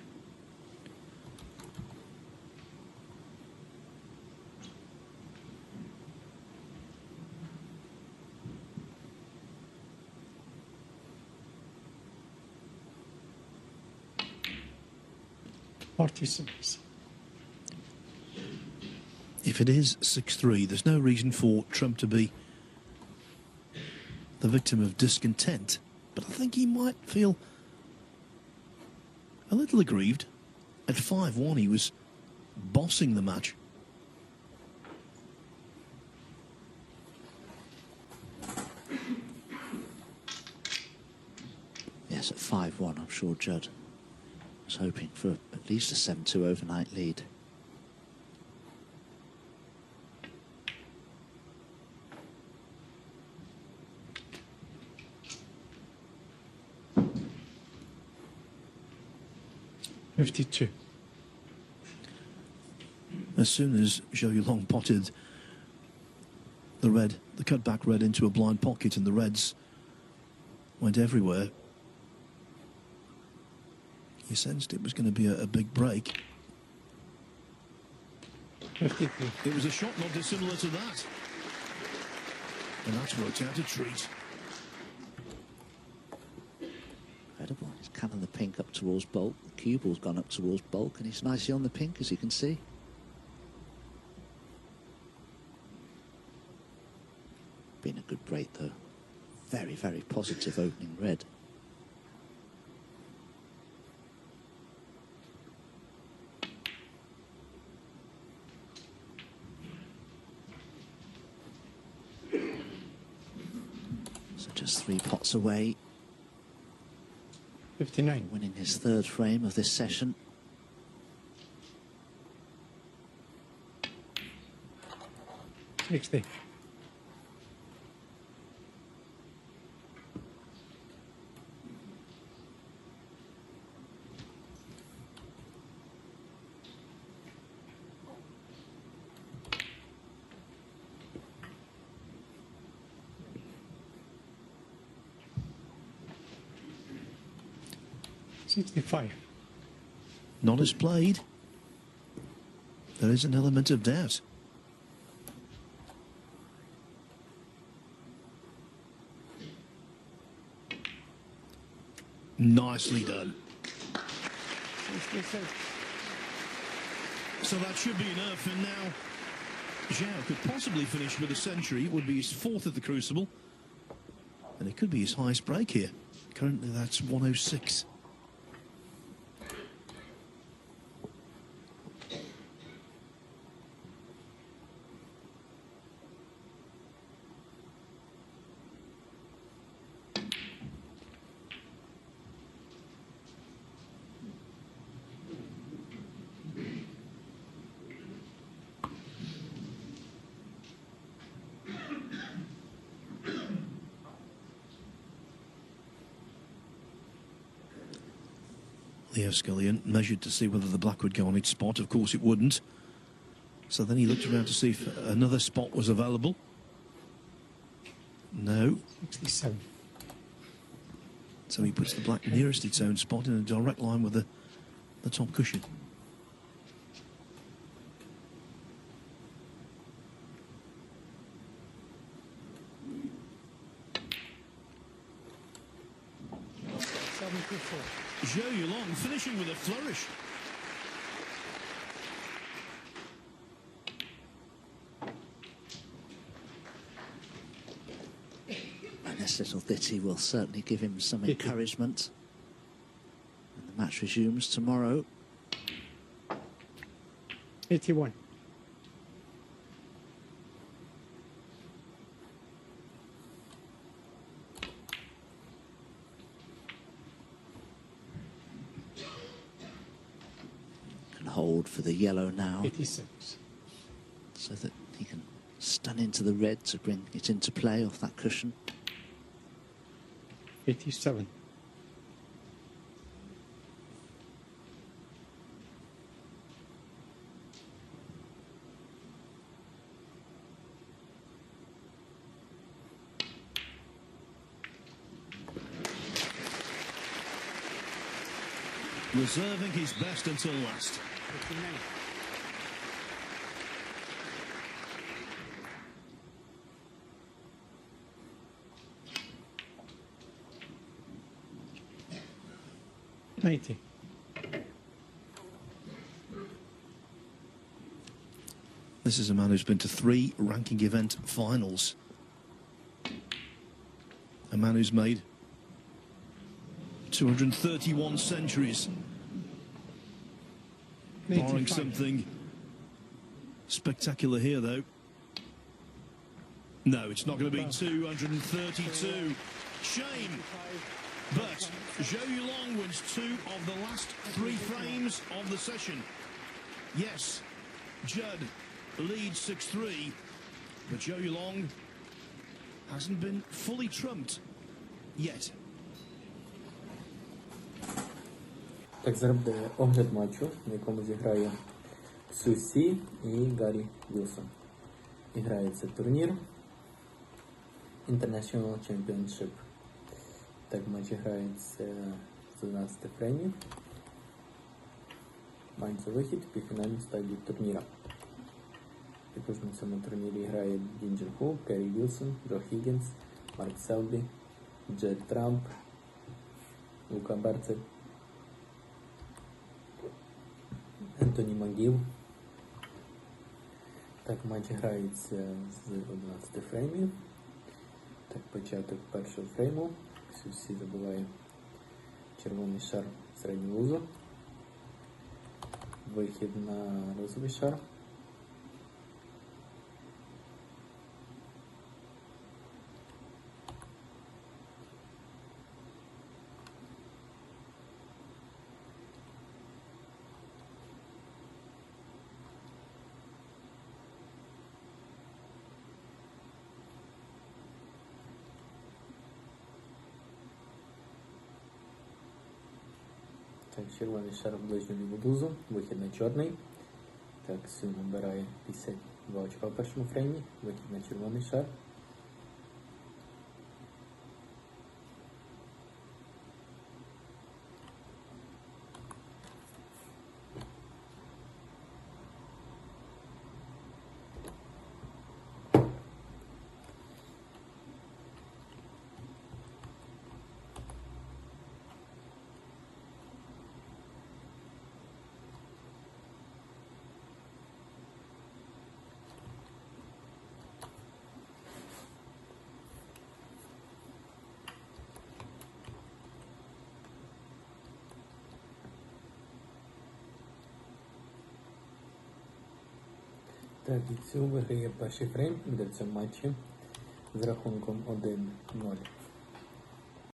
$46. If it is 6-3, there's no reason for Trump to be the victim of discontent, but I think he might feel a little aggrieved. At 5-1, he was bossing the match. Yes, at 5-1, I'm sure Judd was hoping for at least a 7-2 overnight lead. 52. As soon as Zhou Yuelong potted the cutback red into a blind pocket, and the reds went everywhere, you sensed it was going to be a big break. 53. It was a shot not dissimilar to that. And that's worked out a treat. Incredible. He's cannon the pink up towards bulk. The cue ball's gone up towards bulk, and he's nicely on the pink, as you can see. Been a good break, though. Very, very positive opening red. So just 3 pots away. 59. Winning his 3rd frame of this session. $60. $65. Not as played. There is an element of doubt. Nicely done. 66. So that should be enough, and now Zhou could possibly finish with a century. It would be his 4th at the Crucible, and it could be his highest break here. Currently that's 106. Leo Scullion measured to see whether the black would go on its spot. Of course it wouldn't. So then he looked around to see if another spot was available. No. 67. So he puts the black nearest its own spot in a direct line with the top cushion. Zhou Yuelong finishing with a flourish. And this little ditty will certainly give him some encouragement. And the match resumes tomorrow. 81. Hold for the yellow now, 86. so that he can stun into the red to bring it into play off that cushion. 87. Reserving his best until last. 59. $90. This is a man who's been to 3 ranking event finals. A man who's made 231 centuries. Barring something spectacular here, though. No, it's not going to be 232. Shame. But Zhou Yuelong wins 2 of the last 3 frames of the session. Yes, Judd leads 6-3, but Zhou Yuelong hasn't been fully trumped yet. Так, зараз буде огляд матчу, на якому зіграє Су Сі і Гаррі Вілсон. І грається турнір International Championship. Так, матч грається з 12 фреймів. Мається вихід в півфінальну стадію турніра. Також на цьому турнірі грає Дін Джун Ху, Керрі Вілсон, Джо Хіггінс, Марк Селбі, Джед Трамп, Лука Берцель, Ентоні Магіл. Так, матч грається з 11 фреймів. Так, початок першого фрейму. Су Сі забиває червоний шар середню лузу. Вихід на розовий шар. Так, червоний шар в ближню ліву лузу, вихід на чорний. Так, Сю набирає 52 очка в першому фреймі, вихід на червоний шар. Так, і Сю виграє перший фрейм, де в цьому матчі з рахунком 1-0.